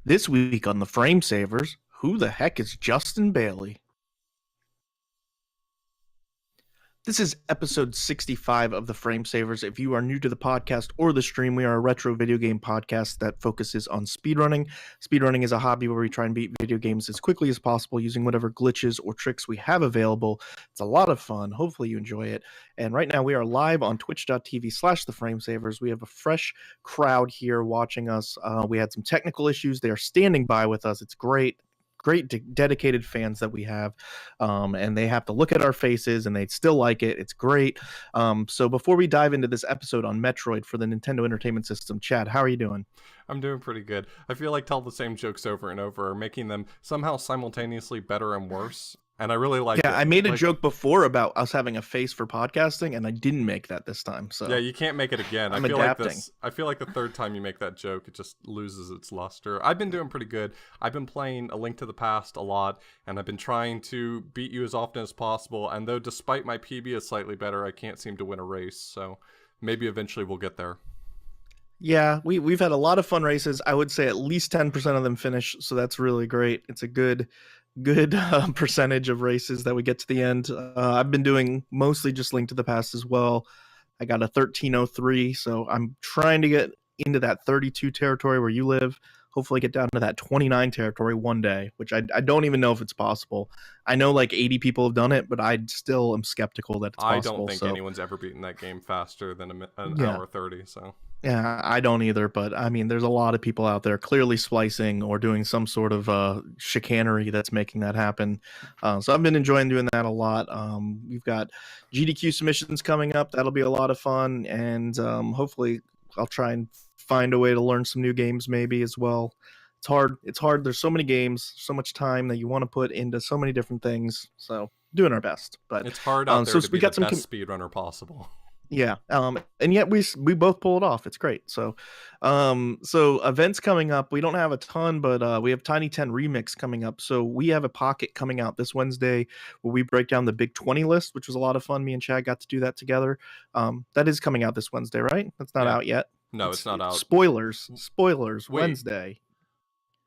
This week on the Frame Savers, who the heck is Justin Bailey? This is episode 65 of the Frame Savers. If you are new to the podcast or the stream, we are a retro video game podcast that focuses on speedrunning. Speedrunning is a hobby where we try and beat video games as quickly as possible using whatever glitches or tricks we have available. It's a lot of fun. Hopefully you enjoy it. And right now we are live on twitch.tv/theframesavers. We have a fresh crowd here watching us. We had some technical issues. They are standing by with us. It's great. Dedicated fans that we have, and they have to look at our faces and they still like it. It's great. So before we dive into this episode on Metroid for the Nintendo Entertainment System, Chad, how are you doing? I'm doing pretty good. I feel like tell the same jokes over and over, making them somehow simultaneously better and worse. And I really like it. I made a joke before about us having a face for podcasting, and I didn't make that this time. So yeah, you can't make it again. I'm adapting. I feel like the third time you make that joke, it just loses its luster. I've been doing pretty good. I've been playing A Link to the Past a lot, and I've been trying to beat you as often as possible. And though despite my PB is slightly better, I can't seem to win a race. So maybe eventually we'll get there. Yeah, we've had a lot of fun races. I would say at least 10% of them finish, so that's really great. It's a good percentage of races that we get to the end. I've been doing mostly just Link to the Past as well. I got a 1303, so I'm trying to get into that 32 territory where you live. Hopefully get down to that 29 territory one day, which I don't even know if it's possible. I know like 80 people have done it, but I still am skeptical that it's possible. I don't think anyone's ever beaten that game faster than an hour 30, so... Yeah, I don't either, but I mean, there's a lot of people out there clearly splicing or doing some sort of chicanery that's making that happen. So I've been enjoying doing that a lot. We've got GDQ submissions coming up. That'll be a lot of fun, and hopefully I'll try and find a way to learn some new games maybe as well. It's hard. There's so many games, so much time that you want to put into so many different things. So doing our best, but it's hard out there to be the best speedrunner possible. Yeah, and yet we both pull it off. It's great. So events coming up. We don't have a ton, but we have Tiny 10 Remix coming up. So we have a pocket coming out this Wednesday where we break down the Big 20 list, which was a lot of fun. Me and Chad got to do that together. That is coming out this Wednesday, right? That's not out yet. No, it's not out. Spoilers. Wait. Wednesday.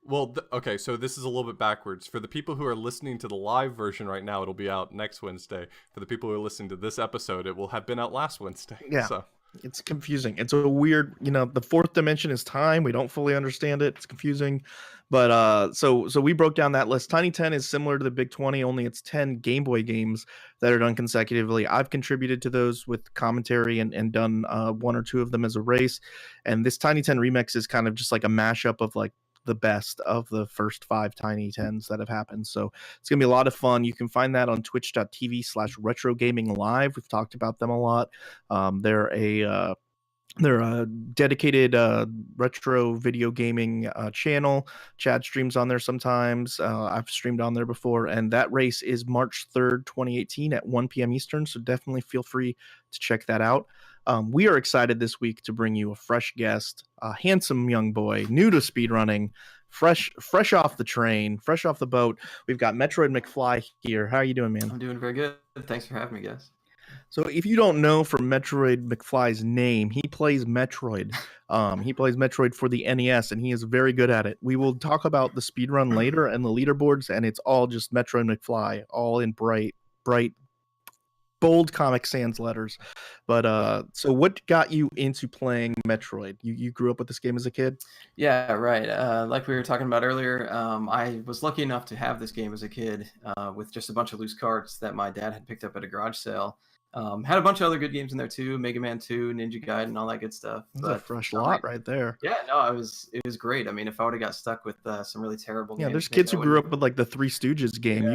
Well, okay, so this is a little bit backwards. For the people who are listening to the live version right now, it'll be out next Wednesday. For the people who are listening to this episode, it will have been out last Wednesday. Yeah, so. It's confusing. It's a weird, the fourth dimension is time. We don't fully understand it. It's confusing. But so we broke down that list. Tiny 10 is similar to the Big 20, only it's 10 Game Boy games that are done consecutively. I've contributed to those with commentary and done one or two of them as a race. And this Tiny 10 Remix is kind of just like a mashup of like the best of the first 5 Tiny 10s that have happened. So it's gonna be a lot of fun. You can find that on twitch.tv/retrogaming live. We've talked about them a lot. They're a dedicated retro video gaming channel. Chad streams on there sometimes. I've streamed on there before, and that race is March 3rd, 2018 at 1 p.m. Eastern, so definitely feel free to check that out. We are excited this week to bring you a fresh guest, a handsome young boy, new to speedrunning, fresh off the train, fresh off the boat. We've got MetroidMcfly here. How are you doing, man? I'm doing very good. Thanks for having me, guys. So if you don't know from MetroidMcfly's name, he plays Metroid. He plays Metroid for the NES, and he is very good at it. We will talk about the speedrun later and the leaderboards, and it's all just MetroidMcfly, all in bright, bold Comic Sans letters. But so what got you into playing Metroid? You grew up with this game as a kid? Yeah, right. Like we were talking about earlier, I was lucky enough to have this game as a kid with just a bunch of loose carts that my dad had picked up at a garage sale. Had a bunch of other good games in there too, Mega Man 2, Ninja Gaiden, all that good stuff. That's a fresh lot right there. Yeah, no, it was great. I mean, if I would have got stuck with some really terrible games. Yeah, there's kids who grew up with like the Three Stooges game. Yeah.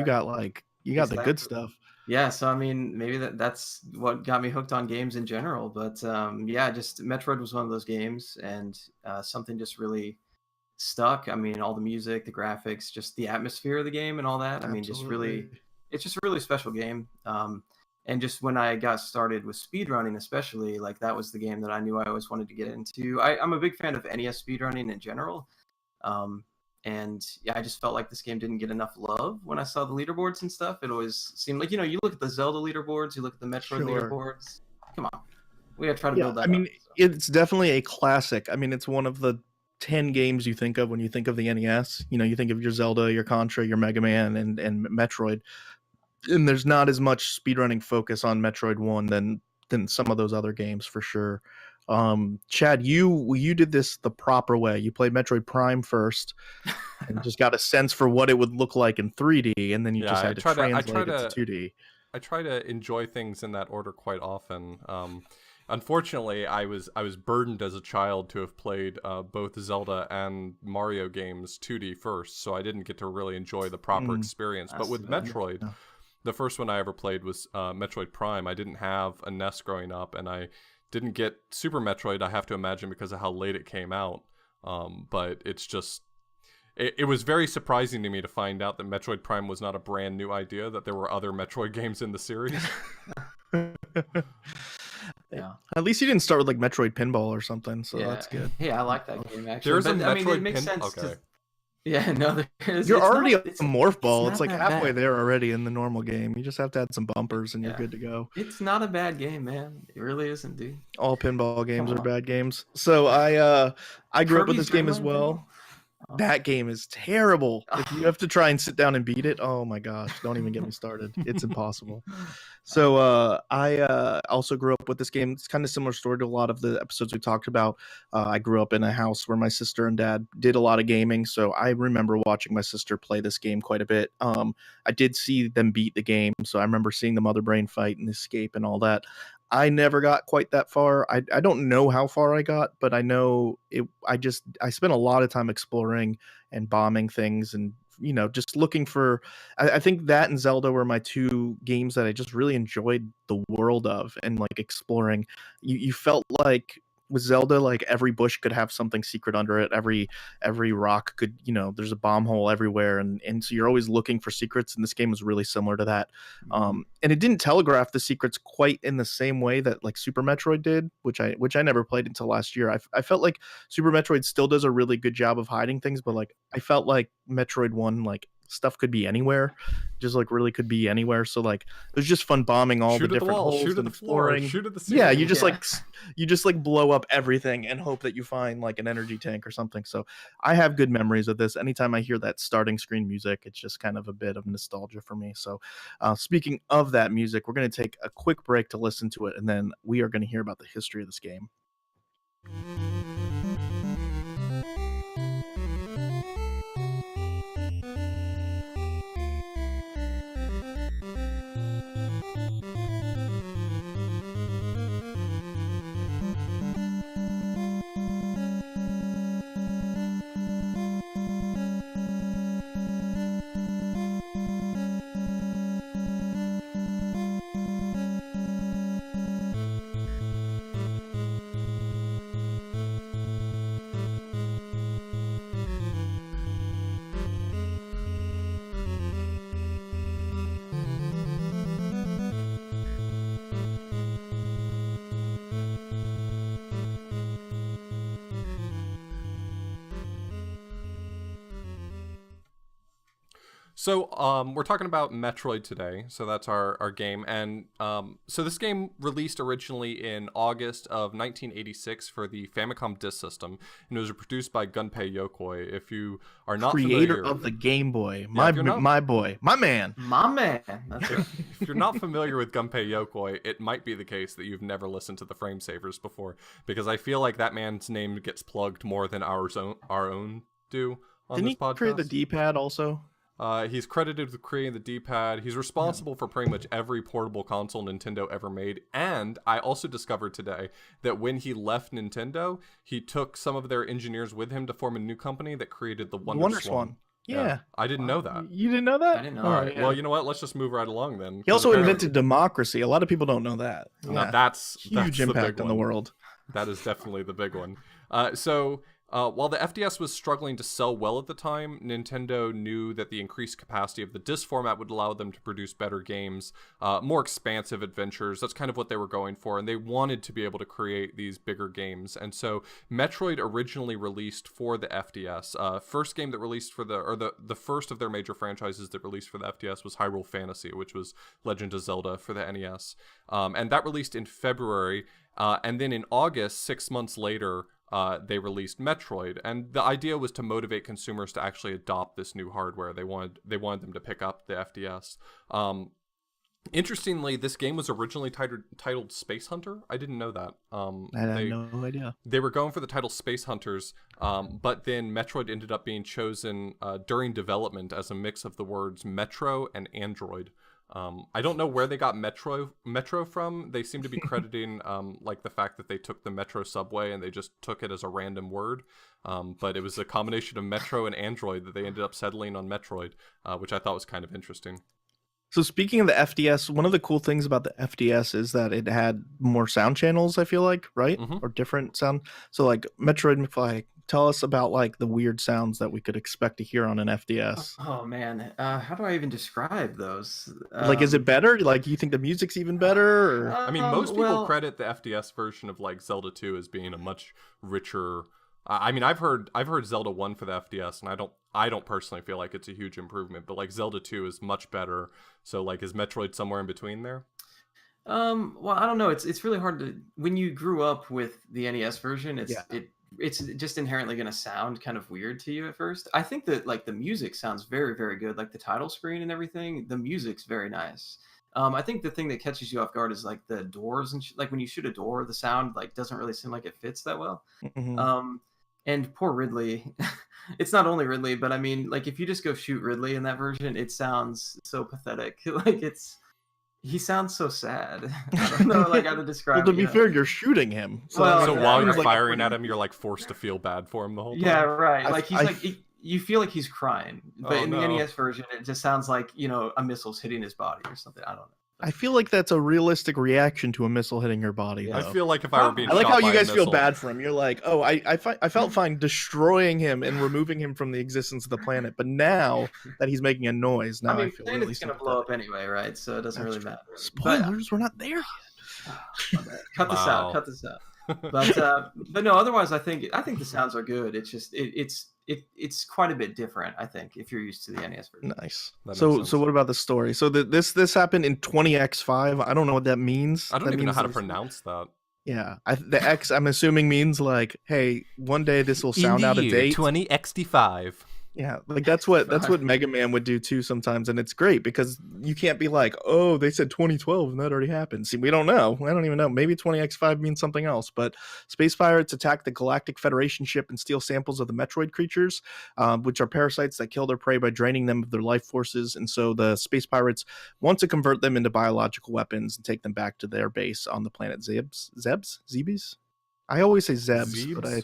You got the good stuff. Yeah, so I mean, maybe that's what got me hooked on games in general. But yeah, just Metroid was one of those games, and something just really stuck. I mean, all the music, the graphics, just the atmosphere of the game and all that. I mean, it's just a really special game. And just when I got started with speedrunning, especially, like that was the game that I knew I always wanted to get into. I'm a big fan of NES speedrunning in general. And yeah, I just felt like this game didn't get enough love when I saw the leaderboards and stuff. It always seemed like, you look at the Zelda leaderboards, you look at the Metroid leaderboards. Come on. We gotta try to build that up. It's definitely a classic. I mean, it's one of the 10 games you think of when you think of the NES. You know, you think of your Zelda, your Contra, your Mega Man, and Metroid. And there's not as much speedrunning focus on Metroid 1 than some of those other games for sure. Chad, you did this the proper way. You played Metroid Prime first and just got a sense for what it would look like in 3D, and then you just had to translate it to 2D. I try to enjoy things in that order quite often. Unfortunately, I was burdened as a child to have played both Zelda and Mario games 2D first, so I didn't get to really enjoy the proper experience. But with Metroid, the first one I ever played was Metroid Prime. I didn't have a NES growing up, and I didn't get Super Metroid, I have to imagine, because of how late it came out. But it's just... It was very surprising to me to find out that Metroid Prime was not a brand new idea, that there were other Metroid games in the series. Yeah. At least you didn't start with like Metroid Pinball or something, so that's good. Yeah, I like that game actually. There's a Metroid it makes sense. Okay. Yeah, no, there is. You're already a morph ball. It's like not halfway bad. there already in the normal game. You just have to add some bumpers and you're Yeah. good to go. It's not a bad game, man. It really isn't, dude. All pinball games Come are on. bad games. So I grew up with Kirby's this game as Dreamland well. Pinball? Oh. That game is terrible. If you have to try and sit down and beat it, oh my gosh, don't even get me started. It's impossible. So I also grew up with this game. It's kind of similar story to a lot of the episodes we talked about. I grew up in a house where my sister and dad did a lot of gaming, so I remember watching my sister play this game quite a bit. I did see them beat the game, so I remember seeing the Mother Brain fight and escape and all that. I never got quite that far. I don't know how far I got, but I know it. I spent a lot of time exploring and bombing things and, you know, just looking for. I think that and Zelda were my two games that I just really enjoyed the world of and like exploring. You felt like with Zelda, like every bush could have something secret under it. Every rock could, you know, there's a bomb hole everywhere, and so you're always looking for secrets. And this game was really similar to that. And it didn't telegraph the secrets quite in the same way that like Super Metroid did, which I never played until last year. I felt like Super Metroid still does a really good job of hiding things, but like I felt like Metroid 1, like stuff could be anywhere, just like really could be anywhere. So like it was just fun bombing all the different holes and exploring. Shoot at the ceiling. Yeah, you just like blow up everything and hope that you find like an energy tank or something. So I have good memories of this. Anytime I hear that starting screen music, it's just kind of a bit of nostalgia for me. So speaking of that music, we're going to take a quick break to listen to it, and then we are going to hear about the history of this game. So we're talking about Metroid today. So that's our game. And so this game released originally in August of 1986 for the Famicom Disk System. And it was produced by Gunpei Yokoi. If you are not creator familiar, of the Game Boy, Yeah, my boy, my man. My man. That's right. if you're not familiar with Gunpei Yokoi, it might be the case that you've never listened to the Frame Savers before. Because I feel like that man's name gets plugged more than our own do on Didn't this podcast. he create the D-pad also? He's credited with creating the D-pad. He's responsible for pretty much every portable console Nintendo ever made. And I also discovered today that when he left Nintendo, he took some of their engineers with him to form a new company that created the Wonder Swan. Yeah. I didn't know that. You didn't know that? I didn't know All that. right. Well, you know what? Let's just move right along then. He also invented democracy. A lot of people don't know that. Now that's Huge the impact big on the one. world. That is definitely the big one. While the FDS was struggling to sell well at the time, Nintendo knew that the increased capacity of the disc format would allow them to produce better games, more expansive adventures. That's kind of what they were going for, and they wanted to be able to create these bigger games. And so Metroid originally released for the FDS. First game that released for the first of their major franchises that released for the FDS was Hyrule Fantasy, which was Legend of Zelda for the NES. And that released in February. And then in August, 6 months later, they released Metroid, and the idea was to motivate consumers to actually adopt this new hardware. They wanted them to pick up the FDS. Interestingly, this game was originally titled Space Hunter. I didn't know that. I had no idea. They were going for the title Space Hunters, but then Metroid ended up being chosen during development as a mix of the words Metro and Android. I don't know where they got Metro from. They seem to be crediting like the fact that they took the Metro subway and they just took it as a random word. But it was a combination of Metro and Android that they ended up settling on Metroid, which I thought was kind of interesting. So speaking of the FDS, one of the cool things about the FDS is that it had more sound channels, I feel like, right? Mm-hmm. Or different sound. So like MetroidMcfly, tell us about like the weird sounds that we could expect to hear on an FDS. Oh man, how do I even describe those? Like, is it better? Like, you think the music's even better? Or? I mean, most people credit the FDS version of like Zelda 2 as being a much richer. I mean, I've heard Zelda 1 for the FDS, and I don't personally feel like it's a huge improvement, but like Zelda 2 is much better. So like, is Metroid somewhere in between there? Well, I don't know. It's really hard to, when you grew up with the NES version, it's just inherently going to sound kind of weird to you at first. I think that like the music sounds very, very good, like the title screen and everything. The music's very nice. I think the thing that catches you off guard is like the doors and like when you shoot a door, the sound like doesn't really seem like it fits that well. Mm-hmm. And poor Ridley. It's not only Ridley, but I mean, like if you just go shoot Ridley in that version, it sounds so pathetic. Like he sounds so sad. I don't know like how to describe. Well, to be fair, you're shooting him. So while you're firing at him, you're like forced to feel bad for him the whole time. Yeah, right. Like you feel like he's crying, but in the NES version, it just sounds like a missile's hitting his body or something. I don't know. I feel like that's a realistic reaction to a missile hitting your body. Yeah. Though. I feel like if I were being I like shot how by you guys a feel missile, bad for him. You're like, oh, I felt fine destroying him and removing him from the existence of the planet, but now that he's making a noise, now I feel really it's gonna blow up anyway, right? So it doesn't really matter. Spoilers, we're not there yet. Cut this out. Cut this out. But no. Otherwise, I think the sounds are good. It's just it's quite a bit different. I think if you're used to the NES version. Nice. So what about the story? So this happened in 20x5. I don't know what that means. I don't even know how to pronounce that. Yeah, the X I'm assuming means like, hey, one day this will sound out of date. 20XD5. Yeah, like that's what Mega Man would do too sometimes, and it's great because you can't be like, oh, they said 2012 and that already happened. See, we don't know. I don't even know. Maybe 20x5 means something else. But space pirates attack the Galactic Federation ship and steal samples of the Metroid creatures, which are parasites that kill their prey by draining them of their life forces. And so the space pirates want to convert them into biological weapons and take them back to their base on the planet Zebes. I always say Zebs, but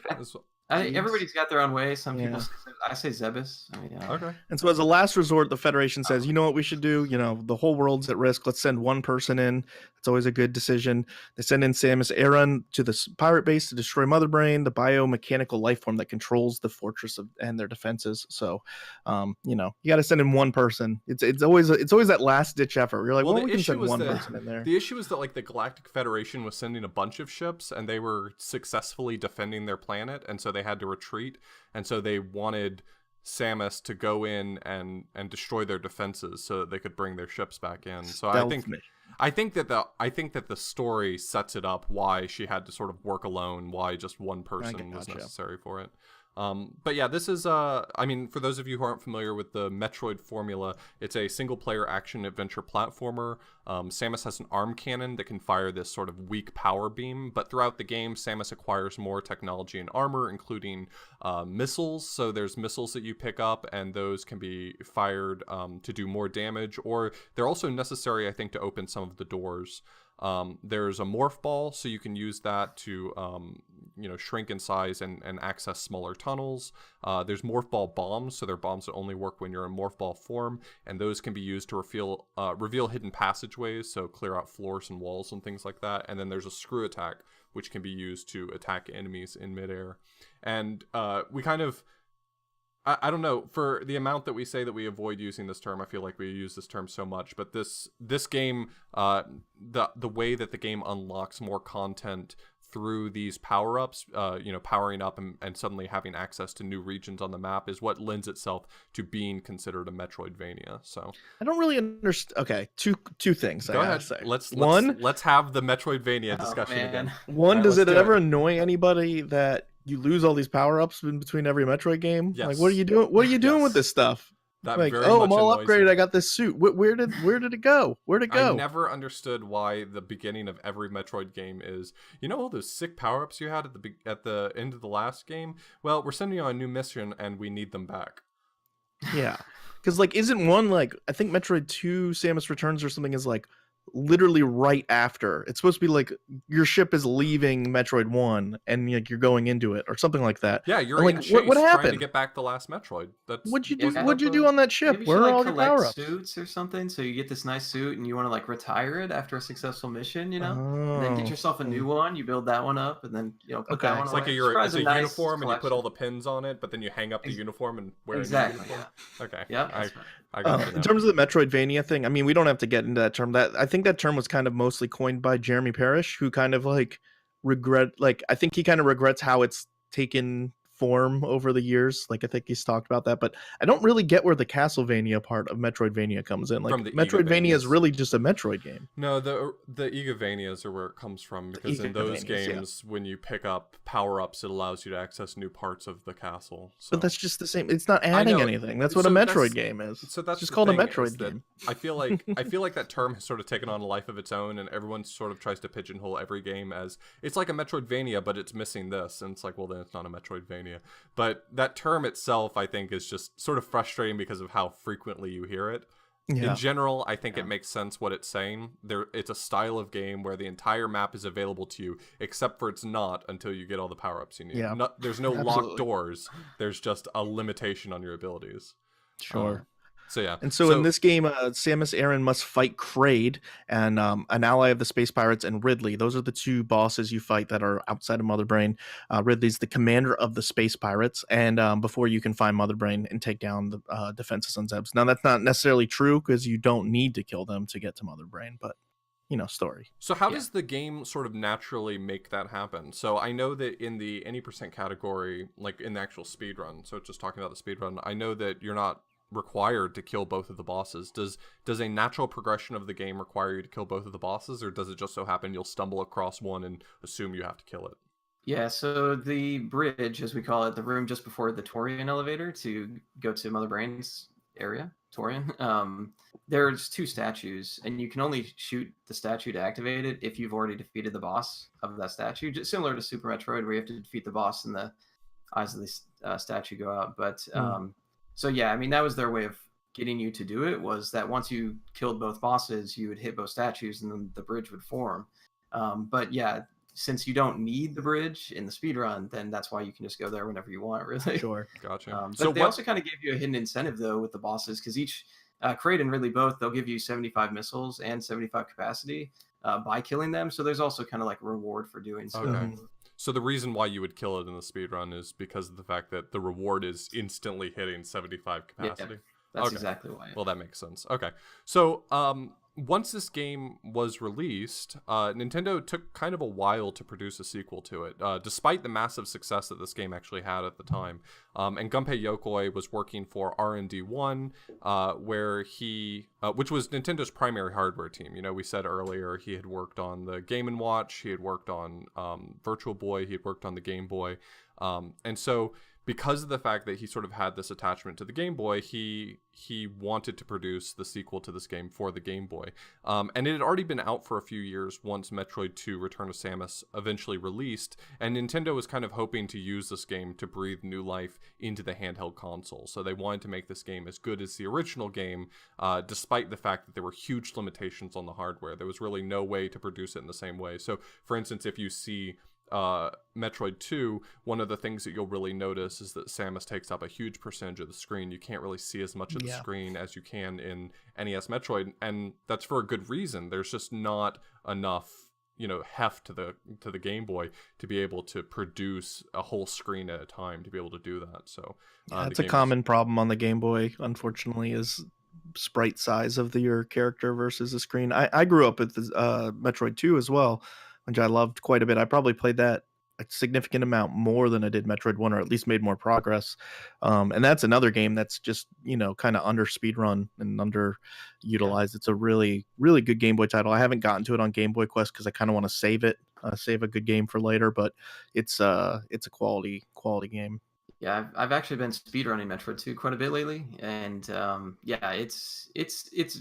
everybody's got their own way. Some people I say Zebus. Okay. And so as a last resort, the Federation says, you know what we should do? The whole world's at risk. Let's send one person in. It's always a good decision. They send in Samus Aran to the pirate base to destroy Mother Brain, the biomechanical life form that controls the fortress and their defenses. So, you got to send in one person. It's always that last ditch effort. You're like, well, we can send one person in there. The issue is that like the Galactic Federation was sending a bunch of ships and they were successfully defending their planet, and so they had to retreat, and so they wanted Samus to go in and destroy their defenses so that they could bring their ships back in. So I think that the story sets it up why she had to sort of work alone, why just one person was necessary for it. But yeah, this is I mean, for those of you who aren't familiar with the Metroid formula, it's a single player action adventure platformer. Samus has an arm cannon that can fire this sort of weak power beam, but throughout the game Samus acquires more technology and armor, including missiles. So there's missiles that you pick up and those can be fired to do more damage, or they're also necessary, I think, to open some of the doors. There's a morph ball, so you can use that to shrink in size and access smaller tunnels. There's morph ball bombs, so they're bombs that only work when you're in morph ball form, and those can be used to reveal hidden passageways, so clear out floors and walls and things like that. And then there's a screw attack, which can be used to attack enemies in midair. And we kind of, I don't know, for the amount that we say that we avoid using this term, I feel like we use this term so much, but this game, the way that the game unlocks more content through these power-ups, powering up and suddenly having access to new regions on the map is what lends itself to being considered a Metroidvania. So I don't really understand. Okay, two things. Go ahead. Say. Let's have the Metroidvania discussion again. One, does it ever annoy anybody that you lose all these power-ups in between every Metroid game. Yes. Like, what are you doing? What are you doing with Yes. this stuff? That Like, very oh, much I'm all annoys upgraded. me. I got this suit. Where did it go? Where'd it go? I never understood why the beginning of every Metroid game is, you know, all those sick power-ups you had at the end of the last game? Well, we're sending you on a new mission and we need them back. Yeah, because like, isn't one like, I think Metroid 2 Samus Returns or something is like literally right after. It's supposed to be like your ship is leaving Metroid 1 and like you're going into it or something like that. Yeah, you're And, in like, chase what trying to happened? get back the last Metroid. That's What'd you Yeah, do? What'd you do on that ship? Maybe you Where should are like all your collect power-ups? suits or something, so you get this nice suit and you want to like retire it after a successful mission, you know, and then get Oh, yourself a new one. You build that one up, and then put Okay. that one it's away. like It's probably it's a nice uniform and you put collection. all the pins on it, but then you hang up the uniform and wear Exactly. a new uniform. Yeah. Okay. Yeah. That's right. I got you in now. terms of the Metroidvania thing, I mean, we don't have to get into that term. I think that term was kind of mostly coined by Jeremy Parish, who kind of like I think he kind of regrets how it's taken form over the years. Like, I think he's talked about that, but I don't really get where the Castlevania part of Metroidvania comes in. Like, From the Metroidvania is Igavanias. really just a Metroid game. No, the Igavanias are where it comes from, because in those Igavanias, yeah. games, when you pick up power-ups, it allows you to access new parts of the castle. So. But that's just the same. It's not adding know. anything. That's what a So Metroid game is. So that's It's just the called a thing, is Metroid that game. I feel like that term has sort of taken on a life of its own, and everyone sort of tries to pigeonhole every game as it's like a Metroidvania, but it's missing this, and it's like, well, then it's not a Metroidvania. But that term itself, I think, is just sort of frustrating because of how frequently you hear it. Yeah. In general, I think it makes sense what it's saying. It's a style of game where the entire map is available to you, except for it's not until you get all the power-ups you need. Yeah. There's no Absolutely. locked doors. There's just a limitation on your abilities. Sure. So yeah. And so in this game, Samus Aran must fight Kraid, and an ally of the Space Pirates, and Ridley. Those are the two bosses you fight that are outside of Mother Brain. Ridley's the commander of the Space Pirates, and before you can find Mother Brain and take down the defenses on Zebs. Now, that's not necessarily true, because you don't need to kill them to get to Mother Brain, but, story. So how does the game sort of naturally make that happen? So I know that in the any percent category, like in the actual speedrun, so just talking about the speedrun, I know that you're not required to kill both of the bosses. Does a natural progression of the game require you to kill both of the bosses, or does it just so happen you'll stumble across one and assume you have to kill it? Yeah, so the bridge, as we call it, the room just before the Torian elevator to go to Mother Brain's area, Torian, there's two statues, and you can only shoot the statue to activate it if you've already defeated the boss of that statue, just similar to Super Metroid, where you have to defeat the boss and the eyes of the statue go out. But so yeah, I mean, that was their way of getting you to do it, was that once you killed both bosses, you would hit both statues and then the bridge would form. But yeah, since you don't need the bridge in the speedrun, then that's why you can just go there whenever you want, really. Sure. Gotcha. But they also kind of give you a hidden incentive, though, with the bosses, because each Kraid and Ridley both, they'll give you 75 missiles and 75 capacity by killing them. So there's also kind of like a reward for doing so. Okay. So the reason why you would kill it in the speedrun is because of the fact that the reward is instantly hitting 75 capacity? Yeah, that's exactly why. Well, that makes sense. Okay. So once this game was released, Nintendo took kind of a while to produce a sequel to it, despite the massive success that this game actually had at the time. And Gunpei Yokoi was working for R&D 1, where which was Nintendo's primary hardware team. You know, we said earlier he had worked on the Game & Watch, he had worked on Virtual Boy, he had worked on the Game Boy. And so because of the fact that he sort of had this attachment to the Game Boy, he wanted to produce the sequel to this game for the Game Boy. And it had already been out for a few years once Metroid 2 Return of Samus eventually released, and Nintendo was kind of hoping to use this game to breathe new life into the handheld console. So they wanted to make this game as good as the original game, despite the fact that there were huge limitations on the hardware. There was really no way to produce it in the same way. So, for instance, if you see Metroid 2, one of the things that you'll really notice is that Samus takes up a huge percentage of the screen. You can't really see as much of the screen as you can in NES Metroid, and that's for a good reason. There's just not enough, heft to the Game Boy to be able to produce a whole screen at a time to be able to do that. So that's a common problem on the Game Boy, unfortunately, is sprite size of your character versus the screen. I grew up with Metroid 2 as well, which I loved quite a bit. I probably played that a significant amount more than I did Metroid 1, or at least made more progress. And that's another game that's just, kind of under speedrun and underutilized. It's a really, really good Game Boy title. I haven't gotten to it on Game Boy Quest because I kind of want to save it, save a good game for later, but it's a quality game. Yeah, I've actually been speedrunning Metroid 2 quite a bit lately, and yeah, it's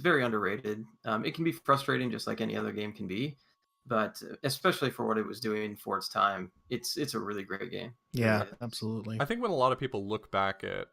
very underrated. It can be frustrating, just like any other game can be, but especially for what it was doing for its time, it's a really great game. It Yeah, really is. absolutely. I think when a lot of people look back at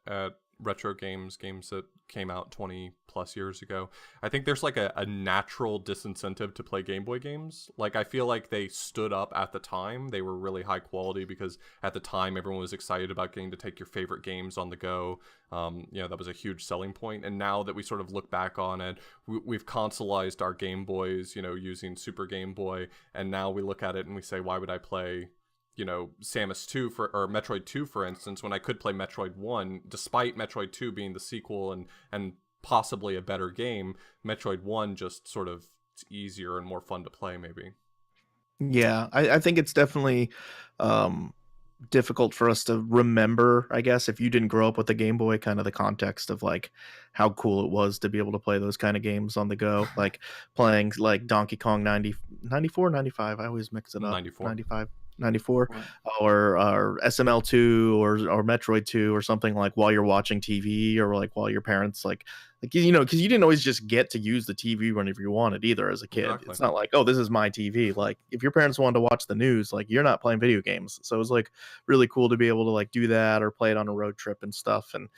retro games that came out 20 plus years ago, I think there's like a natural disincentive to play Game Boy games. Like, I feel like they stood up at the time. They were really high quality because at the time everyone was excited about getting to take your favorite games on the go. That was a huge selling point. And now that we sort of look back on it, we've consoleized our Game Boys, using Super Game Boy. And now we look at it and we say, why would I play Samus 2 or Metroid 2, for instance, when I could play Metroid 1, despite Metroid 2 being the sequel and possibly a better game. Metroid 1 just sort of, it's easier and more fun to play, maybe. Yeah, I think it's definitely difficult for us to remember, I guess, if you didn't grow up with the Game Boy, kind of the context of like how cool it was to be able to play those kind of games on the go, like playing like Donkey Kong 94, 95. I always mix it up. 94. 95. 94 Right. or SML2 or Metroid 2 or something, like while you're watching TV, or like while your parents like because you didn't always just get to use the TV whenever you wanted either as a kid. Exactly. It's not like, oh, this is my TV. Like if your parents wanted to watch the news, like you're not playing video games. So it was like really cool to be able to like do that or play it on a road trip and stuff. And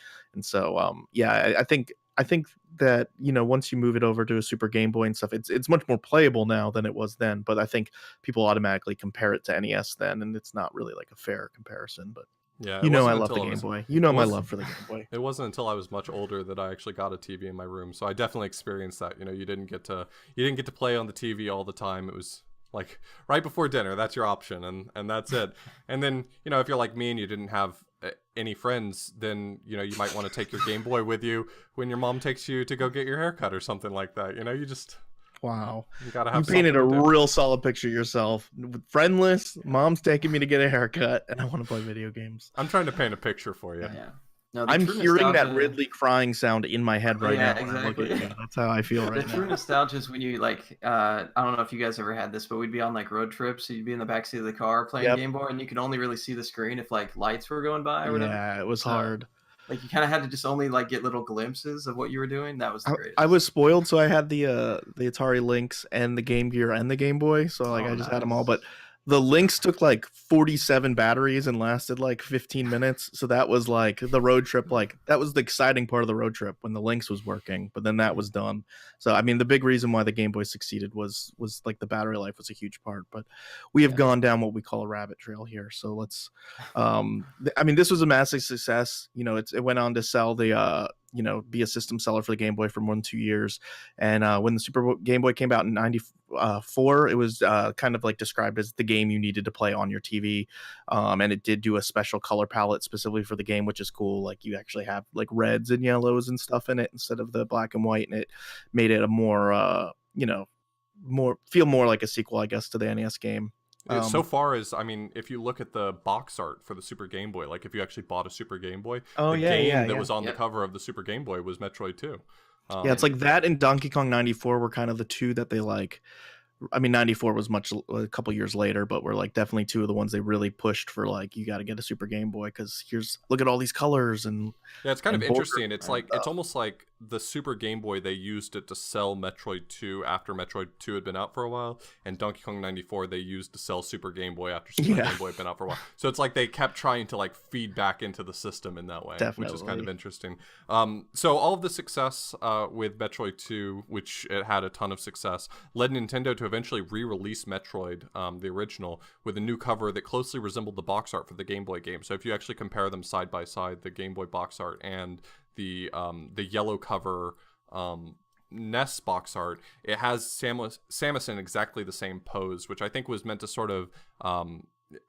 so yeah, I think that once you move it over to a Super Game Boy and stuff, it's much more playable now than it was then. But I think people automatically compare it to NES then, and it's not really like a fair comparison. But Yeah, I love the Game Boy. My love for the Game Boy. It wasn't until I was much older that I actually got a TV in my room, so I definitely experienced that. You didn't get to play on the TV all the time. It was like right before dinner, that's your option, and that's it. And then if you're like me and you didn't have any friends, then you might want to take your Game Boy with you when your mom takes you to go get your hair cut or something like that. You just Wow. You gotta have. You painted a real solid picture yourself. Friendless, mom's taking me to get a haircut, and I want to play video games. I'm trying to paint a picture for you. Yeah. No, I'm hearing that Ridley crying sound in my head right now. Exactly. When I look at you. That's how I feel right now. The true nostalgia is when you like, I don't know if you guys ever had this, but we'd be on like road trips. So you'd be in the backseat of the car playing Game Boy, and you could only really see the screen if like lights were going by or whatever. Yeah, it was hard. Like you kind of had to just only like get little glimpses of what you were doing. That was the greatest. I was spoiled, so I had the Atari Lynx and the Game Gear and the Game Boy, so like I just had them all. But the Lynx took like 47 batteries and lasted like 15 minutes. So that was like the road trip. Like that was the exciting part of the road trip when the Lynx was working, but then that was done. So, I mean, the big reason why the Game Boy succeeded was like the battery life was a huge part, but we have gone down what we call a rabbit trail here. So let's, I mean, this was a massive success. It went on to sell the, be a system seller for the Game Boy for more than 2 years. And when the Super Game Boy came out in 94, it was kind of like described as the game you needed to play on your TV. And it did do a special color palette specifically for the game, which is cool. Like you actually have like reds and yellows and stuff in it instead of the black and white. And it made it a more, feel more like a sequel, I guess, to the NES game. So far as, I mean, if you look at the box art for the Super Game Boy, like if you actually bought a Super Game Boy, the game that was on the cover of the Super Game Boy was Metroid 2. Yeah, it's like that and Donkey Kong 94 were kind of the two that they like. I mean, 94 was a couple years later, but were like definitely two of the ones they really pushed for, like, you got to get a Super Game Boy because look at all these colors. And yeah, it's kind of interesting. It's like, it's almost like the Super Game Boy, they used it to sell Metroid 2 after Metroid 2 had been out for a while, and Donkey Kong 94 they used to sell Super Game Boy after Super Game Boy had been out for a while. So it's like they kept trying to like feed back into the system in that way, which is kind of interesting. So all of the success with Metroid 2, which it had a ton of success, led Nintendo to eventually re-release Metroid, the original, with a new cover that closely resembled the box art for the Game Boy game. So if you actually compare them side by side, the Game Boy box art and the yellow cover NES box art, it has Samus in exactly the same pose, which I think was meant to sort of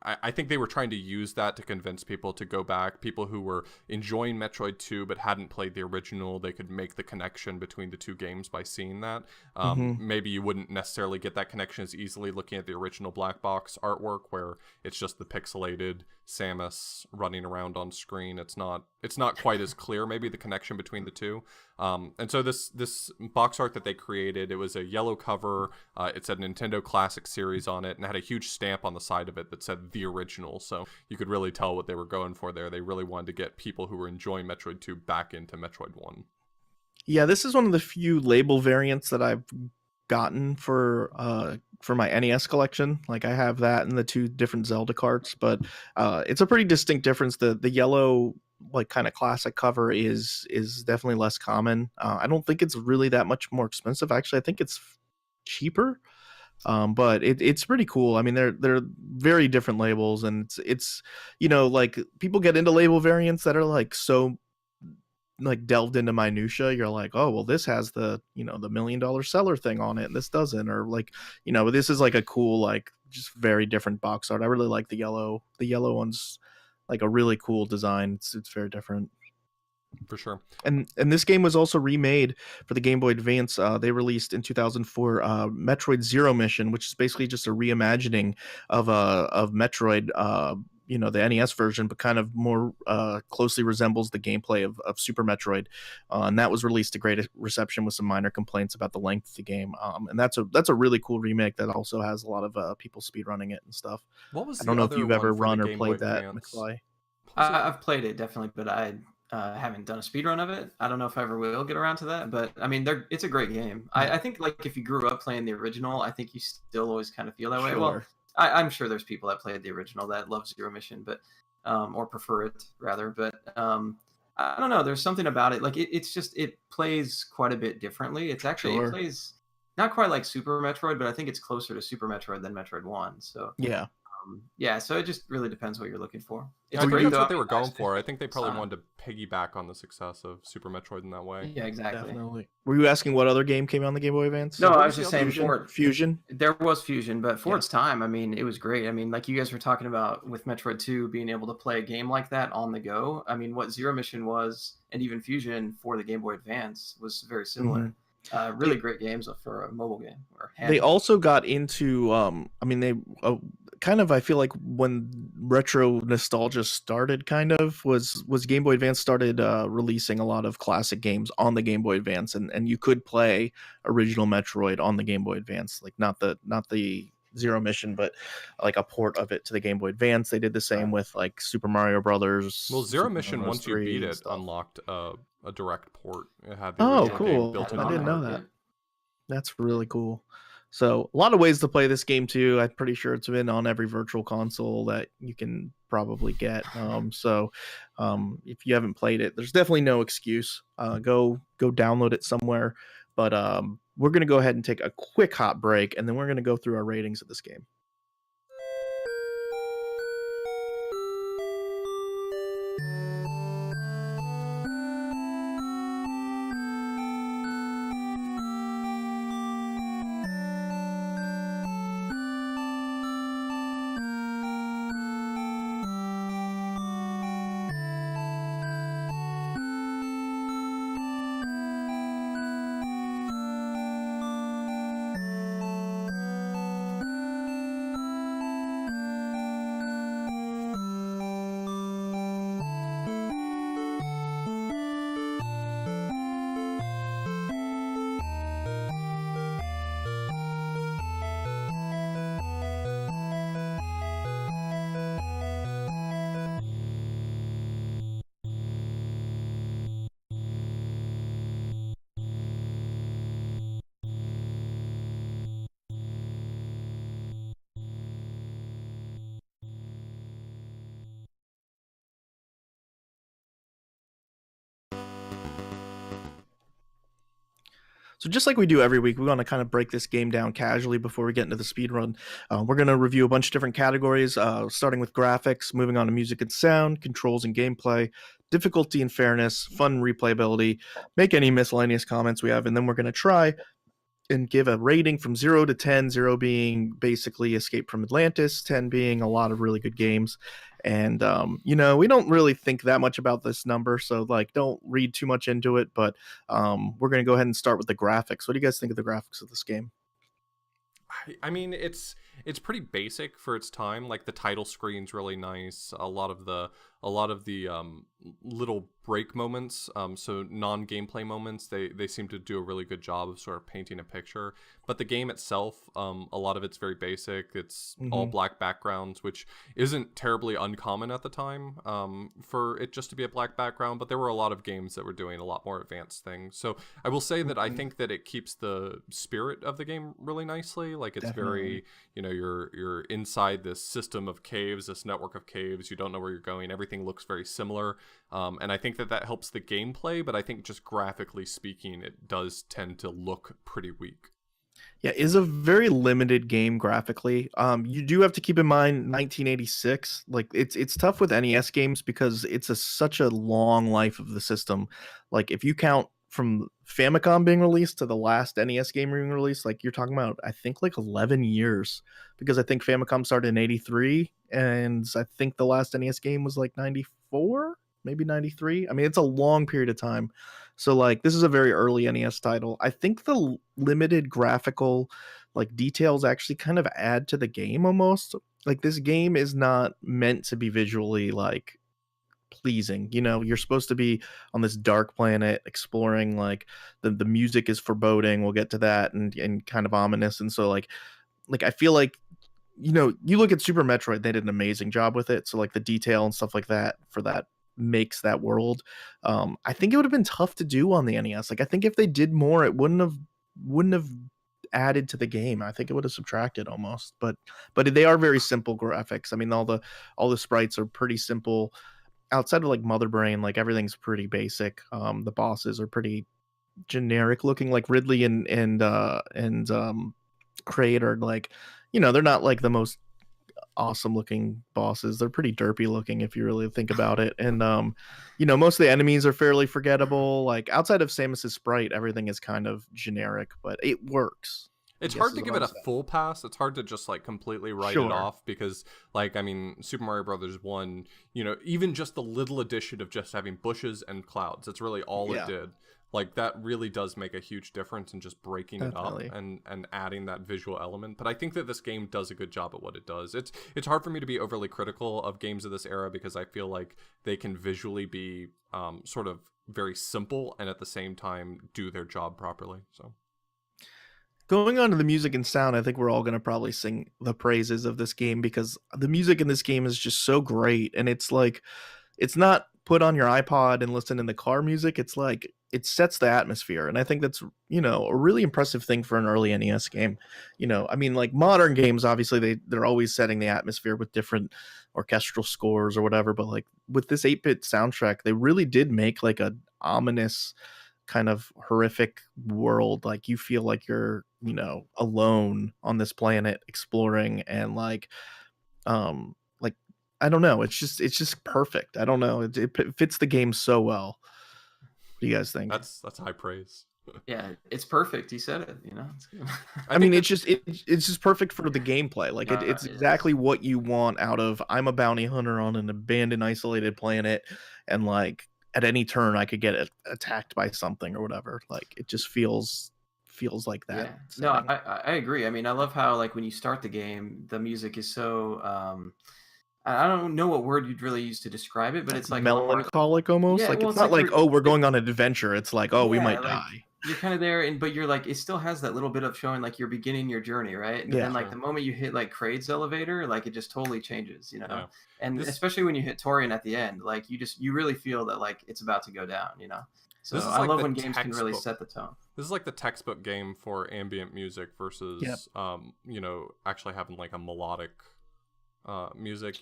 I think they were trying to use that to convince people to go back. People who were enjoying Metroid 2 but hadn't played the original, they could make the connection between the two games by seeing that. Mm-hmm. Maybe you wouldn't necessarily get that connection as easily looking at the original black box artwork, where it's just the pixelated Samus running around on screen. It's not quite as clear, maybe, the connection between the two. And so this box art that they created, it was a yellow cover. It said Nintendo Classic Series on it, and it had a huge stamp on the side of it that said the original. So you could really tell what they were going for there. They really wanted to get people who were enjoying Metroid 2 back into Metroid 1. Yeah, this is one of the few label variants that I've gotten for my NES collection. Like, I have that and the two different Zelda carts, but it's a pretty distinct difference. The yellow, like, kind of classic cover is definitely less common. I don't think it's really that much more expensive. Actually, I think it's cheaper. But it's pretty cool. I mean, they're very different labels, and it's like, people get into label variants that are like so like delved into minutia. You're like, oh well, this has the the $1 million seller thing on it, and this doesn't, or like this is like a cool, like, just very different box art. I really like the yellow. The yellow one's like a really cool design. It's very different. For sure. And this game was also remade for the Game Boy Advance. They released in 2004 Metroid Zero Mission, which is basically just a reimagining of Metroid, the NES version, but kind of more closely resembles the gameplay of Super Metroid. And that was released to great reception with some minor complaints about the length of the game. And that's a really cool remake that also has a lot of people speedrunning it and stuff. What was I don't the know if other you've ever one for run the or Game played Boy that, Advance? McFly. I've played it definitely, but I haven't done a speed run of it. I don't know if I ever will get around to that, but I mean, it's a great game. I think, like, if you grew up playing the original, I think you still always kind of feel that way. Well, Sure. I'm sure there's people that played the original that love Zero Mission, but or prefer it rather. But I don't know. There's something about it. Like, it's just, it plays quite a bit differently. It's actually Sure. It plays not quite like Super Metroid, but I think it's closer to Super Metroid than Metroid One. So Yeah. yeah, so it just really depends what you're looking for. It's I think great, that's though. what they I were mean, going actually, for. I think they probably Sonic. wanted to piggyback on the success of Super Metroid in that way. Yeah, exactly. Definitely. Were you asking what other game came on the Game Boy Advance? No, What I was was the just other saying Fusion. there was Fusion, but for Yeah. its time, I mean, it was great. I mean, like you guys were talking about with Metroid 2 being able to play a game like that on the go. I mean, what Zero Mission was, and even Fusion for the Game Boy Advance, was very similar. Really great games for a mobile game or They handheld. also got into I mean, they kind of, I feel like when retro nostalgia started, kind of was Game Boy Advance started releasing a lot of classic games on the Game Boy Advance, and you could play original Metroid on the Game Boy Advance, like not the Zero Mission, but like a port of it to the Game Boy Advance. They did the same Right. with like Super Mario Brothers. Well, Zero Super Mission, Mario Bros. once you 3 beat and it, stuff. unlocked a direct port. It had the Oh, original game cool. built I into I the didn't know port. that. Yeah. That's really cool. So a lot of ways to play this game too. I'm pretty sure it's been on every virtual console that you can probably get. If you haven't played it, there's definitely no excuse. Go download it somewhere. But we're gonna go ahead and take a quick hot break, and then we're gonna go through our ratings of this game. So just like we do every week, we want to kind of break this game down casually before we get into the speed run. We're going to review a bunch of different categories, starting with graphics, moving on to music and sound, controls and gameplay, difficulty and fairness, fun and replayability, make any miscellaneous comments we have, and then we're going to try and give a rating from 0 to 10, 0 being basically Escape from Atlantis, 10 being a lot of really good games. And we don't really think that much about this number, so like don't read too much into it, but we're going to go ahead and start with the graphics. What do you guys think of the graphics of this game? I mean, it's pretty basic for its time. Like the title screen's really nice. A lot of the little break moments, so non-gameplay moments, they seem to do a really good job of sort of painting a picture. But the game itself, a lot of it's very basic. It's all black backgrounds, which isn't terribly uncommon at the time, for it just to be a black background. But there were a lot of games that were doing a lot more advanced things. So I will say that I think that it keeps the spirit of the game really nicely. Like it's very, you're inside this system of caves, this network of caves. You don't know where you're going. Everything looks very similar. And I think that helps the gameplay, but I think just graphically speaking, it does tend to look pretty weak. Yeah, it's a very limited game graphically. You do have to keep in mind 1986. Like it's tough with NES games because it's such a long life of the system. Like if you count from Famicom being released to the last NES game being released, like you're talking about, I think like 11 years, because I think Famicom started in 83 and I think the last NES game was like 94, maybe 93. I mean, it's a long period of time. So like this is a very early NES title. I think the limited graphical like details actually kind of add to the game almost. Like this game is not meant to be visually like pleasing. You're supposed to be on this dark planet exploring, like the music is foreboding. We'll get to that, and kind of ominous. And so like I feel like you look at Super Metroid, they did an amazing job with it. So like the detail and stuff like that for that makes that world. I think it would have been tough to do on the NES. Like I think if they did more, it wouldn't have added to the game. I think it would have subtracted almost. But they are very simple graphics. I mean, all the sprites are pretty simple. Outside of like Mother Brain, like everything's pretty basic. The bosses are pretty generic looking. Like Ridley and Kraid are like, they're not like the most awesome looking bosses. They're pretty derpy looking if you really think about it. And most of the enemies are fairly forgettable. Like outside of Samus's sprite, everything is kind of generic, but it works. It's hard to give it a full pass. It's hard to just like completely write it off because, like, I mean, Super Mario Brothers 1, even just the little addition of just having bushes and clouds, it's really all it did. Like that really does make a huge difference in just breaking it up and adding that visual element. But I think that this game does a good job at what it does. It's hard for me to be overly critical of games of this era because I feel like they can visually be sort of very simple and at the same time do their job properly. So. Going on to the music and sound, I think we're all going to probably sing the praises of this game because the music in this game is just so great. And it's like, it's not put on your iPod and listen in the car music. It's like, it sets the atmosphere. And I think that's, a really impressive thing for an early NES game. I mean, like modern games, obviously they're always setting the atmosphere with different orchestral scores or whatever. But like with this 8-bit soundtrack, they really did make like a ominous kind of horrific world. Like you feel like you're alone on this planet exploring, and like I don't know, it's just perfect. I don't know, it fits the game so well. What do you guys think? That's high praise. Yeah, it's perfect. He said it. It's good. I mean, it's just perfect for the gameplay. Like it's exactly what you want out of I'm a bounty hunter on an abandoned, isolated planet, and like at any turn I could get attacked by something or whatever. Like it just feels like that. Yeah. No, I agree. I mean, I love how like when you start the game, the music is so I don't know what word you'd really use to describe it, but it's like melancholic almost. Yeah, like well, it's not like, oh, we're going on an adventure. It's like, oh, we might like, die. You're kind of there, but you're like, it still has that little bit of showing like you're beginning your journey, right? And then like the moment you hit like Kraid's elevator, like it just totally changes, And especially when you hit Torian at the end, like you really feel that like it's about to go down, So I love when games can really set the tone. This is like the textbook game for ambient music versus actually having like a melodic music.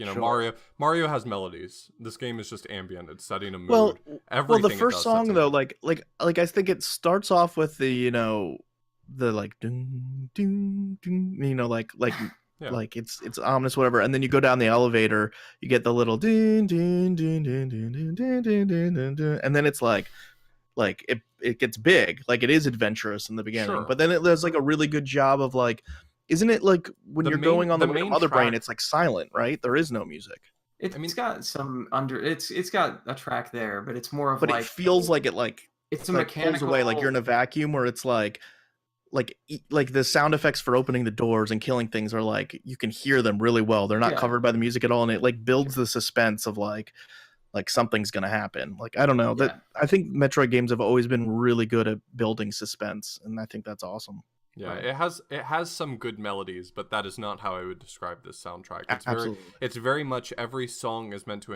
Mario has melodies. This game is just ambient. It's setting a mood. Well, the first song though, like I think it starts off with the the like ding ding ding, like like it's ominous, whatever, and then you go down the elevator, you get the little ding ding ding ding ding ding ding ding ding ding, and then it's like it it gets big, like it is adventurous in the beginning, Sure. but then it does like a really good job of like, isn't it like when you're going on the way to main Mother Brain, track- it's like silent, right? There is no music. It's got some it's got a track there, but it's more of But like it feels like it like it's a like pulls mechanical away, like you're in a vacuum where it's like the sound effects for opening the doors and killing things are like you can hear them really well. They're not Yeah. covered by the music at all, and it like builds the suspense of like something's gonna happen. Like I don't know, Yeah. that I think Metroid games have always been really good at building suspense, and I think that's awesome. Yeah, Right. it has some good melodies, but that is not how I would describe this soundtrack. Absolutely. It's very much every song is meant to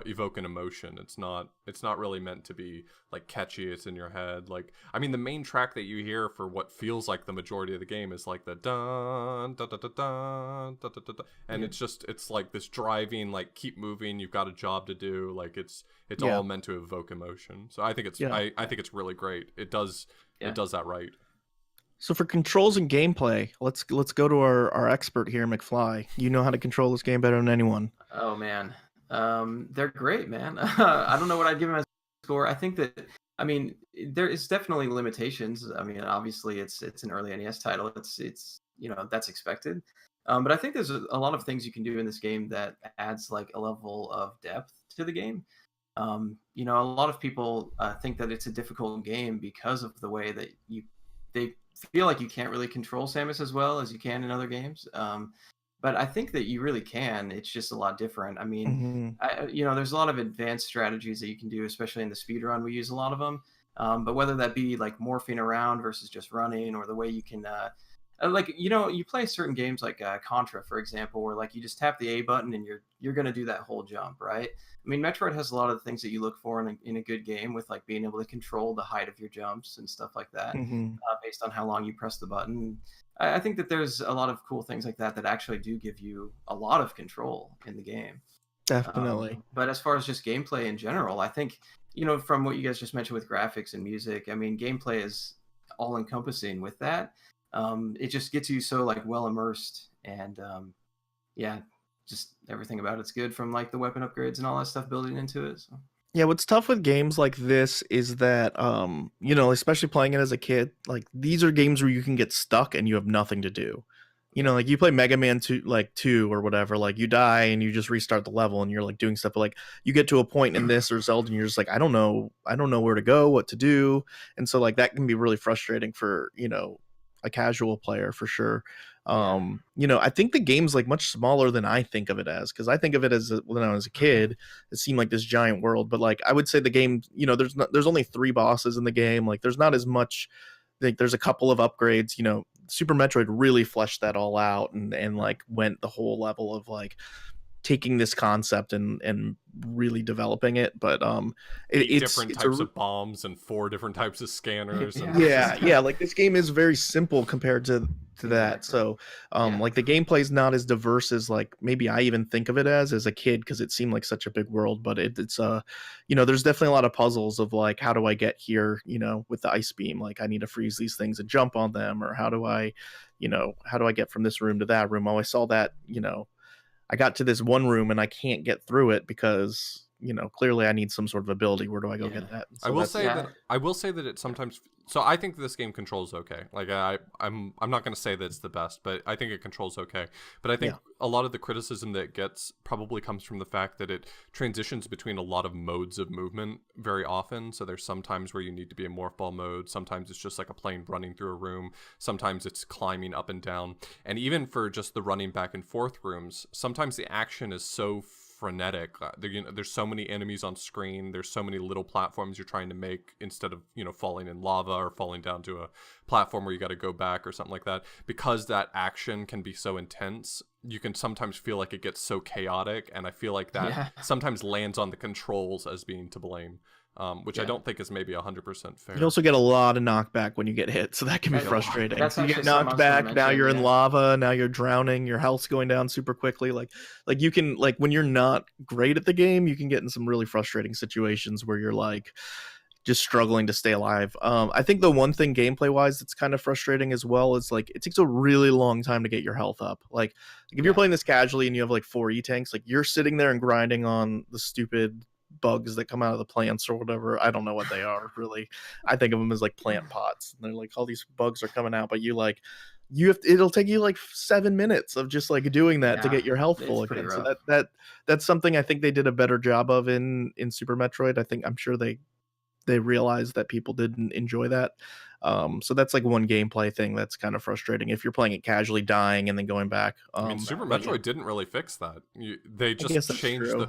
evoke an emotion. It's not really meant to be like catchy. It's in your head. Like I mean, the main track that you hear for what feels like the majority of the game is like the dun da da da dun da da da da, and it's like this driving, like keep moving. You've got a job to do. Like it's all meant to evoke emotion. So I think it's I think it's really great. It does that right. So for controls and gameplay, let's go to our expert here, McFly. You know how to control this game better than anyone. Oh man, they're great, man. I don't know what I'd give them as a score. I think that there is definitely limitations. I mean, obviously it's an early NES title. It's that's expected. But I think there's a lot of things you can do in this game that adds like a level of depth to the game. A lot of people think that it's a difficult game because of the way that they feel like you can't really control Samus as well as you can in other games. But I think that you really can. It's just a lot different. I mean, there's a lot of advanced strategies that you can do, especially in the speed run. We use a lot of them. But whether that be like morphing around versus just running, or the way you can, you play certain games like Contra, for example, where like you just tap the A button and you're going to do that whole jump, right? I mean, Metroid has a lot of the things that you look for in a good game, with like being able to control the height of your jumps and stuff like that, based on how long you press the button. I think that there's a lot of cool things like that actually do give you a lot of control in the game. Definitely. But as far as just gameplay in general, I think, from what you guys just mentioned with graphics and music, I mean, gameplay is all encompassing with that. It just gets you so like well immersed, and just everything about it's good, from like the weapon upgrades and all that stuff building into it. So. Yeah, what's tough with games like this is that especially playing it as a kid, like these are games where you can get stuck and you have nothing to do. Like you play Mega Man 2 or whatever, like you die and you just restart the level and you're like doing stuff, but like you get to a point in this or Zelda and you're just like, I don't know where to go, what to do. And so like that can be really frustrating for, a casual player for sure. I think the game's like much smaller than I think of it as, because I think of it as when I was a kid, it seemed like this giant world, but like I would say the game, there's only 3 bosses in the game. Like there's not as much. Like there's a couple of upgrades. Super Metroid really fleshed that all out and like went the whole level of like taking this concept and really developing it. But it's different types of bombs and 4 different types of scanners. Yeah. Like this game is very simple compared to that. So like the gameplay is not as diverse as like maybe I even think of it as a kid, because it seemed like such a big world. But it's there's definitely a lot of puzzles of like, how do I get here, with the ice beam? Like I need to freeze these things and jump on them, or how do I get from this room to that room? Oh, I saw that, I got to this one room and I can't get through it because clearly I need some sort of ability. Where do I go get that? So I will say that it sometimes. So I think this game controls okay. Like I'm not going to say that it's the best, but I think it controls okay. But I think a lot of the criticism that it gets probably comes from the fact that it transitions between a lot of modes of movement very often. So there's sometimes where you need to be in morph ball mode. Sometimes it's just like a plane running through a room. Sometimes it's climbing up and down. And even for just the running back and forth rooms, sometimes the action is so frenetic. There's so many enemies on screen. There's so many little platforms you're trying to make instead of falling in lava or falling down to a platform where you got to go back or something like that. Because that action can be so intense, you can sometimes feel like it gets so chaotic, and I feel like that sometimes lands on the controls as being to blame. Which I don't think is maybe 100% fair. You also get a lot of knockback when you get hit, so that can be frustrating. That's you get knocked back, now you're in lava, now you're drowning, your health's going down super quickly. Like you can, like when you're not great at the game, you can get in some really frustrating situations where you're like just struggling to stay alive. I think the one thing gameplay wise that's kind of frustrating as well is like it takes a really long time to get your health up. Like if you're playing this casually and you have like 4 E tanks, like you're sitting there and grinding on the stupid bugs that come out of the plants or whatever. I don't know what they are really. I think of them as like plant pots. And they're like all these bugs are coming out, but it'll take you like 7 minutes of just like doing that to Yeah, get your health it's full pretty again. So rough. that's something I think they did a better job of in Super Metroid. I'm sure they realized that people didn't enjoy that. So that's like one gameplay thing that's kind of frustrating if you're playing it casually, dying and then going back. I mean, Super But yeah, Metroid didn't really fix that. They I just guess that's changed true.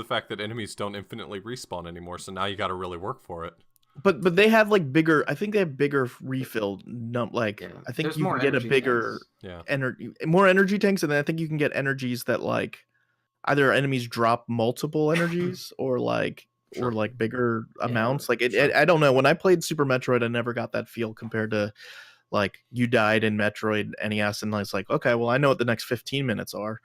the fact that enemies don't infinitely respawn anymore. So now you got to really work for it. But they have like bigger. I think they have bigger refill. Like Yeah, I think there's you more can get a energy bigger tanks. Yeah. more energy tanks, and then I think you can get energies that like either enemies drop multiple energies or Sure. bigger Yeah, amounts. Like sure. I don't know. When I played Super Metroid, I never got that feel compared to like you died in Metroid NES, and it's like, okay, well I know what the next 15 minutes are.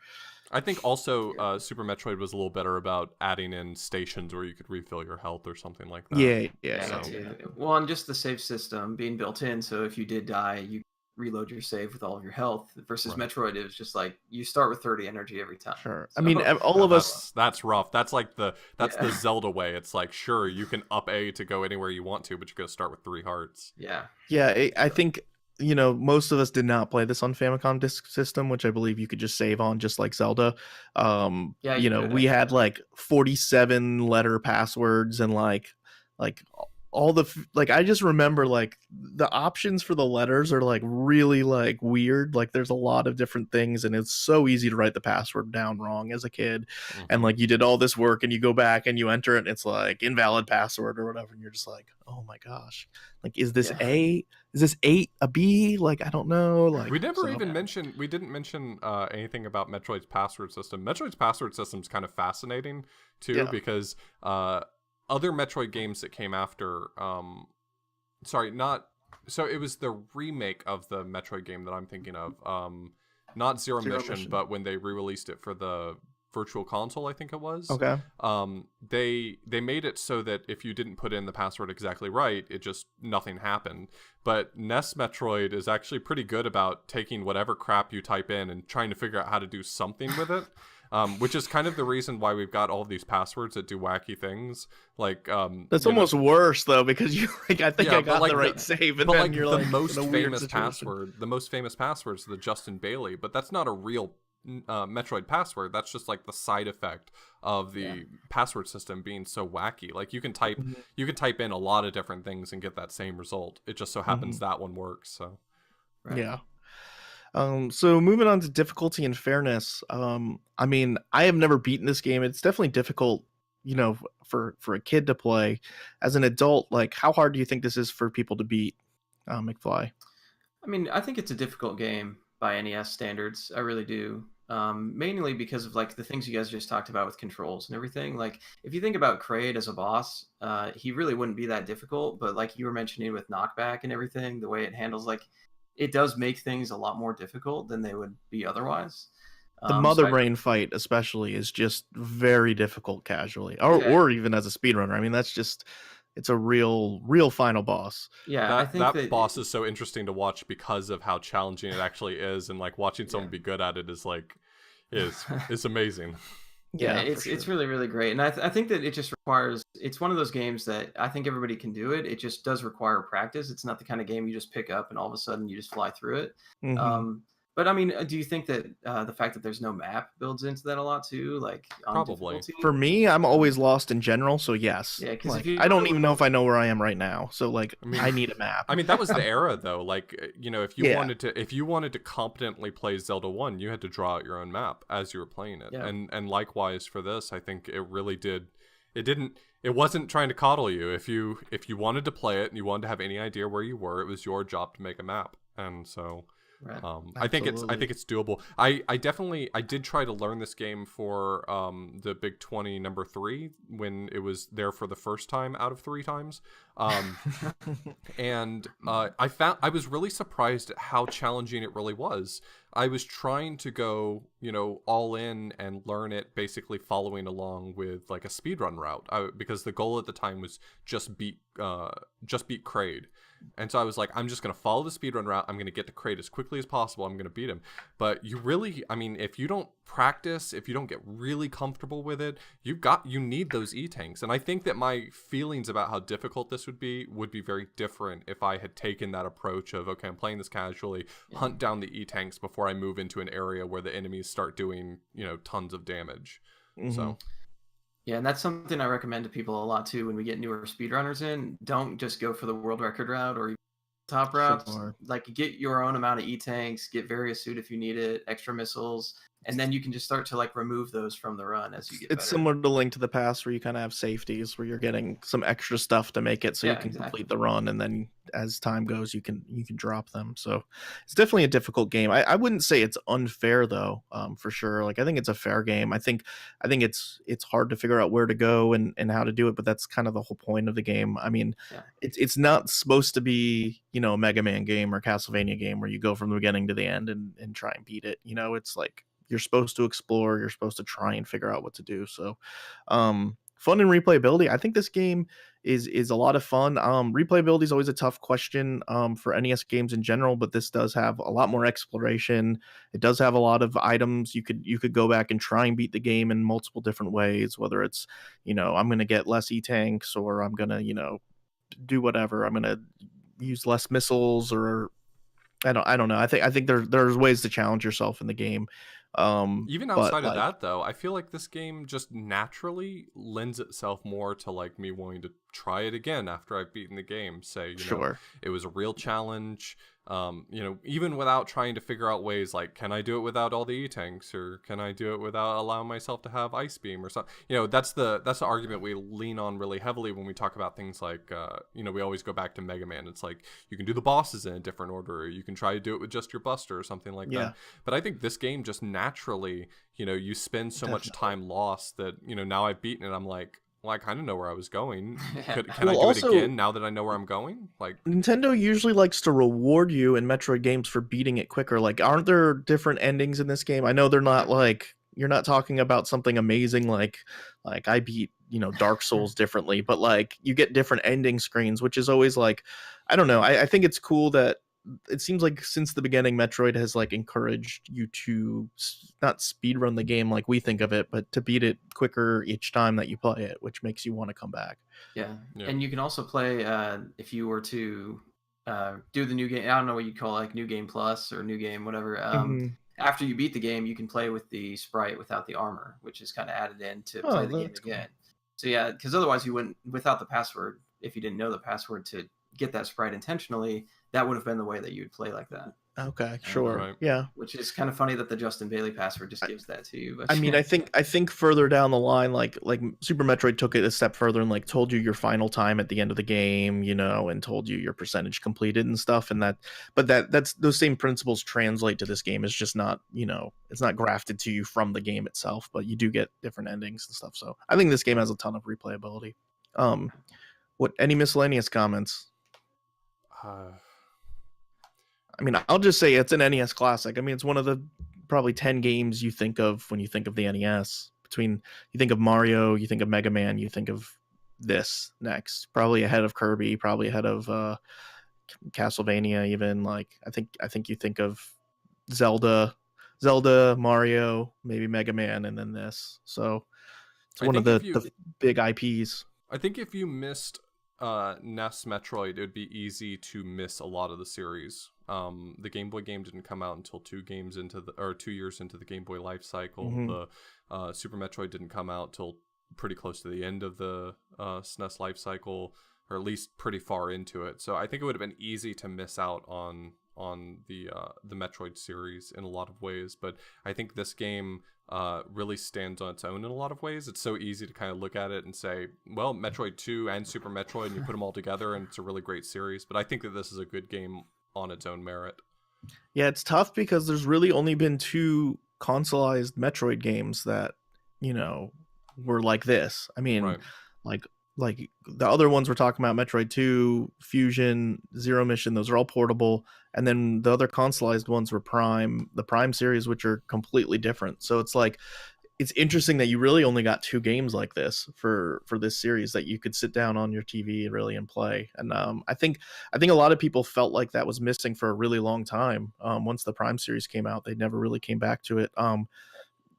I think also Yeah. Super Metroid was a little better about adding in stations where you could refill your health or something like that. Yeah, Yeah, So that too. Well, and just the save system being built in, so if you did die, you reload your save with all of your health. Versus Right. Metroid, it was just like you start with 30 energy every time. sure. I mean, So all of us. that's rough. That's like the yeah, Zelda way. It's like sure you can up A to go anywhere you want to, but you're gonna start with 3 hearts. yeah, Yeah, I sure. think most of us did not play this on Famicom Disk System, which I believe you could just save on, just like Zelda. Yeah, you could. We had like 47 letter passwords and like all like I just remember like the options for the letters are like really like weird. Like there's a lot of different things, and it's so easy to write the password down wrong as a kid. And Mm-hmm. like you did all this work, and you go back and you enter it, and it's like invalid password or whatever, and you're just like, oh my gosh, like is this Yeah. is this 8 a B? Like I don't know. Like We never so. even mentioned. We didn't mention anything about Metroid's password system. Metroid's password system is kind of fascinating too Yeah. because other Metroid games that came after, sorry, not. So it was the remake of the Metroid game that I'm thinking of. Not Zero Mission, but when they re-released it for the Virtual Console, I think it was. Okay. They made it so that if you didn't put in the password exactly right, it just nothing happened. But NES Metroid is actually pretty good about taking whatever crap you type in and trying to figure out how to do something with it. Which is kind of the reason why we've got all these passwords that do wacky things. Like that's almost worse though, because you like I think Yeah, I got like the right save, and but then like you're the like most in a weird famous situation. password, the most famous password is the Justin Bailey, but that's not a real Metroid password. That's just like the side effect of the password system being so wacky. Like you can type in a lot of different things and get that same result. It just so happens that one works. So Right. Yeah. So moving on to difficulty and fairness. I mean, I have never beaten this game. It's definitely difficult, for a kid to play. As an adult, like how hard do you think this is for people to beat, McFly? I mean, I think it's a difficult game by NES standards. I really do. Mainly because of like the things you guys just talked about with controls and everything. Like if you think about Kraid as a boss, he really wouldn't be that difficult. But like you were mentioning with knockback and everything, the way it handles, like it does make things a lot more difficult than they would be otherwise. The So mother brain fight especially is just very difficult casually, or yeah, even as a speedrunner. I mean, it's a real final boss. yeah, I think that that boss is so interesting to watch because of how challenging it actually is, and like watching someone be good at it is like is amazing. yeah, Yeah, for it's sure. really really great, and I think that it just requires. It's one of those games that I think everybody can do it. It just does require practice. It's not the kind of game you just pick up and all of a sudden you just fly through it. Hmm. But I mean, do you think that the fact that there's no map builds into that a lot too, like on Probably. difficulty? For me, I'm always lost in general, so yes. Yeah, because if Like you I go don't to even know if I know where I am right now. So like I mean, I need a map. I mean that was the era though. Like if you Yeah. wanted to competently play Zelda 1, you had to draw out your own map as you were playing it. Yeah. And likewise for this, I think it really did. It wasn't trying to coddle you. If you wanted to play it and you wanted to have any idea where you were, it was your job to make a map. And so right. I think it's doable. I definitely did try to learn this game for the Big 20 number 3 when it was there for the first time out of 3 times. And I was really surprised at how challenging it really was. I was trying to go, all in and learn it basically following along with like a speedrun route because the goal at the time was just beat Kraid. And so I was like, I'm just going to follow the speedrun route. I'm going to get to Kraid as quickly as possible. I'm going to beat him. But you really, I mean, if you don't practice, if you don't get really comfortable with it, you need those E-tanks. And I think that my feelings about how difficult this would be very different if I had taken that approach of, okay, I'm playing this casually, hunt down the E-tanks before I move into an area where the enemies start doing, tons of damage. So yeah, and that's something I recommend to people a lot too. When we get newer speedrunners in, don't just go for the world record route or top routes. Sure. Like, get your own amount of E-tanks, get various suit if you need it, extra missiles, and then you can just start to like remove those from the run as you get It's better. similar to Link to the Past, where you kind of have safeties where you're getting some extra stuff to make it so you can complete the run, and then as time goes you can drop them. So it's definitely a difficult game. I wouldn't say it's unfair though, for sure. Like, I think it's a fair game. I think it's hard to figure out where to go and how to do it, but that's kind of the whole point of the game. I mean, it's not supposed to be, a Mega Man game or Castlevania game where you go from the beginning to the end and try and beat it. It's like you're supposed to explore, you're supposed to try and figure out what to do. So fun and replayability, I think this game is a lot of fun. Replayability is always a tough question for NES games in general, but this does have a lot more exploration. It does have a lot of items. You could go back and try and beat the game in multiple different ways, whether it's, I'm going to get less E-tanks, or I'm going to, do whatever. I'm going to use less missiles, or I don't know. I think there's ways to challenge yourself in the game. Even outside of that, though, I feel like this game just naturally lends itself more to like me wanting to try it again after I've beaten the game. Say, it was a real challenge. Even without trying to figure out ways like, can I do it without all the E-tanks, or can I do it without allowing myself to have Ice Beam or something? That's the argument we lean on really heavily when we talk about things like, we always go back to Mega Man. It's like, you can do the bosses in a different order, or you can try to do it with just your Buster or something like that. But I think this game just naturally, you spend so much time lost that, now I've beaten it, I'm like, well, I kind of know where I was going. Can I do it again now that I know where I'm going? Like, Nintendo usually likes to reward you in Metroid games for beating it quicker. Like, aren't there different endings in this game? I know they're not like, you're not talking about something amazing like I beat, Dark Souls differently, but like you get different ending screens, which is always like, I don't know. I think it's cool that it seems like since the beginning, Metroid has like encouraged you to not speedrun the game like we think of it, but to beat it quicker each time that you play it, which makes you want to come back. Yeah. And you can also play, if you were to do the new game, I don't know what you call it, like New Game Plus or New Game, whatever. After you beat the game, you can play with the sprite without the armor, which is kind of added in to play the game again. Cool. So yeah, because otherwise you wouldn't, without the password, if you didn't know the password to get that sprite intentionally, that would have been the way that you'd play like that. Okay, sure. Right. Yeah. Which is kind of funny that the Justin Bailey password just gives that to you. But I mean, I think further down the line, like Super Metroid took it a step further and like told you your final time at the end of the game, and told you your percentage completed and stuff. And that's those same principles translate to this game. It's just not, it's not grafted to you from the game itself, but you do get different endings and stuff. So I think this game has a ton of replayability. Any miscellaneous comments? I mean, I'll just say it's an NES classic. I mean, it's one of the probably 10 games you think of when you think of the NES. You think of Mario, you think of Mega Man, you think of this next. Probably ahead of Kirby, probably ahead of Castlevania even. Like, I think you think of Zelda, Mario, maybe Mega Man, and then this. So it's one of the big IPs. I think if you missed NES Metroid, it would be easy to miss a lot of the series. The Game Boy game didn't come out until 2 years into the Game Boy life cycle. The Super Metroid didn't come out till pretty close to the end of the SNES life cycle, or at least pretty far into it. So I think it would have been easy to miss out on the Metroid series in a lot of ways. But I think this game really stands on its own in a lot of ways. It's so easy to kind of look at it and say, well, Metroid 2 and Super Metroid, and you put them all together and it's a really great series. But I think that this is a good game on its own merit. Yeah, it's tough because there's really only been 2 consoleized Metroid games that, were like this. I mean, right. like the other ones we're talking about, Metroid 2, Fusion, Zero Mission, those are all portable. And then the other consoleized ones were the Prime series, which are completely different. So it's like, it's interesting that you really only got 2 games like this for this series that you could sit down on your TV really and play. And I think a lot of people felt like that was missing for a really long time. Once the Prime series came out, they never really came back to it.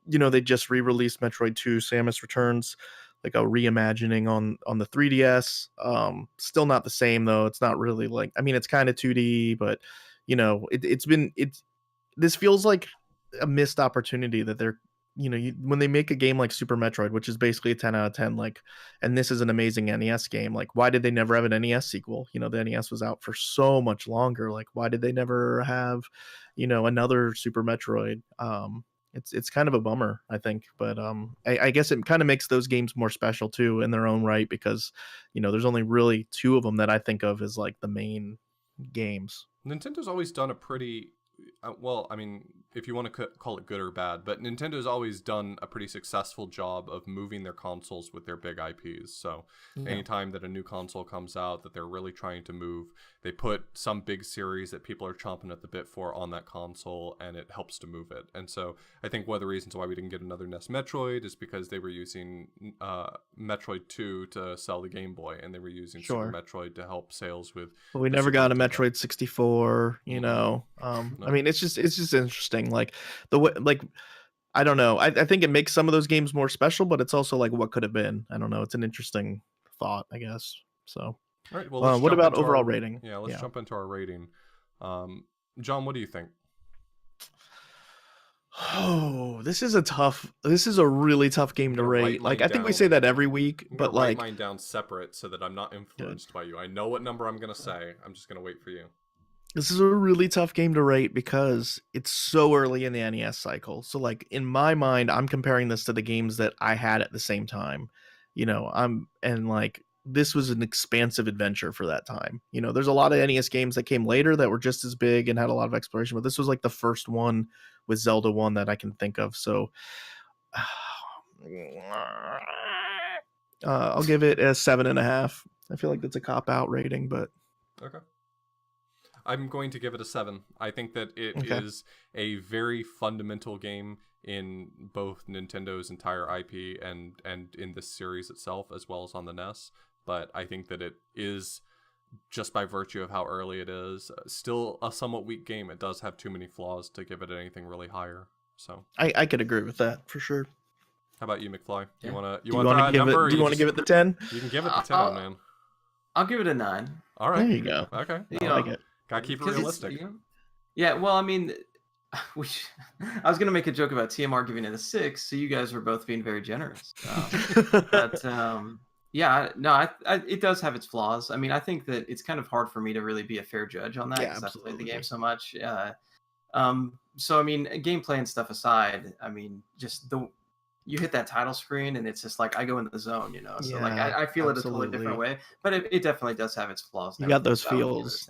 They just re-released Metroid 2 Samus Returns, like a reimagining on the 3DS. Still not the same though. It's not really like, I mean, it's kind of 2D, but this feels like a missed opportunity that they're when they make a game like Super Metroid, which is basically a 10 out of 10, like, and this is an amazing NES game, like, why did they never have an NES sequel? The NES was out for so much longer. Like, why did they never have another Super Metroid? It's kind of a bummer, I think, but I guess it kind of makes those games more special too in their own right, because there's only really 2 of them that I think of as like the main games. Nintendo's always done a pretty well, I mean, if you want to call it good or bad, but Nintendo's always done a pretty successful job of moving their consoles with their big IPs. So anytime that a new console comes out that they're really trying to move, they put some big series that people are chomping at the bit for on that console, and it helps to move it. And so I think one of the reasons why we didn't get another NES Metroid is because they were using Metroid 2 to sell the Game Boy, and they were using Super Metroid to help sales with. But we never got a Metroid 64. No. I mean, it's just interesting. Like the way, like, I don't know. I think it makes some of those games more special, but it's also like what could have been. I don't know. It's an interesting thought, I guess. So, all right. Well, what about overall rating? Yeah, let's jump into our rating. John, what do you think? Oh, this is a really tough game to rate. Like, I think we say that every week, but like, write mine down separate so that I'm not influenced by you. I know what number I'm gonna say. I'm just gonna wait for you. This is a really tough game to rate because it's so early in the NES cycle. So like in my mind, I'm comparing this to the games that I had at the same time. This was an expansive adventure for that time. There's a lot of NES games that came later that were just as big and had a lot of exploration, but this was like the first one with Zelda 1 that I can think of. So I'll give it a 7.5. I feel like that's a cop-out rating, but okay. I'm going to give it a 7. I think that it is a very fundamental game in both Nintendo's entire IP and in this series itself, as well as on the NES. But I think that it is, just by virtue of how early it is, still a somewhat weak game. It does have too many flaws to give it anything really higher. So I could agree with that for sure. How about you, McFly? Yeah. You want to give it the 10? You can give it the 10, man. I'll give it a 9. All right. There you go. Okay. I like it. Gotta keep it realistic. Yeah, well, I mean, I was gonna make a joke about TMR giving it a 6, so you guys were both being very generous. Yeah, no, it does have its flaws. I mean, I think that it's kind of hard for me to really be a fair judge on that because I've played the game so much. So I mean, gameplay and stuff aside, I mean, just you hit that title screen and it's just like I go into the zone, So like I feel it a totally different way, but it definitely does have its flaws. You got those feels.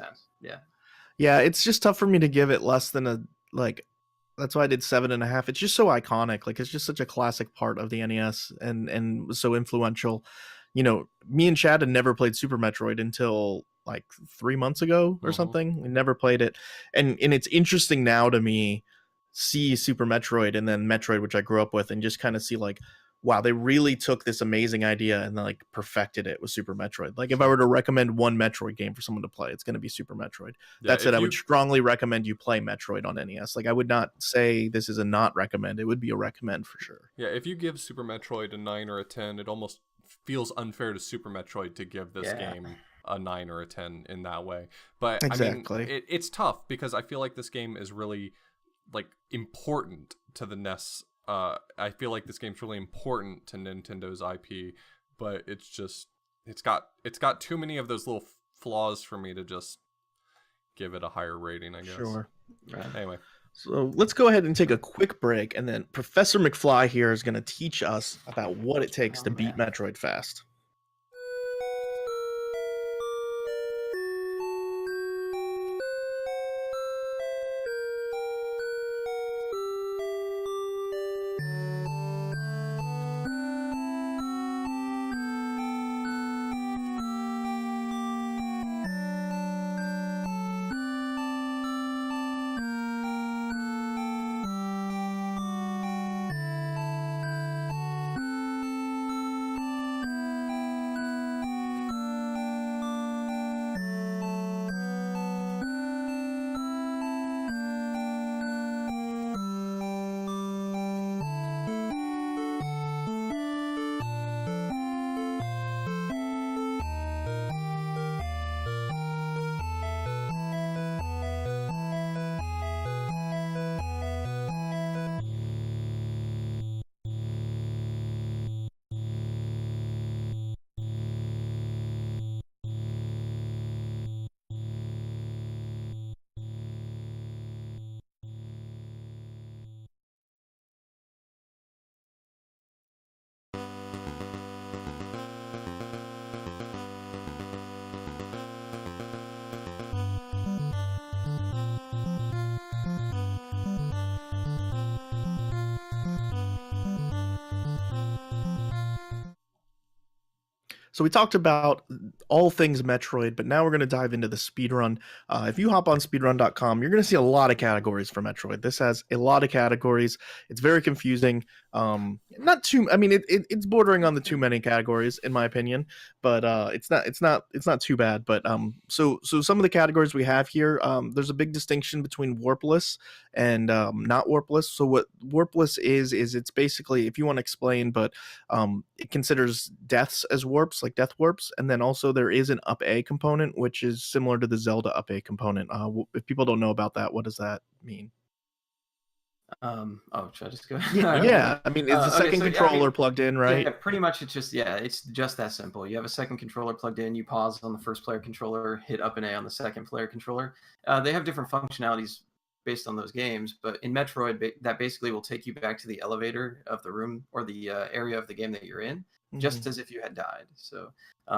Yeah, it's just tough for me to give it less than that's why I did 7.5. It's just so iconic. Like, it's just such a classic part of the NES and was so influential. Me and Chad had never played Super Metroid until like 3 months ago or something. We never played it. And it's interesting now to me see Super Metroid and then Metroid, which I grew up with, and just kind of see like, wow, they really took this amazing idea and like perfected it with Super Metroid. Like, if I were to recommend one Metroid game for someone to play, it's going to be Super Metroid. That's it. I would strongly recommend you play Metroid on NES. Like, I would not say this is a not recommend. It would be a recommend for sure. Yeah, if you give Super Metroid a 9 or a 10, it almost feels unfair to Super Metroid to give this game a 9 or a 10 in that way. But exactly. I mean, it's tough because I feel like this game is really like important to the NES. I feel like this game's really important to Nintendo's IP, but it's got too many of those little flaws for me to just give it a higher rating, I guess. Sure. Right. Anyway. So let's go ahead and take a quick break, and then Professor McFly here is going to teach us about what it takes to beat Metroid fast. So we talked about all things Metroid, but now we're going to dive into the speedrun. If you hop on speedrun.com, you're going to see a lot of categories for Metroid. This has a lot of categories. It's very confusing. Not too. I mean, it's bordering on the too many categories, in my opinion, but it's not too bad. But so some of the categories we have here, there's a big distinction between warpless and not warpless. So what warpless is it's basically, if you want to explain, but it considers deaths as warps, like death warps, and then also there is an up A component, which is similar to the Zelda up A component. If people don't know about that, what does that mean? Oh, should I just go? Yeah, yeah. I mean, it's the Okay, second so yeah, I controller mean, plugged in, yeah, right? pretty much it's just that simple. You have a second controller plugged in, you pause on the first player controller, hit up and A on the second player controller. They have different functionalities based on those games, but in Metroid, that basically will take you back to the elevator of the room or the area of the game that you're in, Mhm. just as if you had died. So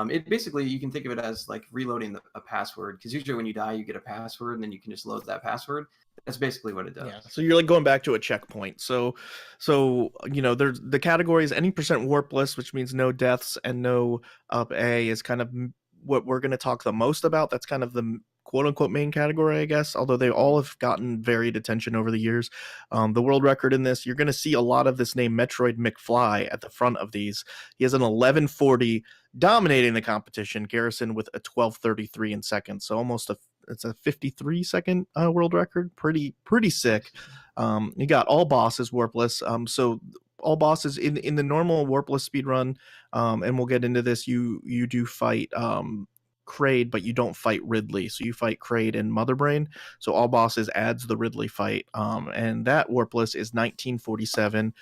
it basically, you can think of it as like reloading a password, because usually when you die, you get a password, and then you can just load that password. That's basically what it Yeah, does. so you're like going back to a checkpoint. So there's the categories. Any percent warpless, which means no deaths and no up A, is kind of what we're going to talk the most about. That's kind of the quote unquote main category, I guess. Although they all have gotten varied attention over the years. The world record in this, you're going to see a lot of this name MetroidMcfly at the front of these. He has an 1140, dominating the competition. Garrison with a 1233 in seconds, so almost it's a 53-second world record. Pretty sick. Nice. You got all bosses warpless. So all bosses in the normal warpless speed run, and we'll get into this. You do fight Kraid, but you don't fight Ridley. So you fight Kraid and Mother Brain. So all bosses adds the Ridley fight, and that warpless is 1947.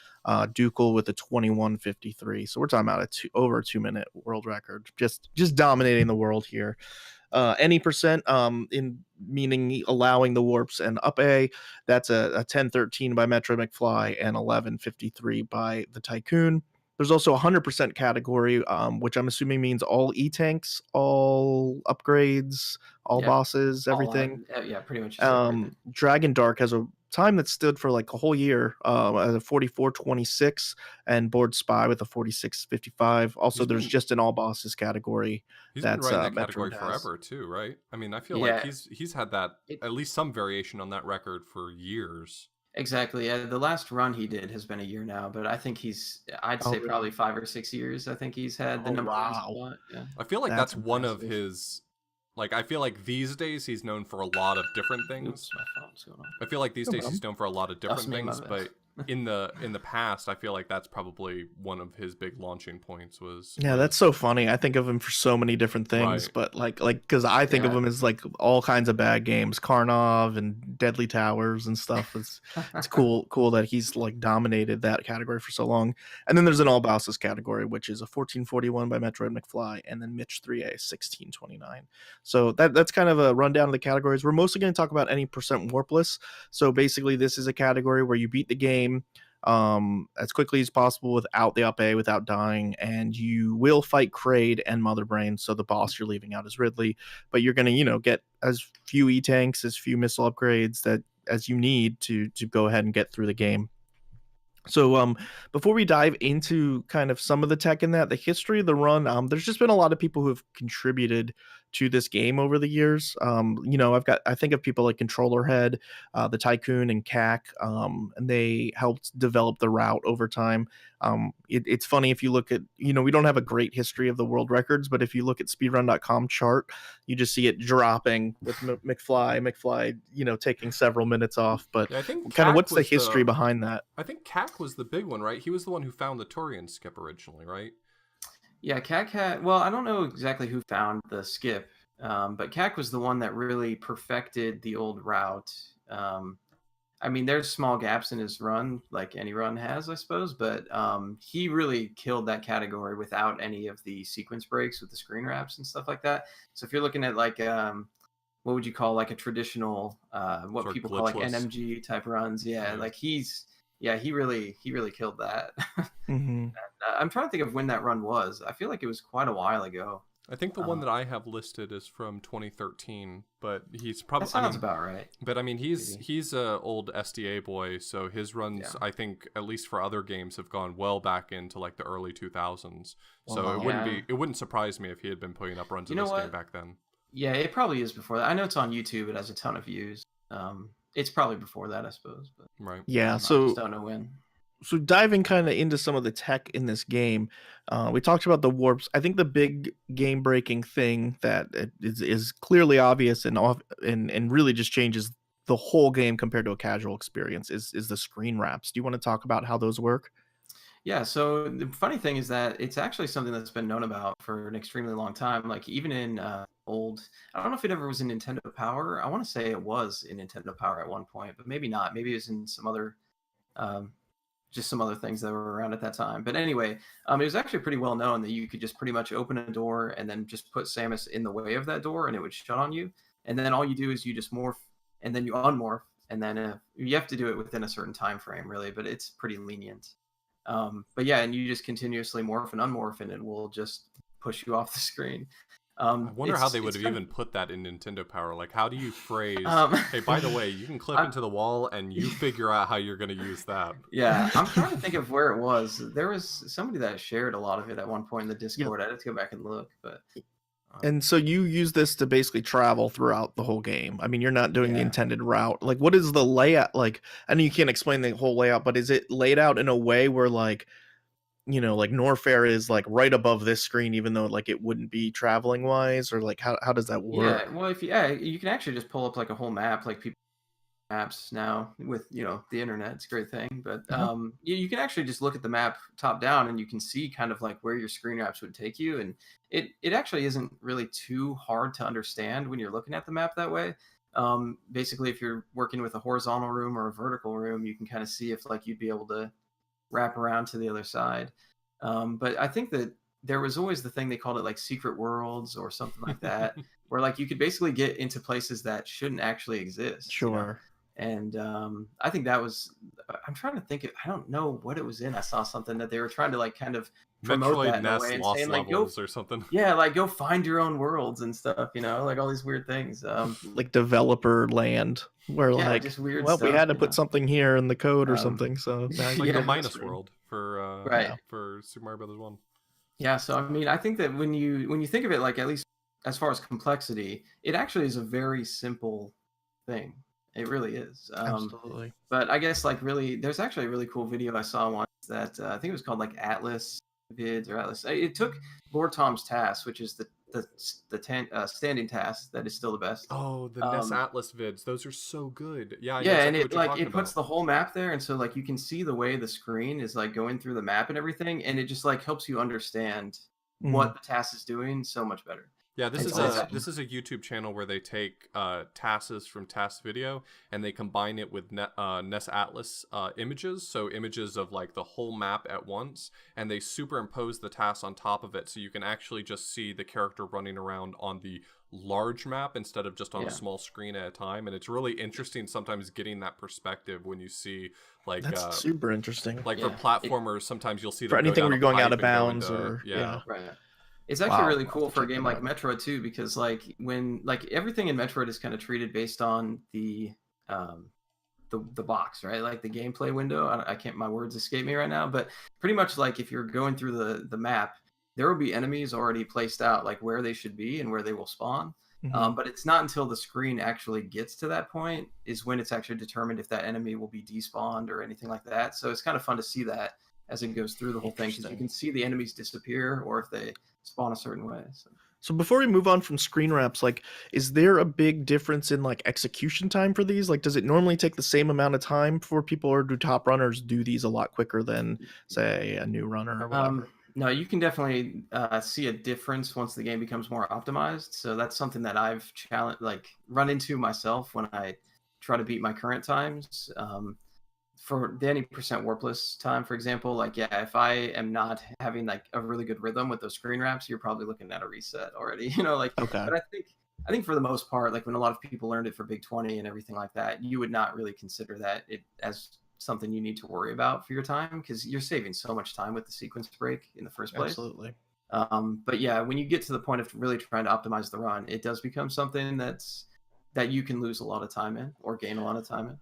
Ducal with a 2153. So we're talking about over a 2 minute world record. Just dominating the world here. Any percent, in meaning allowing the warps and up A, that's a 1013 by MetroidMcfly and 1153 by the Tycoon. There's also 100% category, which I'm assuming means all E-tanks, all upgrades, all Yeah, bosses, everything. yeah, pretty much just everything. Dragon Dark has a time that stood for like a whole year, as a 4426, and Board Spy with a 4655. Also, He's there's been just an all bosses category he's been that's right in that category Metroid has. forever too, right? I mean, I feel like Yeah, he's had that it, at least some variation on that record for years. exactly. Yeah, the last run he did has been a year now, but I think I'd Oh, say really? probably 5 or 6 years. I think he's had the Oh, number one wow. spot. Yeah. I feel like That's that's one of impressive. his like I feel like these days he's known for a lot of different things. Oops, my phone's going on. I feel like these No days problem. he's known for a lot of That's different me, my things, bad. but in the past, I feel like that's probably one of his big launching points Yeah, that's was so funny. I think of him for so many different things, right. but like because I think of Yeah. him as like all kinds of bad games, Karnov and Deadly Towers and stuff. It's cool that he's like dominated that category for so long. And then there's an all bosses category, which is a 1441 by Metroid McFly, and then Mitch 3A 1629. So that's kind of a rundown of the categories. We're mostly going to talk about any percent warpless. So basically, this is a category where you beat the game as quickly as possible without the up A, without dying, and you will fight Kraid and Mother Brain. So the boss you're leaving out is Ridley, but you're gonna get as few E tanks, as few missile upgrades that as you need to go ahead and get through the game. So before we dive into kind of some of the tech in that, the history of the run, there's just been a lot of people who have contributed to this game over the years. I think of people like Controller Head, the Tycoon, and CAC, and they helped develop the route over time. It's funny if you look at, we don't have a great history of the world records, but if you look at speedrun.com chart, you just see it dropping with McFly, taking several minutes off. But Yeah, I think kind of CAC what's the was history the behind that? I think CAC was the big one, right? He was the one who found the Turian skip originally, right? Yeah, CAC had. Well, I don't know exactly who found the skip, but CAC was the one that really perfected the old route. I mean, there's small gaps in his run, like any run has, I suppose, but he really killed that category without any of the sequence breaks with the screen wraps and stuff like that. So if you're looking at like what would you call like a traditional what Sort of people call like glitchless. NMG type runs, yeah, Yeah. like he really killed that. Hmm. I'm trying to think of when that run was. I feel like it was quite a while ago. I think the one that I have listed is from 2013, but he's probably That sounds about right. But I mean, he's a old SDA boy, so his runs, Yeah. I think, at least for other games, have gone well back into like the early 2000s. So Wow. it wouldn't surprise me if he had been putting up runs of this game back then. Yeah, it probably is before that. I know it's on YouTube. It has a ton of views. It's probably before that, I suppose. But Right. Yeah, I so just don't know when. so diving kind of into some of the tech in this game, we talked about the warps. I think the big game breaking thing that is clearly obvious and really just changes the whole game compared to a casual experience is the screen wraps. Do you want to talk about how those work? Yeah, so the funny thing is that it's actually something that's been known about for an extremely long time. Like even in I don't know if it ever was in Nintendo Power. I want to say it was in Nintendo Power at one point, but maybe not. Maybe it was in some other, um, just some other things that were around at that time. But anyway, it was actually pretty well known that you could just pretty much open a door and then just put Samus in the way of that door, and it would shut on you. And then all you do is you just morph, and then you unmorph, and then you have to do it within a certain time frame, really. But it's pretty lenient. But yeah, and you just continuously morph and unmorph, and it will just push you off the screen. I wonder how they would have even put that in Nintendo Power. Like, how do you phrase, hey, by the way, you can clip into the wall, and you figure out how you're going to use that. Yeah, I'm trying to think of where it was. There was somebody that shared a lot of it at one point in the Discord. I'd have to go back and look, but... And so you use this to basically travel throughout the whole game. I mean, you're not doing the intended route. Like, what is the layout like? I know you can't explain the whole layout, but is it laid out in a way where, like, you know, like Norfair is like right above this screen, even though like it wouldn't be traveling wise, or like how does that work? Yeah, well, you can actually just pull up like a whole map, like people maps now with the internet. It's a great thing, but you can actually just look at the map top down, and you can see kind of like where your screen wraps would take you, and it actually isn't really too hard to understand when you're looking at the map that way. Basically, if you're working with a horizontal room or a vertical room, you can kind of see if like you'd be able to wrap around to the other side. But I think that there was always the thing they called it like secret worlds or something like that, where like you could basically get into places that shouldn't actually exist. Sure. And I think that was, I'm trying to think, I don't know what it was in. I saw something that they were trying to like kind of promote Metroid that in a NES way and Lost saying like Levels or something. Yeah, like go find your own worlds and stuff, like all these weird things. Like developer land where like, just weird well, stuff, we had to put something here in the code or something. So now like the Yeah, Minus World for for Super Mario Brothers 1. Yeah, so I mean, I think that when you think of it, like at least as far as complexity, it actually is a very simple thing. It really is. Absolutely. But I guess like really, there's actually a really cool video I saw once that I think it was called like Atlas Vids or Atlas. It took Lord Tom's task, which is the standing task that is still the best. Oh, the NES Atlas vids, those are so good. Yeah, I know yeah, exactly and what you're talking it puts about. the whole map there, and so like you can see the way the screen is like going through the map and everything, and it just like helps you understand what the task is doing so much better. Yeah, this is a YouTube channel where they take tasks from Task Video and they combine it with NES Atlas images, so images of like the whole map at once, and they superimpose the tasks on top of it, so you can actually just see the character running around on the large map instead of just on a small screen at a time. And it's really interesting sometimes getting that perspective when you see like that's super interesting. Like for platformers, sometimes you'll see them for anything where you're going out of bounds right. It's actually really cool for a game like Metroid too, because like when like everything in Metroid is kind of treated based on the box, right? Like the gameplay window. I can't, my words escape me right now, but pretty much like if you're going through the map, there will be enemies already placed out like where they should be and where they will spawn. But it's not until the screen actually gets to that point is when it's actually determined if that enemy will be despawned or anything like that. So it's kind of fun to see that as it goes through the whole thing, because you can see the enemies disappear or if they spawn a certain way. So before we move on from screen wraps, like, is there a big difference in like execution time for these? Like, does it normally take the same amount of time for people, or do top runners do these a lot quicker than, say, a new runner or whatever? No, you can definitely see a difference once the game becomes more optimized. So that's something that I've run into myself when I try to beat my current times. For the 90% warpless time, for example, like, yeah, if I am not having like a really good rhythm with those screen wraps, you're probably looking at a reset already, like, Okay. But I think for the most part, like when a lot of people learned it for Big 20 and everything like that, you would not really consider that it as something you need to worry about for your time, because you're saving so much time with the sequence break in the first place. Absolutely. But yeah, when you get to the point of really trying to optimize the run, it does become something that you can lose a lot of time in or gain a lot of time in.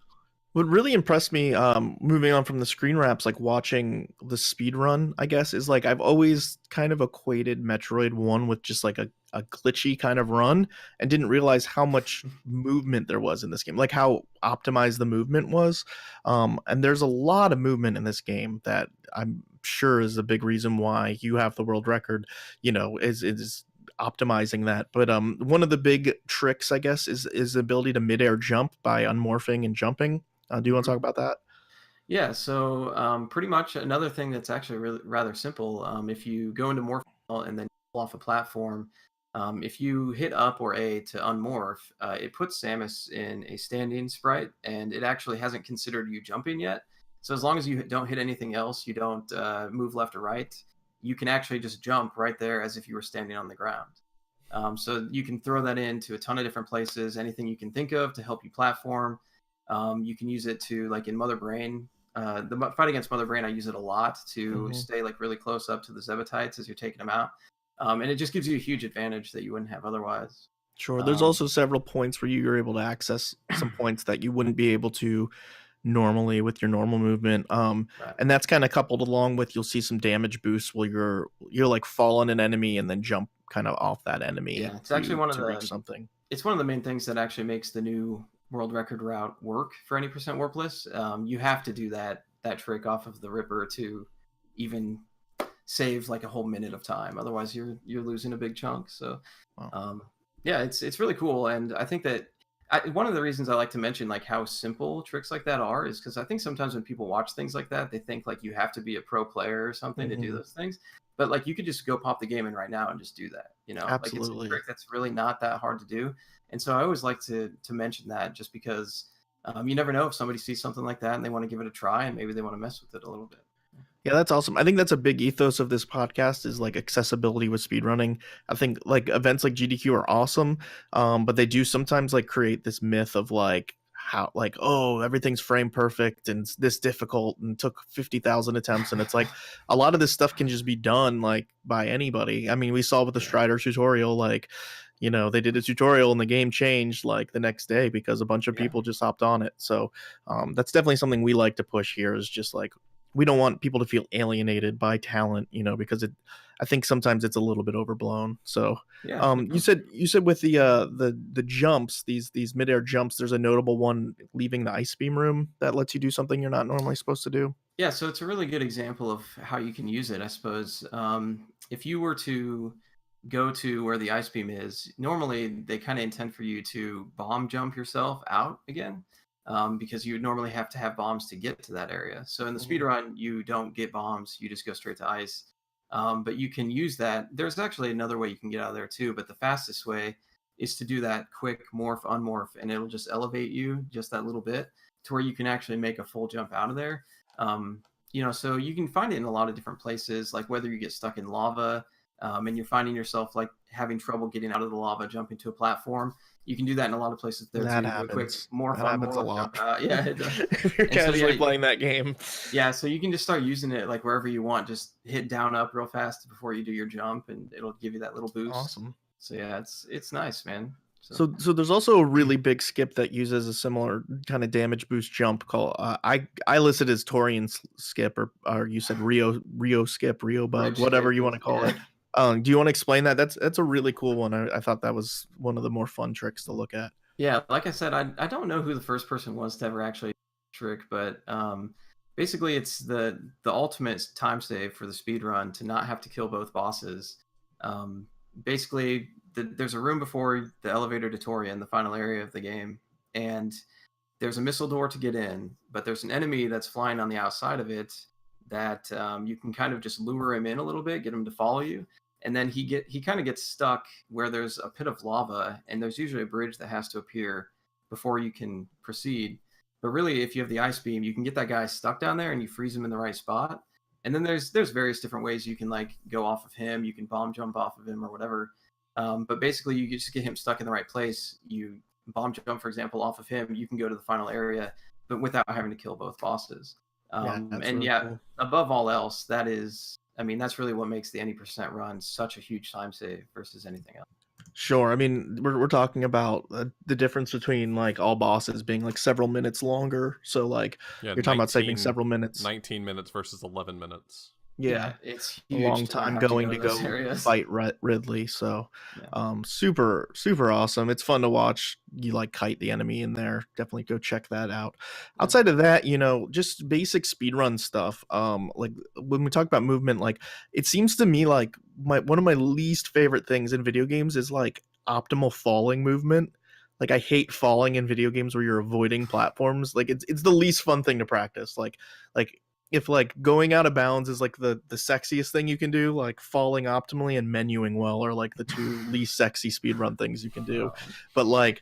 What really impressed me, moving on from the screen wraps, like watching the speed run, I guess, is like I've always kind of equated Metroid 1 with just like a glitchy kind of run and didn't realize how much movement there was in this game, like how optimized the movement was. And there's a lot of movement in this game that I'm sure is a big reason why you have the world record, is optimizing that. But one of the big tricks, I guess, is the ability to midair jump by unmorphing and jumping. Do you want to talk about that? Yeah, so pretty much another thing that's actually really rather simple. If you go into morph and then pull off a platform, if you hit up or A to unmorph, it puts Samus in a standing sprite, and it actually hasn't considered you jumping yet. So as long as you don't hit anything else, you don't move left or right, you can actually just jump right there as if you were standing on the ground. So you can throw that into a ton of different places, anything you can think of to help you platform. You can use it to, like in Mother Brain, the fight against Mother Brain, I use it a lot to stay like really close up to the Zebatites as you're taking them out, and it just gives you a huge advantage that you wouldn't have otherwise. Sure. There's also several points where you're able to access some points that you wouldn't be able to normally with your normal movement. Right. And that's kind of coupled along with, you'll see some damage boosts while you're like fall on an enemy and then jump kind of off that enemy. Yeah, it's actually one of to reach the something. it's one of the main things that actually makes the new world record route work for any percent warpless. You have to do that trick off of the Ripper to even save like a whole minute of time. Otherwise, you're losing a big chunk. So, Wow. yeah, it's really cool, and I think that one of the reasons I like to mention like how simple tricks like that are is because I think sometimes when people watch things like that, they think like you have to be a pro player or something to do those things. But like you could just go pop the game in right now and just do that. Like it's a Absolutely. trick that's really not that hard to do. And so I always like to mention that just because you never know if somebody sees something like that and they want to give it a try and maybe they want to mess with it a little bit. Yeah, that's awesome. I think that's a big ethos of this podcast is like accessibility with speedrunning. I think like events like GDQ are awesome, but they do sometimes like create this myth of like how like, oh, everything's frame perfect and it's this difficult and took 50,000 attempts, and it's like a lot of this stuff can just be done like by anybody. I mean, we saw with the Strider tutorial, like, they did a tutorial and the game changed like the next day because a bunch of Yeah. people just hopped on it. So that's definitely something we like to push here, is just like we don't want people to feel alienated by talent, because I think sometimes it's a little bit overblown. So Yeah. you said with the jumps, these midair jumps, there's a notable one leaving the ice beam room that lets you do something you're not normally supposed to do. Yeah, so it's a really good example of how you can use it, I suppose. If you were to go to where the ice beam is, normally they kind of intend for you to bomb jump yourself out again, because you would normally have to have bombs to get to that area. So in the speed run, you don't get bombs, you just go straight to ice. But you can use that. There's actually another way you can get out of there too, but the fastest way is to do that quick morph, unmorph, and it'll just elevate you just that little bit to where you can actually make a full jump out of there. So you can find it in a lot of different places, like whether you get stuck in lava, and you're finding yourself like having trouble getting out of the lava, jumping to a platform. You can do that in a lot of places there That too. Do a quick happens. morph That on happens a morph, lot. jump out. Yeah, it does. If you're And so, casually yeah, playing that game. yeah, so you can just start using it like wherever you want. Just hit down up real fast before you do your jump, and it'll give you that little boost. Awesome. So yeah, it's nice, man. So there's also a really big skip that uses a similar kind of damage boost jump called I listed as Torian skip, or you said Rio skip, Rio bug, Bridge whatever skip you want to is- call yeah. it. Do you want to explain that? That's a really cool one. I thought that was one of the more fun tricks to look at. Yeah, like I said, I don't know who the first person was to ever actually trick, but basically it's the ultimate time save for the speed run to not have to kill both bosses. Basically, there's a room before the elevator to Torian, the final area of the game, and there's a missile door to get in, but there's an enemy that's flying on the outside of it that you can kind of just lure him in a little bit, get him to follow you, and then he kind of gets stuck where there's a pit of lava, and there's usually a bridge that has to appear before you can proceed. But really, if you have the ice beam, you can get that guy stuck down there and you freeze him in the right spot. And then there's various different ways you can like go off of him. You can bomb jump off of him or whatever. But basically, you just get him stuck in the right place. You bomb jump, for example, off of him. You can go to the final area, but without having to kill both bosses. Yeah, that's And really yeah, cool. above all else, that is I mean, that's really what makes the any percent run such a huge time save versus anything else. Sure. I mean, we're talking about the difference between like all bosses being like several minutes longer. So like Yeah, you're talking about saving several minutes. 19 minutes versus 11 minutes. Yeah, It's a huge long to not time have to going go to to those go areas. fight Ridley. So, Yeah. super super awesome. It's fun to watch you like kite the enemy in there. Definitely go check that out. Yeah. Outside of that, just basic speedrun stuff. Like when we talk about movement, like it seems to me like one of my least favorite things in video games is like optimal falling movement. Like I hate falling in video games where you're avoiding platforms. Like it's the least fun thing to practice. Like if like going out of bounds is like the sexiest thing you can do, like falling optimally and menuing well are like the two least sexy speedrun things you can do. But like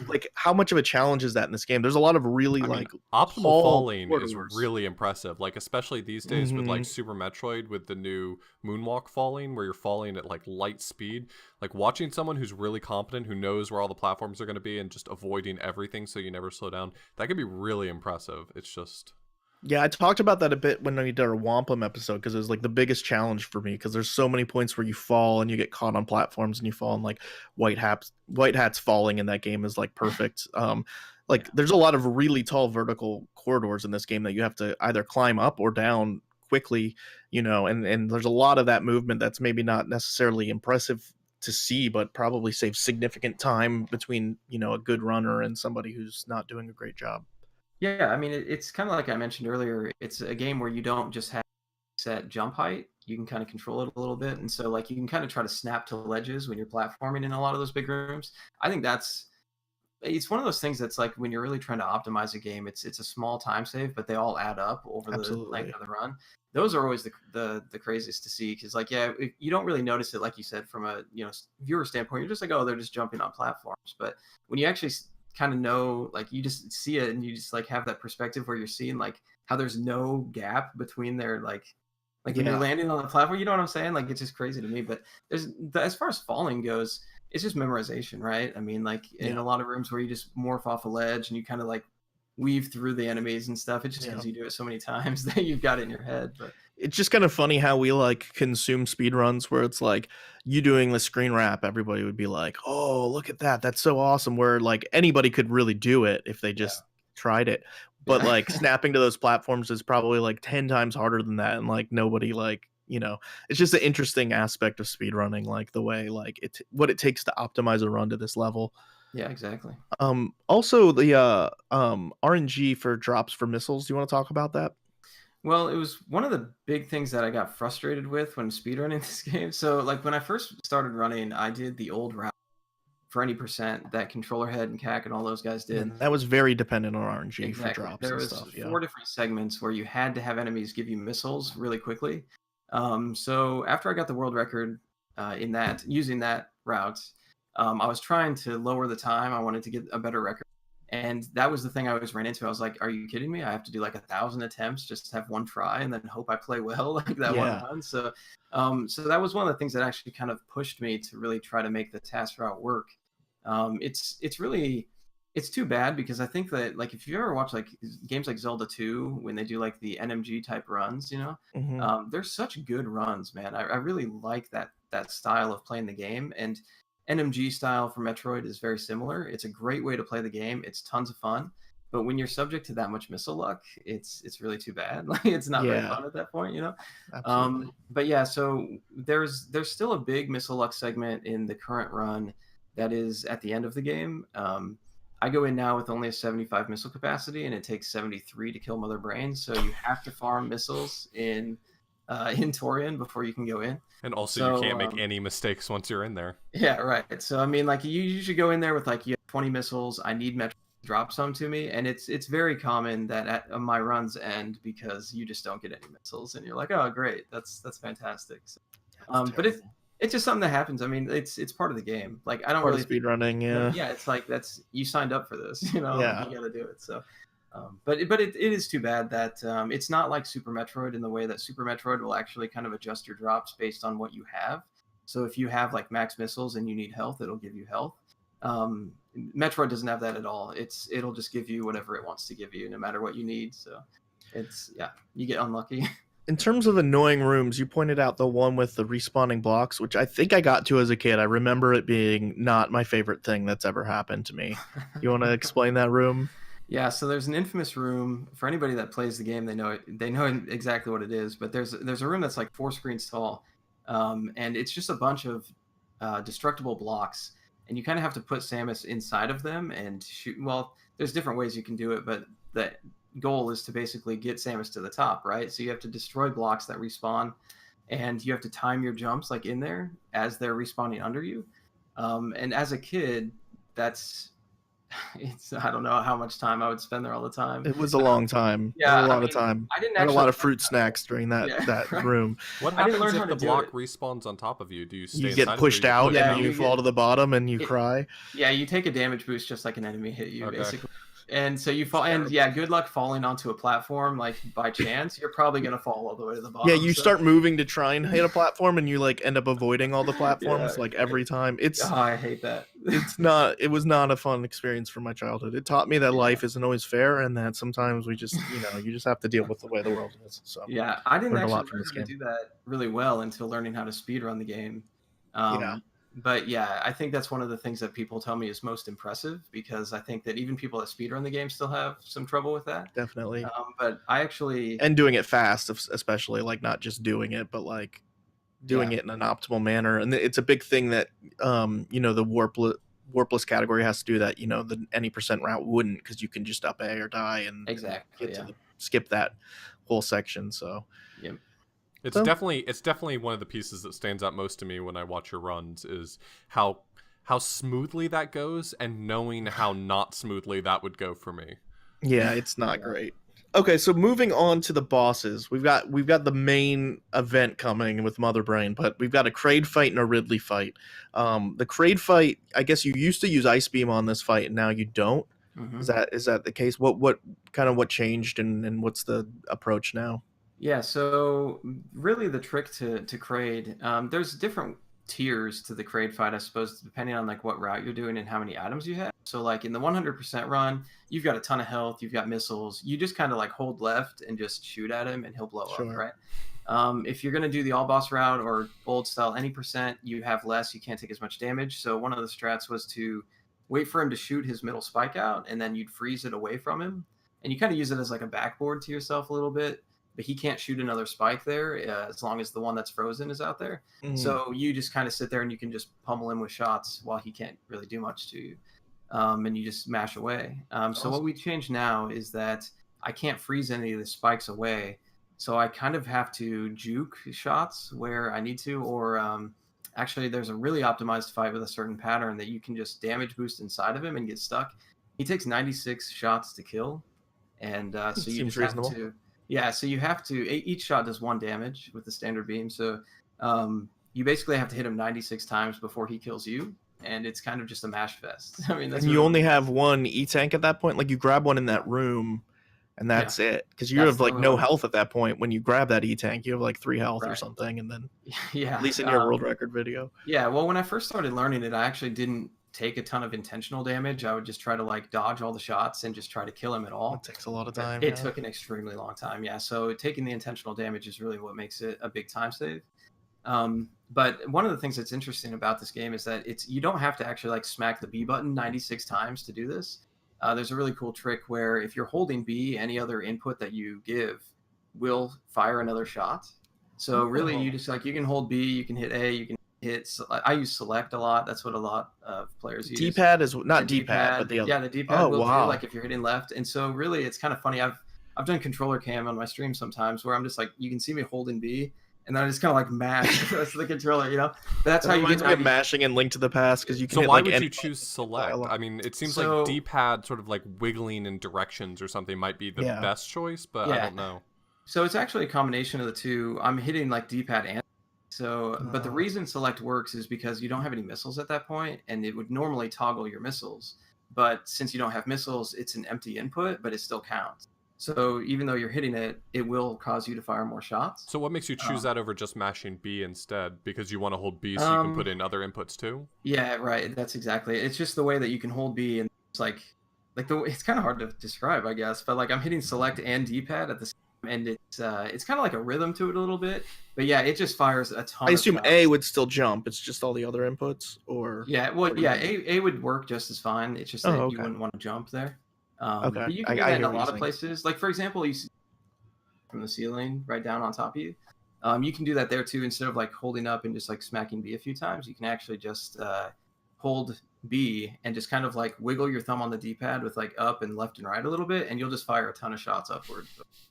like how much of a challenge is that in this game? There's a lot of really I mean, like optimal tall falling is corridors. really impressive. Like, especially these days with like Mhm. Super Metroid with the new moonwalk falling, where you're falling at like light speed. Like, watching someone who's really competent, who knows where all the platforms are going to be, and just avoiding everything so you never slow down, that can be really impressive. It's just. Yeah, I talked about that a bit when we did our Wampum episode because it was like the biggest challenge for me because there's so many points where you fall and you get caught on platforms and you fall, and like white hats falling in that game is like perfect. Like there's a lot of really tall vertical corridors in this game that you have to either climb up or down quickly, and there's a lot of that movement that's maybe not necessarily impressive to see, but probably saves significant time between, a good runner and somebody who's not doing a great job. Yeah, I mean, it's kind of like I mentioned earlier. It's a game where you don't just have set jump height. You can kind of control it a little bit, and so like you can kind of try to snap to ledges when you're platforming in a lot of those big rooms. I think it's one of those things that's like when you're really trying to optimize a game, it's a small time save, but they all add up over the length Absolutely. of the run. Those are always the craziest to see because like you don't really notice it like you said from a viewer standpoint. You're just like, oh, they're just jumping on platforms, but when you actually kind of know, like you just see it and you just like have that perspective where you're seeing like how there's no gap between their like when you're Yeah. landing on the platform, you know what I'm saying? Like it's just crazy to me. But as far as falling goes, it's just memorization, right? I mean, like in Yeah. a lot of rooms where you just morph off a ledge and you kind of like weave through the enemies and stuff. It's just Yeah. because you do it so many times that you've got it in your head. But It's just kind of funny how we like consume speedruns where it's like you doing the screen wrap, everybody would be like, "Oh, look at that. That's so awesome." Where like anybody could really do it if they yeah, just tried it. But yeah, like snapping to those platforms is probably like 10 times harder than that, and like nobody like, it's just an interesting aspect of speedrunning, like the way like what it takes to optimize a run to this level. yeah, exactly. Also the RNG for drops for missiles. Do you want to talk about that? Well, it was one of the big things that I got frustrated with when speedrunning this game. So, like when I first started running, I did the old route for any percent that Controller Head and CAC and all those guys did. And that was very dependent on RNG for Exactly. drops There and was stuff. Yeah. 4 different segments where you had to have enemies give you missiles really quickly. So after I got the world record in that using that route, I was trying to lower the time. I wanted to get a better record, and that was the thing I always ran into. I was like, "Are you kidding me? I have to do like 1,000 attempts just to have one try, and then hope I play well like that one Yeah. run." So that was one of the things that actually kind of pushed me to really try to make the task route work. It's really it's too bad because I think that like if you ever watch like games like Zelda 2 when they do like the NMG type runs, Hmm. they're such good runs, man. I really like that style of playing the game, and NMG style for Metroid is very similar. It's a great way to play the game. It's tons of fun, but when you're subject to that much missile luck, it's really too bad. Like it's not very Yeah. fun at that point. Absolutely. But yeah, so there's still a big missile luck segment in the current run that is at the end of the game. I go in now with only a 75 missile capacity, and it takes 73 to kill Mother Brain. So you have to farm missiles in Torian before you can go in. And also, you So can't make any mistakes once you're in there. yeah, right. So I mean, like you should go in there with like you have 20 missiles. I need Metro to drop some to me, and it's very common that at my runs end because you just don't get any missiles, and you're like, oh great, that's fantastic. So, but it's just something that happens. I mean, it's part of the game. Like I don't Part of really think speedrunning. Yeah. yeah, it's like that's you signed up for this, like Yeah. you got to do it. So, but it is too bad that it's not like Super Metroid in the way that Super Metroid will actually kind of adjust your drops based on what you have. So if you have like max missiles and you need health, it'll give you health. Metroid doesn't have that at all. It'll just give you whatever it wants to give you, no matter what you need. So it's yeah, you get unlucky. In terms of annoying rooms, you pointed out the one with the respawning blocks, which I think I got to as a kid. I remember it being not my favorite thing that's ever happened to me. You want to explain that room? Yeah, so there's an infamous room for anybody that plays the game. They know it. They know exactly what it is. But there's a room that's like 4 screens tall, and it's just a bunch of destructible blocks, and you kind of have to put Samus inside of them and shoot. Well, there's different ways you can do it, but the goal is to basically get Samus to the top, right? So you have to destroy blocks that respawn, and you have to time your jumps like in there as they're respawning under you. And as a kid, that's it's I don't know how much time I would spend there all the time. It was a long time. It was Yeah, a I lot of mean, time. I didn't I had a actually lot of learn fruit how snacks during to, that yeah, right. room. What I didn't happens learn how if to the do block it. respawns on top of you? Do you stay You inside get of it, or pushed you out push Yeah, and out? you you fall get to the bottom and you it, cry. yeah, you take a damage boost just like an enemy hit you, Okay. basically. And so you It's fall, and terrible. yeah, good luck falling onto a platform like by chance. You're probably gonna fall all the way to the Yeah, bottom. you So start moving to try and hit a platform and you like end up avoiding all the yeah, platforms like every time. oh, I hate that. It was not a fun experience from my childhood. It taught me that Yeah, life isn't always fair and that sometimes we just, you just have to deal with the way the world is. So, yeah. I didn't learned a actually lot from learn this how to game. do that really well until learning how to speedrun the game. Yeah, But yeah, I think that's one of the things that people tell me is most impressive because I think that even people that speedrun the game still have some trouble with that. definitely. But I actually, And doing it fast, especially like not just doing it, but like doing yeah, it in an optimal manner. And it's a big thing that the warpless category has to do that. The any percent route wouldn't, because you can just up A or die and exactly, get to yeah, the skip that whole section. So yeah. so It's definitely one of the pieces that stands out most to me when I watch your runs is how smoothly that goes, and knowing how not smoothly that would go for me. yeah, it's not Yeah. great. Okay, so moving on to the bosses, we've got the main event coming with Mother Brain, but we've got a Kraid fight and a Ridley fight. The Kraid fight, I guess you used to use Ice Beam on this fight, and now you don't. Hmm. Is that the case? What changed and what's the approach now? Yeah, so really the trick to Kraid, there's different tiers to the Kraid fight, I suppose, depending on like what route you're doing and how many items you have. So like in the 100% run, you've got a ton of health, you've got missiles, you just kind of like hold left and just shoot at him and he'll blow up, Sure. right? If you're gonna do the all boss route or old style any percent, you have less, you can't take as much damage. So one of the strats was to wait for him to shoot his middle spike out, and then you'd freeze it away from him, and you kind of use it as like a backboard to yourself a little bit, but he can't shoot another spike there as long as the one that's frozen is out there. Mm, So you just kind of sit there and you can just pummel him with shots while he can't really do much to you. And you just mash away. So what awesome. we changed now is that I can't freeze any of the spikes away. So I kind of have to juke shots where I need to, or actually, there's a really optimized fight with a certain pattern that you can just damage boost inside of him and get stuck. He takes 96 shots to kill, and so you Seems just have reasonable. to, yeah. So you have to. Each shot does 1 damage with the standard beam. So you basically have to hit him 96 times before he kills you, and it's kind of just a mash fest. I mean, that's And you really what only it is. have one E tank at that point. Like you grab one in that room, and Yeah, that's it. Because you that's have the like only no one. health at that point. When you grab that E tank, you have like 3 health or Right. something, and then at Yeah. least in your world record video, Yeah. Well, when I first started learning it, I actually didn't take a ton of intentional damage. I would just try to like dodge all the shots and just try to kill him at it all. takes a lot of But time. it Yeah. took an extremely long time. Yeah. So taking the intentional damage is really what makes it a big time save. But one of the things that's interesting about this game is that you don't have to actually like smack the B button 96 times to do this. There's a really cool trick where if you're holding B, any other input that you give will fire another shot. So really, Oh. you just like you can hold B, you can hit A, you can hit. I use select a lot. That's what a lot of players use. D-pad is The not D-pad, but D-pad, the other. yeah, the D-pad Oh will too. wow. Like if you're hitting left, and so really, it's kind of funny. I've done controller cam on my stream sometimes where I'm just like, you can see me holding B, and then I just kind of like mash the rest of the controller, you know. But that's That how you get reminds me of 90. mashing in Link to the Past because you can So hit why like would any you choose button by a select? lot. I mean, it seems like So D-pad sort of like wiggling in directions or something might be the Yeah. best choice, but I yeah, don't know. so it's actually a combination of the two. I'm hitting like D-pad and so, but the Uh, reason select works is because you don't have any missiles at that point, and it would normally toggle your missiles. But since you don't have missiles, it's an empty input, but it still counts. So even though you're hitting it, it will cause you to fire more shots. So what makes you choose Um, that over just mashing B instead? Because you want to hold B so you can um, put in other inputs too? yeah, right. That's exactly it. It's just the way that you can hold B, and it's like it's kind of hard to describe, I guess. But like I'm hitting select and D-pad at the same and it's kind of like a rhythm to it a little bit. But yeah, it just fires a ton. I of assume shots. A would still jump. It's just all the other inputs, or Yeah, well, yeah, A would work just as fine. It's just that Oh, you okay. wouldn't want to jump there. Okay, But you can do I that in hear a what lot you're of saying. places. Like for example, you see from the ceiling right down on top of you. You can do that there too. Instead of like holding up and just like smacking B a few times, you can actually just hold B and just kind of like wiggle your thumb on the D-pad with like up and left and right a little bit, and you'll just fire a ton of shots upward.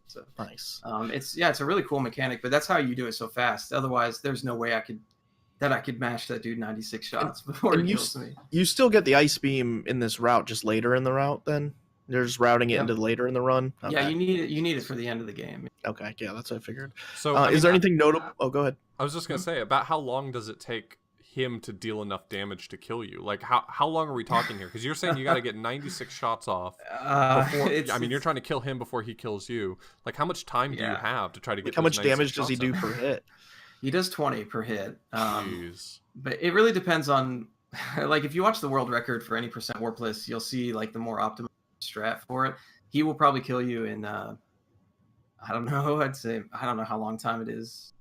So Nice. it's a really cool mechanic, but that's how you do it so fast. Otherwise, there's no way I could mash that dude 96 shots before And he you kills me. you still get the ice beam in this route, just later in the route. Then they're just routing it Yep. into later in the run. Okay. Yeah, you need it for the end of the game. Okay, yeah, that's what I figured. So I mean, is there anything notable? Oh, go ahead. I was just gonna say, about how long does it take him to deal enough damage to kill you? Like how long are we talking here? Because you're saying you got to get 96 shots off before. I mean, you're trying to kill him before he kills you. Like, how much time do you have to try to get? Like, how those much 96 damage does he shots do off? per hit? He does 20 per hit. Jeez. But it really depends on, like, if you watch the world record for any percent warp list, you'll see like the more optimal strat for it. He will probably kill you in I don't know. I'd say I don't know how long time it is.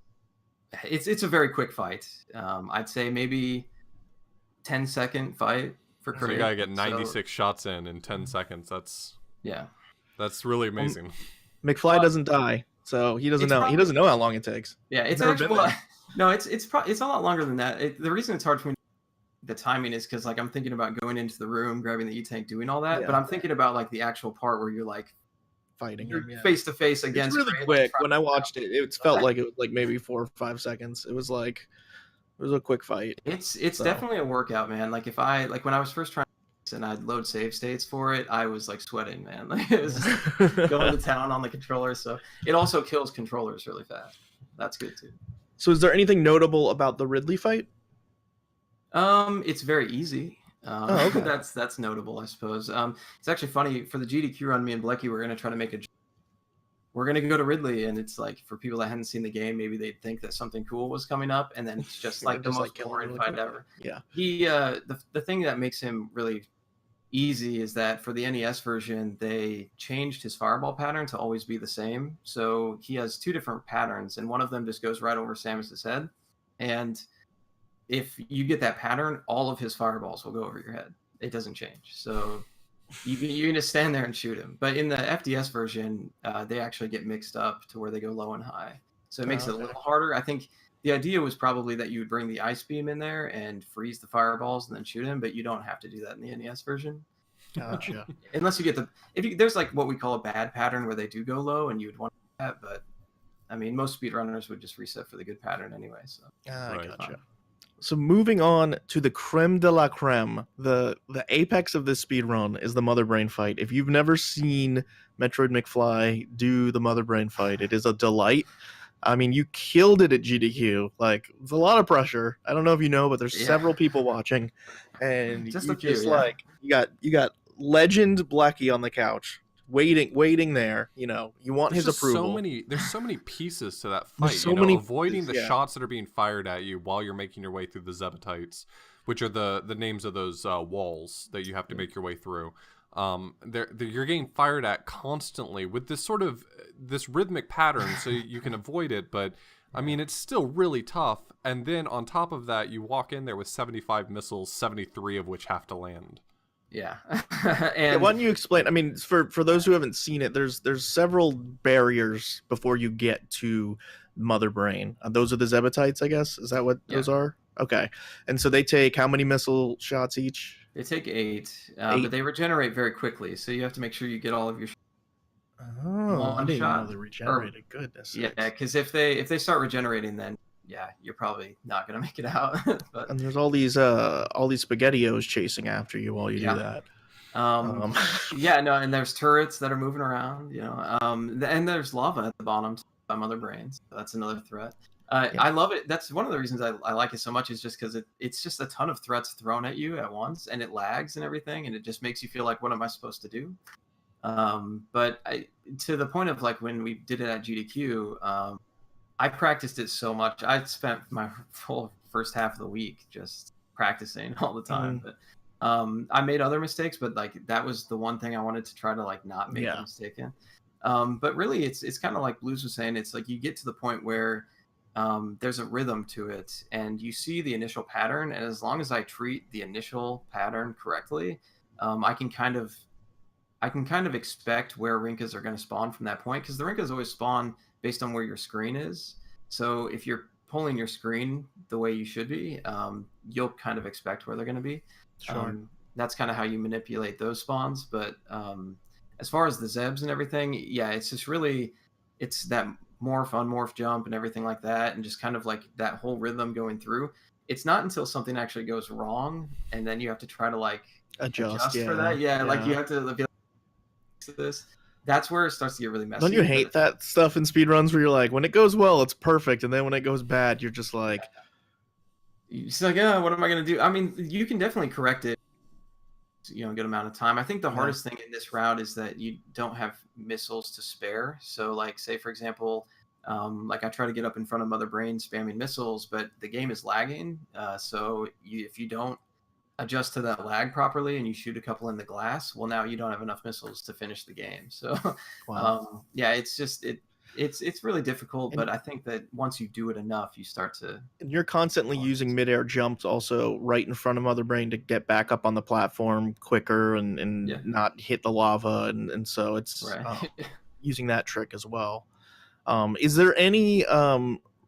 It's a very quick fight. I'd say maybe 10-second fight for So you gotta get 96 shots in 10 seconds. That's really amazing. McFly doesn't die, so he doesn't know. He doesn't know how long it takes. Yeah, it's actually no, it's a lot longer than that. The reason it's hard for me, the timing, is because like I'm thinking about going into the room, grabbing the E-tank, doing all that, but I'm thinking about like the actual part where you're like fighting him face to face against. It's really quick. When I watched it, it felt like it was like maybe 4 or 5 seconds. It was a quick fight. It's definitely a workout, man. Like when I was first trying and I'd load save states for it, I was like sweating, man. Like it was going to town on the controller. So it also kills controllers really fast. That's good too. So is there anything notable about the Ridley fight? It's very easy. Okay. That's notable, I suppose. It's actually funny for the GDQ run. Me and Blecky were gonna try to make we're gonna go to Ridley, and it's like for people that hadn't seen the game, maybe they'd think that something cool was coming up, and then it's just like the most boring fight ever. Yeah. He the thing that makes him really easy is that for the NES version, they changed his fireball pattern to always be the same. So he has 2 different patterns, and one of them just goes right over Samus's head. And if you get that pattern, all of his fireballs will go over your head. It doesn't change. So you can just stand there and shoot him. But in the FDS version, they actually get mixed up to where they go low and high. So it makes it a little harder. I think the idea was probably that you would bring the ice beam in there and freeze the fireballs and then shoot him, but you don't have to do that in the NES version. Gotcha. Unless you get there's like what we call a bad pattern where they do go low and you would want that, but I mean most speedrunners would just reset for the good pattern anyway. So gotcha. So moving on to the creme de la creme, the apex of this speedrun is the Mother Brain fight. If you've never seen MetroidMcfly do the Mother Brain fight, it is a delight. I mean, you killed it at GDQ. Like, it's a lot of pressure. I don't know if you know, but there's several people watching, and you got legend Blackie on the couch, waiting there. You know, you want his approval. There's so many pieces to that fight. So many avoiding the shots that are being fired at you while you're making your way through the Zebatites, which are the names of those walls that you have to make your way through. You're getting fired at constantly with this rhythmic pattern, so you can avoid it. But I mean, it's still really tough. And then on top of that, you walk in there with 75 missiles, 73 of which have to land. Yeah. And why don't you explain? I mean, for those who haven't seen it, there's several barriers before you get to Mother Brain. Those are the Zebatites, I guess. Is that what those are? Okay. And so they take how many missile shots each? They take 8, but they regenerate very quickly, so you have to make sure you get all of your I didn't know they regenerated. Goodness. Yeah, because if they start regenerating, then you're probably not gonna make it out. But and there's all these SpaghettiOs chasing after you while you do that. And there's turrets that are moving around, and there's lava at the bottom by Mother Brains. So that's another threat. I love it. That's one of the reasons I like it so much, is just because it's just a ton of threats thrown at you at once, and it lags and everything, and it just makes you feel like, what am I supposed to do? But to the point of like when we did it at GDQ, I practiced it so much. I spent my full first half of the week just practicing all the time. But I made other mistakes, but like that was the one thing I wanted to try to like not make a mistake in. But really, it's kind of like Blues was saying. It's like you get to the point where there's a rhythm to it, and you see the initial pattern. And as long as I treat the initial pattern correctly, I can kind of expect where Rinkas are going to spawn from that point, because the Rinkas always spawn based on where your screen is. So if you're pulling your screen the way you should be, you'll kind of expect where they're going to be. Sure. That's kind of how you manipulate those spawns. But as far as the Zebs and everything, yeah, it's just really, it's that morph, unmorph jump and everything like that, and just kind of like that whole rhythm going through. It's not until something actually goes wrong, and then you have to try to like Adjust, for that. Yeah, like you have to be like, this. That's where it starts to get really messy. Don't you hate that stuff in speedruns where you're like, when it goes well, it's perfect, and then when it goes bad, you're just like, it's like, yeah, what am I gonna do? I mean, you can definitely correct it, a good amount of time. I think the hardest thing in this route is that you don't have missiles to spare. So, like, say for example, like I try to get up in front of Mother Brain spamming missiles, but the game is lagging. So if you don't adjust to that lag properly and you shoot a couple in the glass, well, now you don't have enough missiles to finish the game. So yeah, it's just it's really difficult, but I think that once you do it enough, you start to, and you're constantly using midair jumps also right in front of Mother Brain to get back up on the platform quicker and not hit the lava, and so it's using that trick as well. Is there any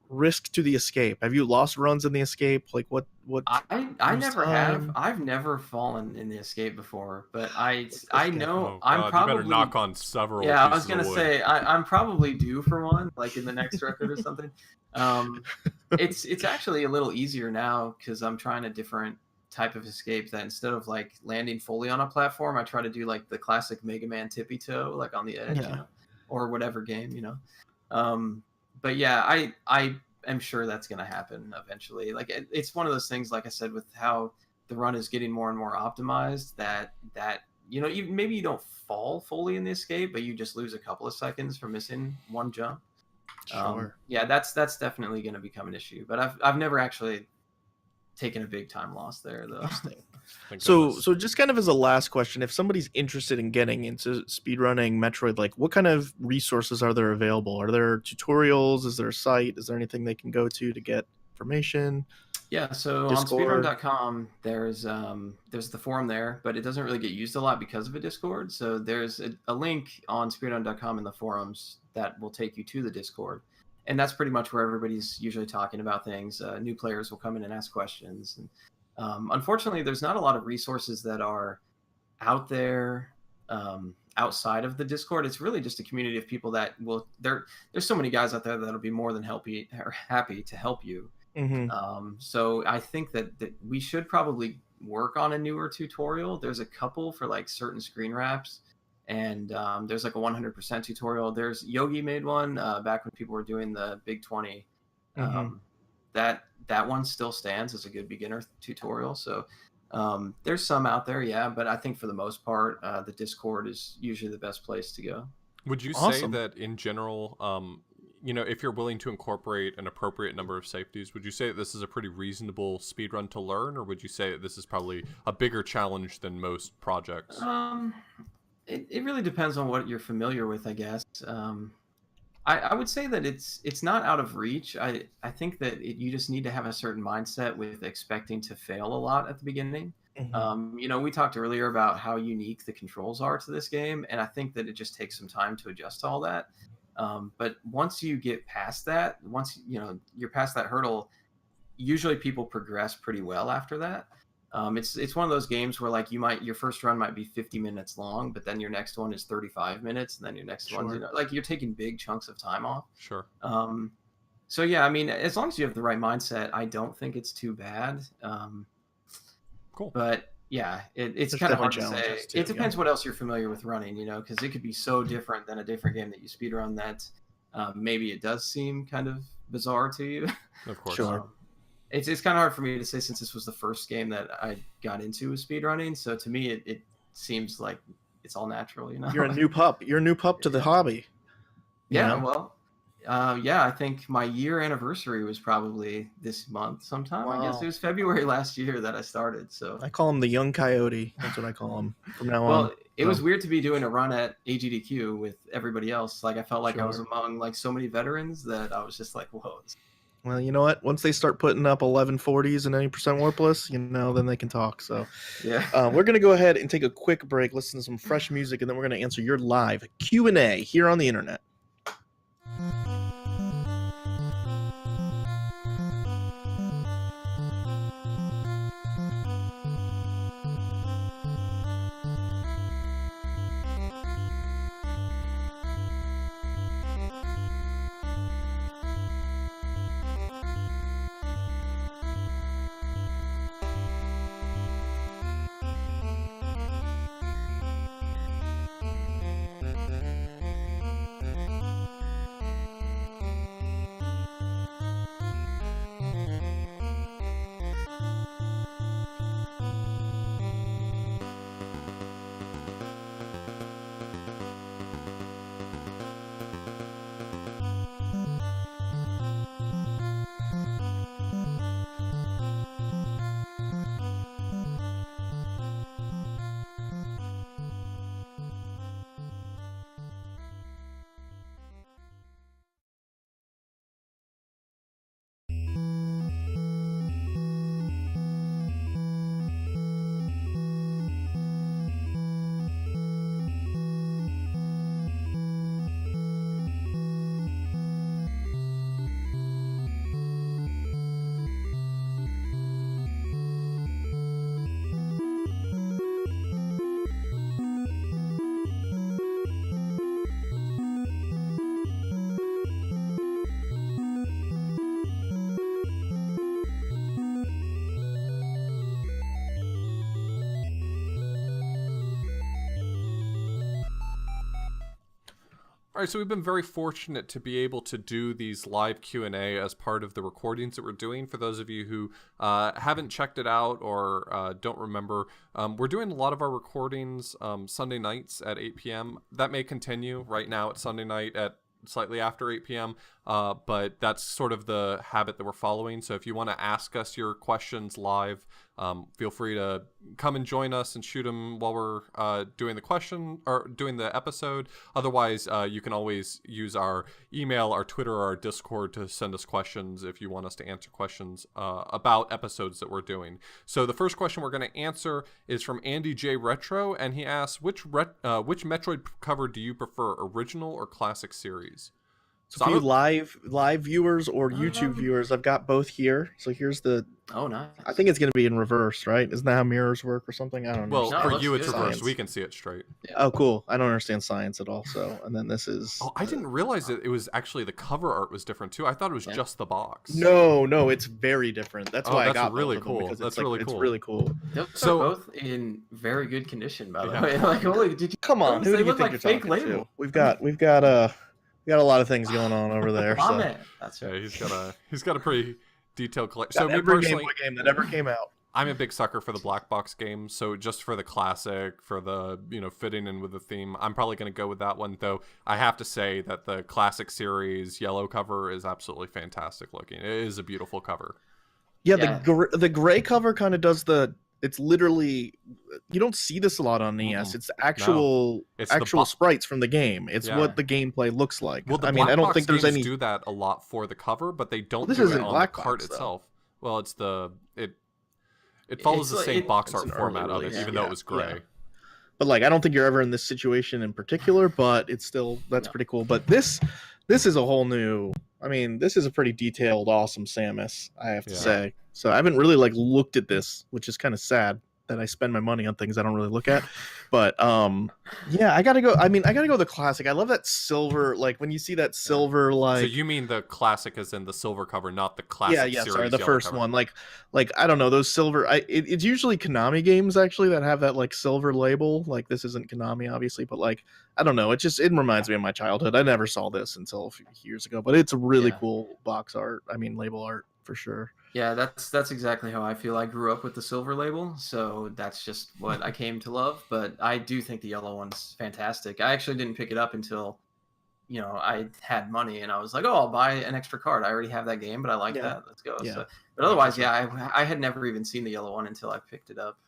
risk to the escape? Have you lost runs in the escape? Like what I never have. I've never fallen in the escape before, but I know I'm probably, you better knock on several. Yeah, I was gonna say I'm probably due for one, like in the next record or something. It's actually a little easier now because I'm trying a different type of escape, that instead of like landing fully on a platform, I try to do like the classic Mega Man tippy toe, like on the edge, or whatever game, But yeah, I am sure that's going to happen eventually. Like it's one of those things, like I said, with how the run is getting more and more optimized, that maybe you don't fall fully in the escape, but you just lose a couple of seconds for missing one jump. Sure. Yeah, that's definitely going to become an issue. But I've never actually taken a big time loss there, though. So just kind of as a last question, if somebody's interested in getting into speedrunning Metroid, like what kind of resources are there available? Are there tutorials? Is there a site? Is there anything they can go to get information? Yeah, so Discord? on speedrun.com, there's the forum there, but it doesn't really get used a lot because of a Discord. So there's a link on speedrun.com in the forums that will take you to the Discord. And that's pretty much where everybody's usually talking about things. New players will come in and ask questions. And unfortunately, there's not a lot of resources that are out there outside of the Discord. It's really just a community of people that will. There's so many guys out there that'll be more than happy to help you. Mm-hmm. So I think that we should probably work on a newer tutorial. There's a couple for like certain screen wraps. And there's like a 100% tutorial. There's Yogi made one back when people were doing the Big 20. That one still stands as a good beginner tutorial. So there's some out there, yeah, but I think for the most part, the Discord is usually the best place to go. Would you say that in general, if you're willing to incorporate an appropriate number of safeties, would you say that this is a pretty reasonable speedrun to learn, or would you say that this is probably a bigger challenge than most projects? It really depends on what you're familiar with, I guess. I would say that it's not out of reach. I think that you just need to have a certain mindset with expecting to fail a lot at the beginning. We talked earlier about how unique the controls are to this game, and I think that it just takes some time to adjust to all that. But once you get past that, once you're past that hurdle, usually people progress pretty well after that. It's one of those games where like your first run might be 50 minutes long, but then your next one is 35 minutes, and then your next one's like you're taking big chunks of time off. Sure. So yeah, I mean, as long as you have the right mindset, I don't think it's too bad. Cool. But yeah, it's kind of hard to say. It depends what else you're familiar with running, because it could be so different than a different game that you speedrun that maybe it does seem kind of bizarre to you. Of course. Sure. It's kind of hard for me to say since this was the first game that I got into with speedrunning. So to me, it seems like it's all natural, You're a new pup. You're a new pup to the hobby. Yeah, well, Yeah, I think my year anniversary was probably this month sometime. I guess it Wow. was February last year that I started. So, I call him the young coyote. That's what I call him from now on. well, it was So, weird to be doing a run at AGDQ with everybody else. Like I felt like I was sure. among like so many veterans that I was just like, whoa. Well, you know what? Once they start putting up 1140s and 90% warpless, then they can talk. So Yeah. we're going to go ahead and take a quick break, listen to some fresh music, and then we're going to answer your live Q&A here on the internet. All right, so we've been very fortunate to be able to do these live Q&A as part of the recordings that we're doing. For those of you who haven't checked it out or don't remember, we're doing a lot of our recordings Sunday nights at 8 p.m. That may continue. Right now it's Sunday night at slightly after 8 p.m., but that's sort of the habit that we're following. So if you want to ask us your questions live, feel free to come and join us and shoot them while we're doing the question or doing the episode. Otherwise, you can always use our email, our Twitter, or our Discord to send us questions if you want us to answer questions about episodes that we're doing. So the first question we're going to answer is from Andy J. Retro, and he asks, which Metroid cover do you prefer, original or classic series? So for you live viewers or YouTube viewers, I've got both here. So here's the... Oh, nice. I think it's going to be in reverse, right? Isn't that how mirrors work or something? I don't know. Well, No, for that's you it's good. reversed. Science. We can see it straight. Yeah. Oh, cool. I don't understand science at all. So, and then this is... Oh, I didn't realize that it was actually the cover art was different too. I thought it was just the box. No, it's very different. That's why I that's got really both of them, cool. because That's it's really it's cool. really cool. Those So- are both in very good condition, by the Yeah. way. Like, holy, did you? Come on, Those, who they do you look think like you're fake talking label. to? We've got a lot of things going on over there. My So. man. That's Yeah, right. he's got a pretty detailed collection. So Got me every Game personally, Boy game that ever came out. I'm a big sucker for the black box games. So just for the classic, for the fitting in with the theme, I'm probably going to go with that one. Though I have to say that the classic series yellow cover is absolutely fantastic looking. It is a beautiful cover. Yeah, Yeah. the gray cover kind of does the... It's literally... You don't see this a lot on NES. It's actual It's the actual sprites from the game. It's Yeah. what the gameplay looks like. Well, the I mean, black I don't box think there's games any... do that a lot for the cover, but they don't This do it isn't on the black cart box, though. itself. Well, it's it follows It's the like- same box it's art an early format of it, release, even though yeah, it was gray. yeah. But like, I don't think you're ever in this situation in particular, but it's still... That's pretty cool. But this is a whole new... I mean, this is a pretty detailed, awesome Samus, I have to Yeah. say. So I haven't really like looked at this, which is kind of sad that I spend my money on things I don't really look at. But yeah, I gotta go with the classic. I love that silver, like when you see that silver, like... So you mean the classic is in the silver cover, not the classic yeah, series sorry, the yellow first cover. one. Like I don't know, those silver... it's usually Konami games actually that have that like silver label. Like this isn't Konami, obviously, but like I don't know. It reminds me of my childhood. I never saw this until a few years ago, but it's a really cool box art. I mean, label art for sure. Yeah, that's exactly how I feel. I grew up with the silver label, so that's just what I came to love. But I do think the yellow one's fantastic. I actually didn't pick it up until, I had money and I was like, oh, I'll buy an extra card. I already have that game, but I like that. Let's go. Yeah. So, but otherwise, I had never even seen the yellow one until I picked it up,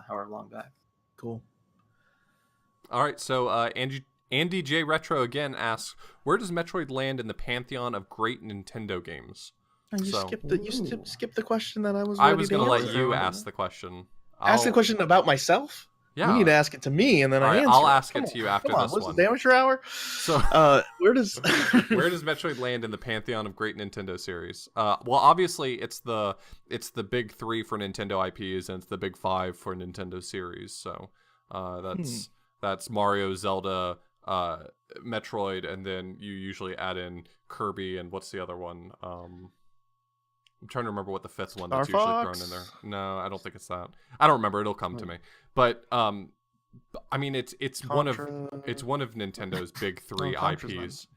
however long back. Cool. All right, so Andy J Retro again asks, where does Metroid land in the pantheon of great Nintendo games? You skipped the question that I was. I was going to let answer. you ask the question. Ask the question about myself. Yeah. You need to ask it to me, and then I answer. I'll ask it to you after this one. What's the amateur hour? So, where does Metroid land in the pantheon of great Nintendo series? Well, obviously it's the big 3 for Nintendo IPs, and it's the big 5 for Nintendo series. So that's Mario, Zelda, Metroid, and then you usually add in Kirby, and what's the other one? I'm trying to remember what the 5th one that's usually thrown in there. No, I don't think it's that. I don't remember. It'll come to me. But I mean, it's one of Nintendo's big 3 IPs.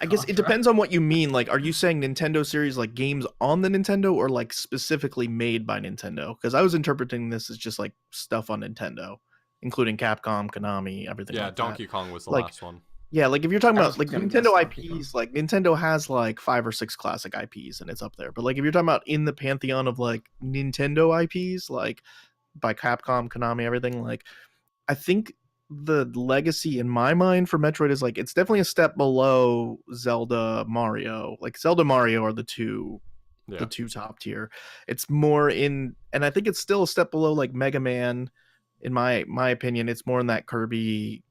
I guess it depends on what you mean. Like, are you saying Nintendo series, like games on the Nintendo, or like specifically made by Nintendo? Because I was interpreting this as just like stuff on Nintendo, including Capcom, Konami, everything. Yeah, like Donkey that. Kong was the like, last one. Yeah, like if you're talking about like Nintendo IPs, like Nintendo has like 5 or 6 classic IPs and it's up there. But like if you're talking about in the pantheon of like Nintendo IPs, like by Capcom, Konami, everything, like I think the legacy in my mind for Metroid is like it's definitely a step below Zelda, Mario. Like Zelda, Mario are the two top tier. It's more in, and I think it's still a step below like Mega Man. In my opinion, it's more in that Kirby,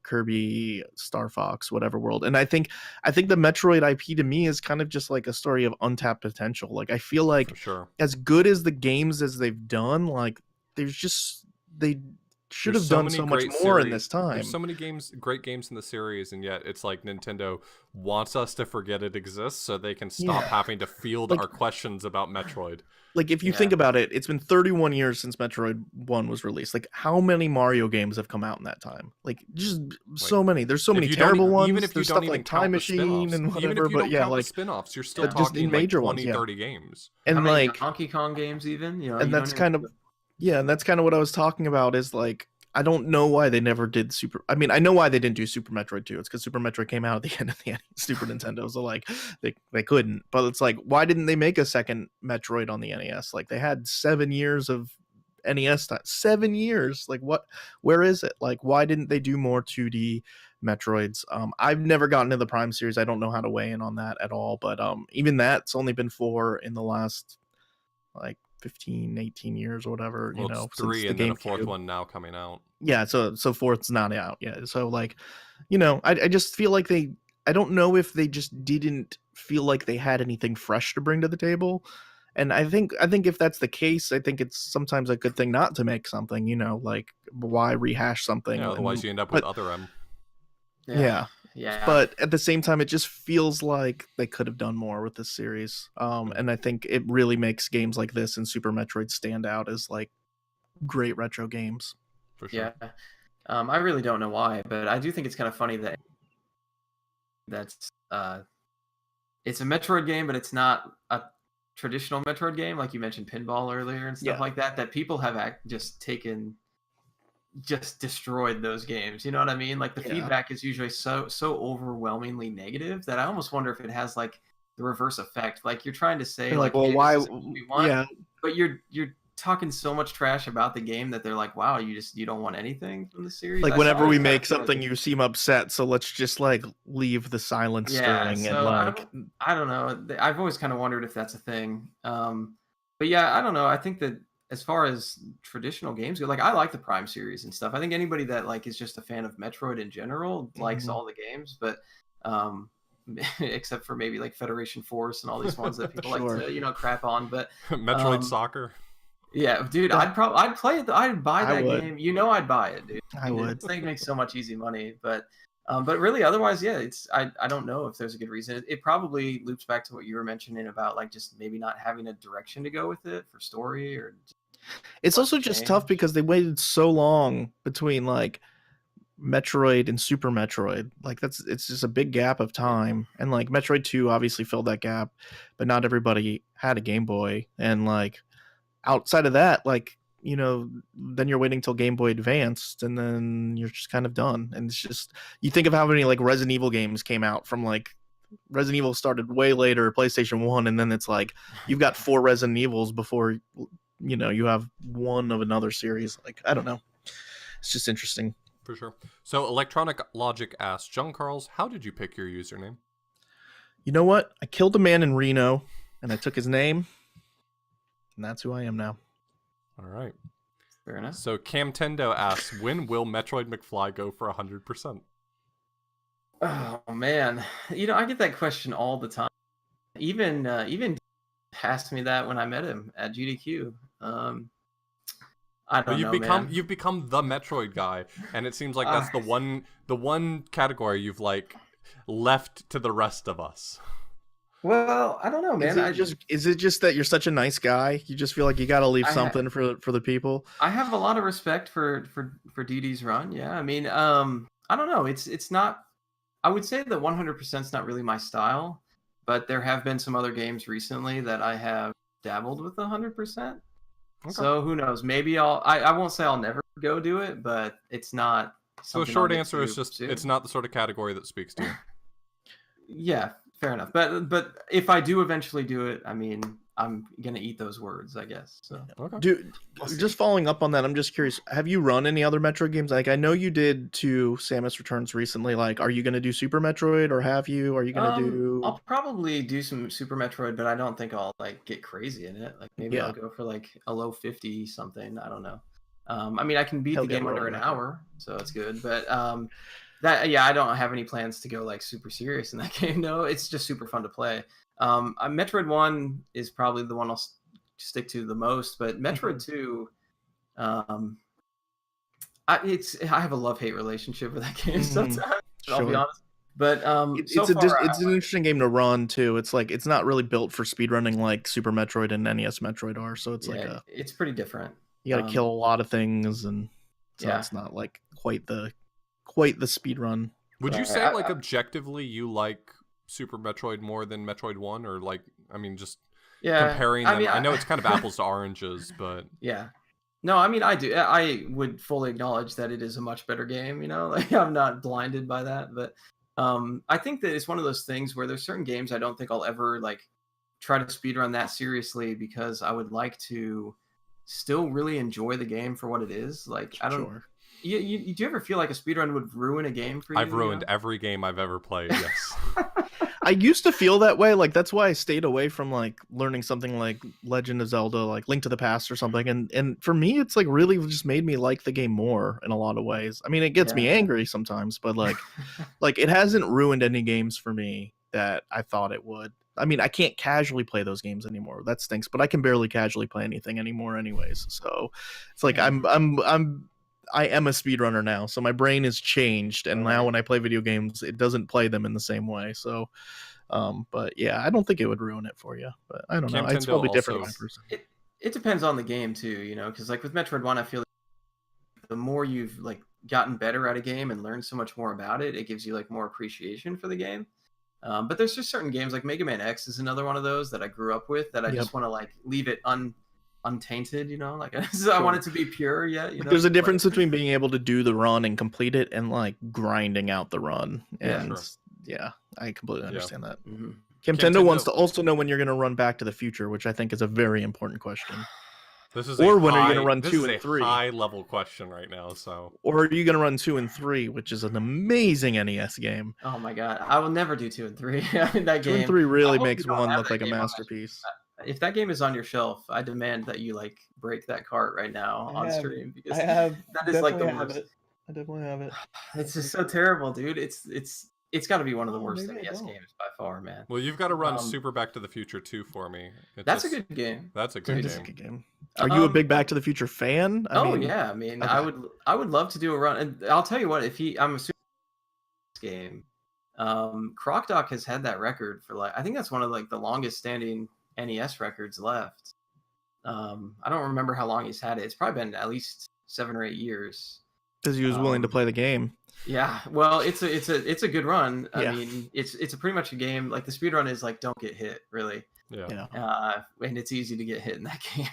Star Fox, whatever world. And I think the Metroid IP to me is kind of just like a story of untapped potential. Like I feel like as good as the games as they've done, like they should have done so much more in this time. There's so many great games in the series, and yet it's like Nintendo wants us to forget it exists so they can stop having to field our questions about Metroid. Like if you think about it, it's been 31 years since Metroid 1 was released. Like how many Mario games have come out in that time? Like just so many. There's so many terrible ones. Even if you There's don't stuff even like Time Machine and whatever. Even if you but don't yeah, count like the spin-offs, you're still talking just in major like 20, ones, 30 games. And how many like Donkey Kong games even, and that's kind of and that's kind of what I was talking about is like I don't know why they never did I mean, I know why they didn't do Super Metroid 2. It's because Super Metroid came out at the end of the Super Nintendo, so like they couldn't. But it's like, why didn't they make a second Metroid on the NES? Like they had 7 years of NES time. 7 years. Like what? Where is it? Like why didn't they do more 2D Metroids? I've never gotten to the Prime series. I don't know how to weigh in on that at all. But even that's only been 4 in the last like 15, 18 years or whatever, well, you know, 3 since and the then a GameCube. 4th one now coming out. Yeah, so 4th's not out yet. So like, you know, I just feel like I don't know if they just didn't feel like they had anything fresh to bring to the table. And I think if that's the case, I think it's sometimes a good thing not to make something, you know, like why rehash something? Yeah, otherwise you end up with other M. Yeah. But at the same time, it just feels like they could have done more with this series. And I think it really makes games like this and Super Metroid stand out as like great retro games. For sure. Yeah. I really don't know why, but I do think it's kind of funny that it's a Metroid game, but it's not a traditional Metroid game, like you mentioned pinball earlier and stuff like that. That people have just destroyed those games. You know what I mean? Like the feedback is usually so overwhelmingly negative that I almost wonder if it has like the reverse effect. Like you're trying to say like, well, hey, why? We want, but you're talking so much trash about the game that they're like, wow, you don't want anything from the series. Like whenever we make something, you seem upset, so let's just like leave the silence stirring. So and like I don't know. I've always kind of wondered if that's a thing. But yeah, I don't know. I think that as far as traditional games go, like I like the Prime series and stuff. I think anybody that like is just a fan of Metroid in general likes all the games, but except for maybe like Federation Force and all these ones that people like to crap on. But Metroid Soccer. Yeah, dude, I'd play it. I'd buy that game. You know, I'd buy it, dude. I would. They make so much easy money, but really, otherwise, yeah, I don't know if there's a good reason. It probably loops back to what you were mentioning about like just maybe not having a direction to go with it for story or. It's also just tough because they waited so long between like Metroid and Super Metroid. Like it's just a big gap of time, and like Metroid 2 obviously filled that gap, but not everybody had a Game Boy, and like. Outside of that, like, you know, then you're waiting till Game Boy Advanced and then you're just kind of done. And it's just, you think of how many like Resident Evil games came out from like Resident Evil started way later, PlayStation 1, and then it's like you've got 4 Resident Evils before you have one of another series. Like, I don't know. It's just interesting. For sure. So Electronic Logic asks, John Carls, how did you pick your username? You know what? I killed a man in Reno, and I took his name, and that's who I am now. All right. Fair enough. So Camtendo asks, when will MetroidMcfly go for 100%? Oh man, I get that question all the time. Even asked me that when I met him at GDQ. I don't know, man. You've become the Metroid guy, and it seems like that's the one category you've like left to the rest of us. Well, I don't know, man. Is it just that you're such a nice guy? You just feel like you got to leave something for the people? I have a lot of respect for DD's run. Yeah, I mean, I don't know. It's not. I would say that 100% is not really my style, but there have been some other games recently that I have dabbled with 100%. Okay. So who knows? Maybe I won't say I'll never go do it, but it's not. So short answer is just it's not the sort of category that speaks to you. Yeah, fair enough. But if I do eventually do it, I mean, I'm gonna eat those words, I guess. So okay. Dude, just following up on that, I'm just curious. Have you run any other Metroid games? Like, I know you did 2 Samus Returns recently. Like, are you gonna do Super Metroid, or have you? Are you gonna do? I'll probably do some Super Metroid, but I don't think I'll like get crazy in it. Like maybe I'll go for like a low 50 something. I don't know. I mean, I can beat the game under an hour, so it's good. But I don't have any plans to go like super serious in that game. No, it's just super fun to play. Metroid 1 is probably the one I'll stick to the most, but Metroid 2, I have a love-hate relationship with that game sometimes. Sure. I'll be honest. But it's an interesting game to run too. It's like it's not really built for speedrunning like Super Metroid and NES Metroid are. So it's it's pretty different. You got to kill a lot of things, and so it's not like quite the speed run. Would you say like objectively you like Super Metroid more than Metroid 1, or like, I mean, just comparing them? I know it's kind of apples to oranges, but yeah. No, I mean, I do. I would fully acknowledge that it is a much better game, like I'm not blinded by that, but I think that it's one of those things where there's certain games I don't think I'll ever like try to speedrun that seriously, because I would like to still really enjoy the game for what it is. Like, I don't. Sure. Do you ever feel like a speedrun would ruin a game for you? I've ruined every game I've ever played, yes. I used to feel that way. Like, that's why I stayed away from like learning something like Legend of Zelda, like Link to the Past or something. And for me, it's like really just made me like the game more in a lot of ways. I mean, it gets me angry sometimes, but like, like it hasn't ruined any games for me that I thought it would. I mean, I can't casually play those games anymore. That stinks, but I can barely casually play anything anymore anyways. So it's like, I am a speedrunner now, so my brain has changed, and now when I play video games, it doesn't play them in the same way. So, but yeah, I don't think it would ruin it for you. But I don't know. It's probably different. It depends on the game too, because like with Metroid 1, I feel like the more you've like gotten better at a game and learned so much more about it, it gives you like more appreciation for the game. But there's just certain games like Mega Man X is another one of those that I grew up with that I just want to like leave it untainted, like I want it to be pure yet. There's a difference between being able to do the run and complete it and like grinding out the run. And I completely understand that. Mm-hmm. Camtendo wants to also know when you're going to run Back to the Future, which I think is a very important question. This is when are you going to run 2 and 3? High level question right now. So, or are you going to run 2 and 3, which is an amazing NES game? Oh my god, I will never do 2 and 3. I mean, that 2 game, and 3 really makes one look like a masterpiece. If that game is on your shelf, I demand that you like break that cart right now on stream, because that is like the worst. I definitely have it. It's just so terrible, dude. It's got to be one of the worst NES games by far, man. Well, you've got to run Super Back to the Future 2 for me. That's a good game. That's a good game. Are you a big Back to the Future fan? I mean, okay. I would love to do a run, and I'll tell you what, I'm a super game. Croc Doc has had that record for like, I think that's one of like the longest standing NES records left. I don't remember how long he's had it. It's probably been at least 7 or 8 years. Because he was willing to play the game. Yeah, well, it's a good run. I mean, it's a pretty much a game. Like the speed run is like don't get hit, really. Yeah. And it's easy to get hit in that game.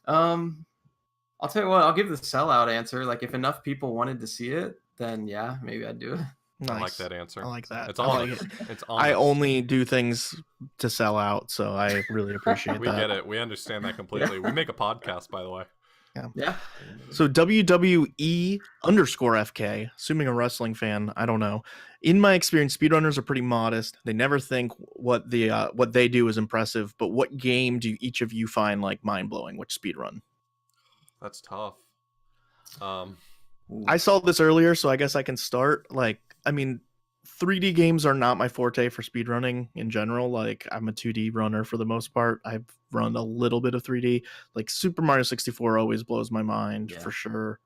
I'll tell you what, I'll give the sellout answer. Like if enough people wanted to see it, then yeah, maybe I'd do it. Nice. I like that answer. I like that. It's I like honest. it. It's honest. I only do things to sell out, so I really appreciate We that. get it. We understand that completely. We make a podcast, by the way. Yeah. So WWE_FK, assuming a wrestling fan, I don't know. In my experience, speedrunners are pretty modest. They never think what they do is impressive. But what game do each of you find like mind blowing? Which speedrun? That's tough. I saw this earlier, so I guess I can start. Like, I mean, 3D games are not my forte for speedrunning in general. Like, I'm a 2D runner for the most part. I've run a little bit of 3D. Like, Super Mario 64 always blows my mind for sure.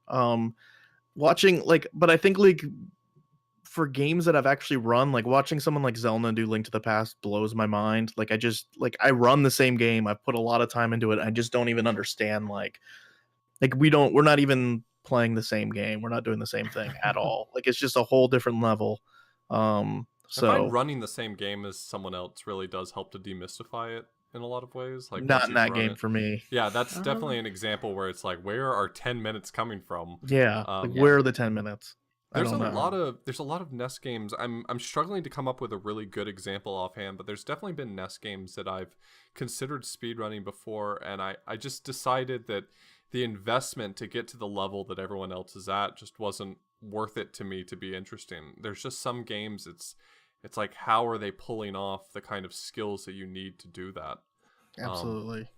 Watching, like, but I think, like, for games that I've actually run, like, watching someone like Zelda do Link to the Past blows my mind. Like, I run the same game. I've put a lot of time into it. I just don't even understand, like we're not even playing the same game. We're not doing the same thing at all. Like, it's just a whole different level. I find running the same game as someone else really does help to demystify it in a lot of ways. Like, not in that game for me. Yeah, that's definitely an example where it's like, where are 10 minutes coming from? Yeah, where are the 10 minutes? There's a lot of NES games. I'm struggling to come up with a really good example offhand, but there's definitely been NES games that I've considered speedrunning before, and I just decided that the investment to get to the level that everyone else is at just wasn't worth it to me to be interesting. There's just some games it's like, how are they pulling off the kind of skills that you need to do that? Absolutely.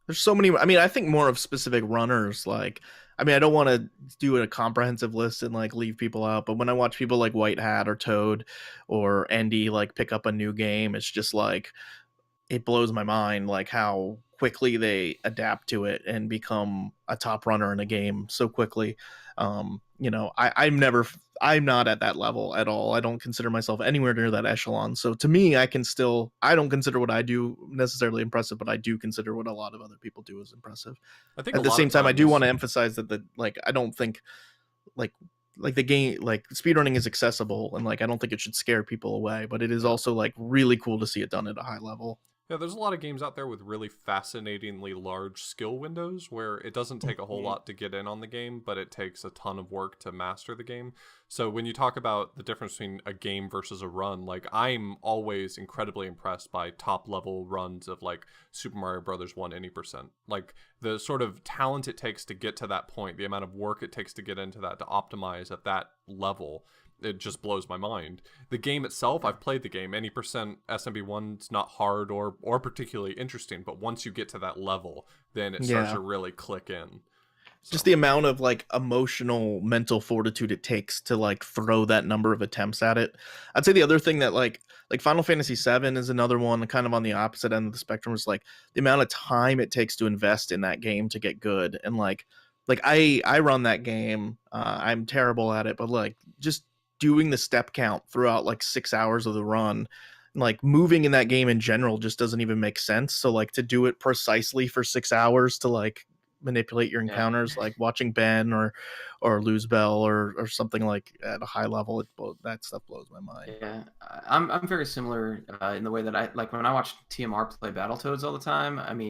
There's so many. I mean, I think more of specific runners. Like, I mean, I don't want to do a comprehensive list and like leave people out, but when I watch people like White Hat or Toad or Andy like pick up a new game, it's just like, it blows my mind, like how quickly they adapt to it and become a top runner in a game so quickly. You know, I'm not at that level at all. I don't consider myself anywhere near that echelon. So to me, I don't consider what I do necessarily impressive, but I do consider what a lot of other people do is impressive. I think at the same time, I do want to emphasize that I don't think like the game, like, speedrunning is accessible, and like I don't think it should scare people away, but it is also like really cool to see it done at a high level. Yeah, there's a lot of games out there with really fascinatingly large skill windows where it doesn't take a whole lot to get in on the game, but it takes a ton of work to master the game. So when you talk about the difference between a game versus a run, like, I'm always incredibly impressed by top level runs of like Super Mario Brothers 1 any percent. Like, the sort of talent it takes to get to that point, the amount of work it takes to get into that, to optimize at that level, it just blows my mind. The game itself, I've played the game. Any percent SMB1's not hard or particularly interesting, but once you get to that level, then it starts to really click in. So. Just the amount of like emotional mental fortitude it takes to like throw that number of attempts at it. I'd say the other thing that like Final Fantasy VII is another one kind of on the opposite end of the spectrum, is like the amount of time it takes to invest in that game to get good. And like I run that game. I'm terrible at it, but like just doing the step count throughout like 6 hours of the run, like moving in that game in general just doesn't even make sense. So like to do it precisely for 6 hours to like manipulate your encounters, like watching Ben or Lose Bell or something like at a high level, that stuff blows my mind. Yeah, I'm very similar in the way that I like when I watch TMR play Battletoads all the time. I mean,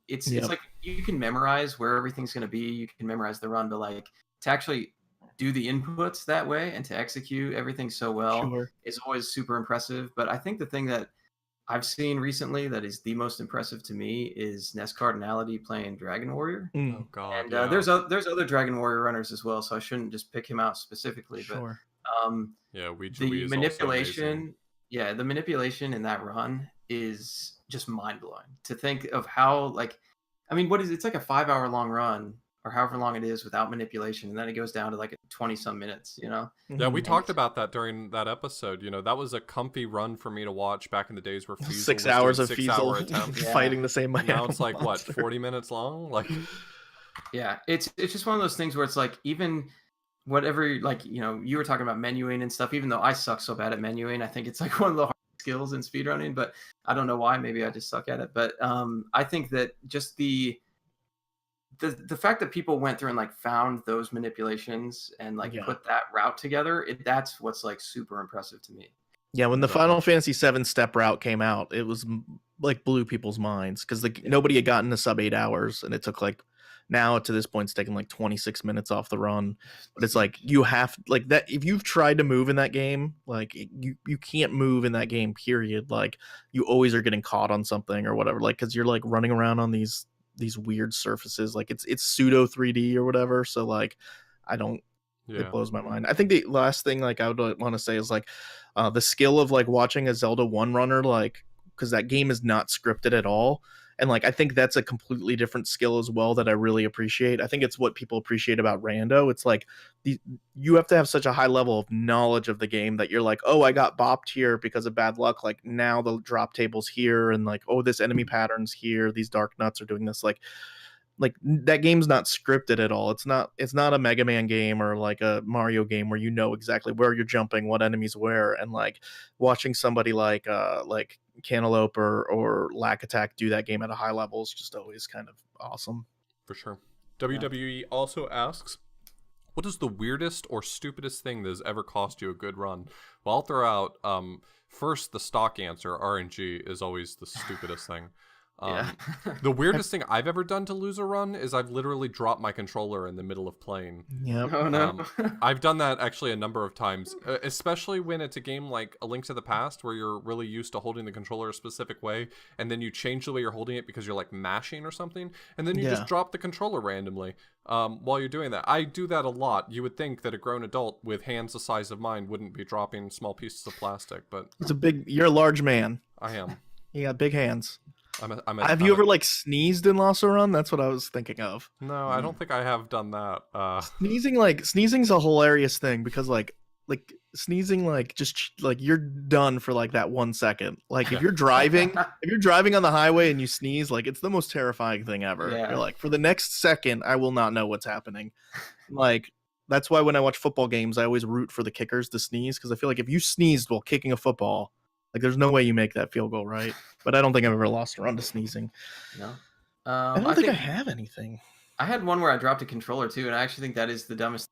it's like you can memorize where everything's going to be, you can memorize the run, but like to actually do the inputs that way and to execute everything so well is always super impressive. But I think the thing that I've seen recently that is the most impressive to me is NES Cardinality playing Dragon Warrior. Oh god! And there's other Dragon Warrior runners as well, so I shouldn't just pick him out specifically. But the manipulation, the manipulation in that run is just mind blowing. To think of how, like, I mean, it's like a 5-hour long run, or however long it is without manipulation, and then it goes down to like 20 some minutes, you know? Yeah, we talked about that during that episode. You know, that was a comfy run for me to watch back in the days where Fiesel 6 hours of 6-hour attempts. fighting the same man. Now it's like monster. What, 40 minutes long? Like, yeah, it's just one of those things where it's like, even whatever, like, you know, you were talking about menuing and stuff, even though I suck so bad at menuing, I think it's like one of the hardest skills in speedrunning, but I don't know why. Maybe I just suck at it. But I think that just the fact that people went through and like found those manipulations and like put that route together, that's what's like super impressive to me. Yeah, when the Final Fantasy VII step route came out, it was like blew people's minds because nobody had gotten to sub 8 hours, and it took like Now to this point, it's taken like 26 minutes off the run. But it's like you have like that. If you've tried to move in that game, like you can't move in that game. Period. Like you always are getting caught on something or whatever. Like because you're like running around on these weird surfaces. Like it's pseudo 3D or whatever. So like I don't. Yeah. It blows my mind. I think the last thing like I would want to say is like the skill of like watching a Zelda 1 runner, like because that game is not scripted at all. And like I think that's a completely different skill as well that I really appreciate. I think it's what people appreciate about Rando. It's like you have to have such a high level of knowledge of the game that you're like, oh, I got bopped here because of bad luck. Like now the drop table's here, and like, oh, this enemy pattern's here. These dark nuts are doing this. Like that game's not scripted at all. It's not a Mega Man game or like a Mario game where you know exactly where you're jumping, what enemies where, and like watching somebody like Cantaloupe or Lack Attack do that game at a high level is just always kind of awesome. For sure. WWE also asks, what is the weirdest or stupidest thing that has ever cost you a good run? Well, I'll throw out first the stock answer, RNG is always the stupidest thing. The weirdest thing I've ever done to lose a run is I've literally dropped my controller in the middle of playing. Yeah. Oh no. I've done that actually a number of times, especially when it's a game like A Link to the Past where you're really used to holding the controller a specific way, and then you change the way you're holding it because you're like mashing or something, and then you just drop the controller randomly while you're doing that. I do that a lot. You would think that a grown adult with hands the size of mine wouldn't be dropping small pieces of plastic, but You're a large man. I am. You got big hands. Have you ever like sneezed in Lost Run? That's what I was thinking of. No, I don't think I have done that. Sneezing's a hilarious thing because like sneezing just like you're done for like that 1 second. Like if you're driving on the highway and you sneeze, like it's the most terrifying thing ever. Yeah. You're like, for the next second I will not know what's happening. Like that's why when I watch football games I always root for the kickers to sneeze, because I feel like if you sneezed while kicking a football, like there's no way you make that field goal, right? But I don't think I've ever lost a run to sneezing. No. I don't think I have anything. I had one where I dropped a controller too, and I actually think that is the dumbest.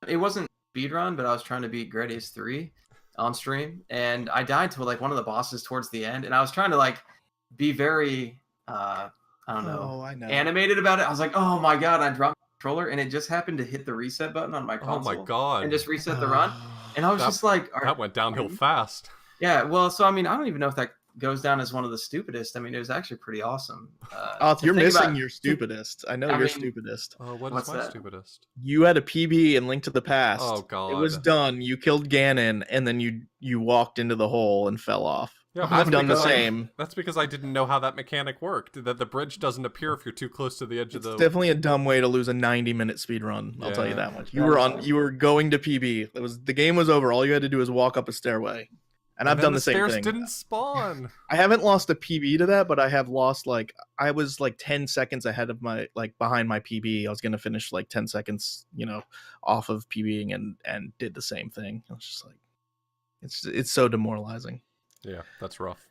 It wasn't speedrun, but I was trying to beat Gradius 3 on stream, and I died to like one of the bosses towards the end, and I was trying to like be very I don't know, animated about it. I was like, oh my god, I dropped the controller, and it just happened to hit the reset button on my console. Oh my god. And just reset the run. And I was just like, that went downhill fast. Yeah, well, so I mean, I don't even know if that goes down as one of the stupidest. I mean, it was actually pretty awesome. You're missing your stupidest. I know you're stupidest. What's my stupidest? You had a PB in Link to the Past. Oh god. It was done. You killed Ganon, and then you walked into the hole and fell off. Yeah, I've done the same. That's because I didn't know how that mechanic worked. That the bridge doesn't appear if you're too close to the edge of the. It's definitely a dumb way to lose a 90-minute speed run. I'll tell you that much. You were going to PB. The game was over. All you had to do was walk up a stairway. And I've done the same thing. Stairs didn't spawn. I haven't lost a PB to that, but I have lost I was 10 seconds ahead of my behind my PB. I was gonna finish 10 seconds, off of PBing and did the same thing. I was just like, it's so demoralizing. Yeah, that's rough.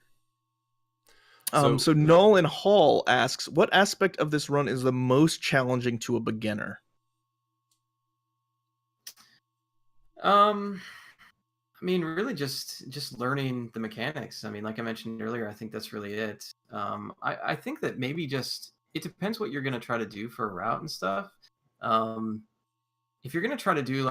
So Nolan Hall asks, what aspect of this run is the most challenging to a beginner? I mean, really just learning the mechanics. I mean, like I mentioned earlier, I think that's really it. I think that maybe it depends what you're going to try to do for a route and stuff. If you're going to try to do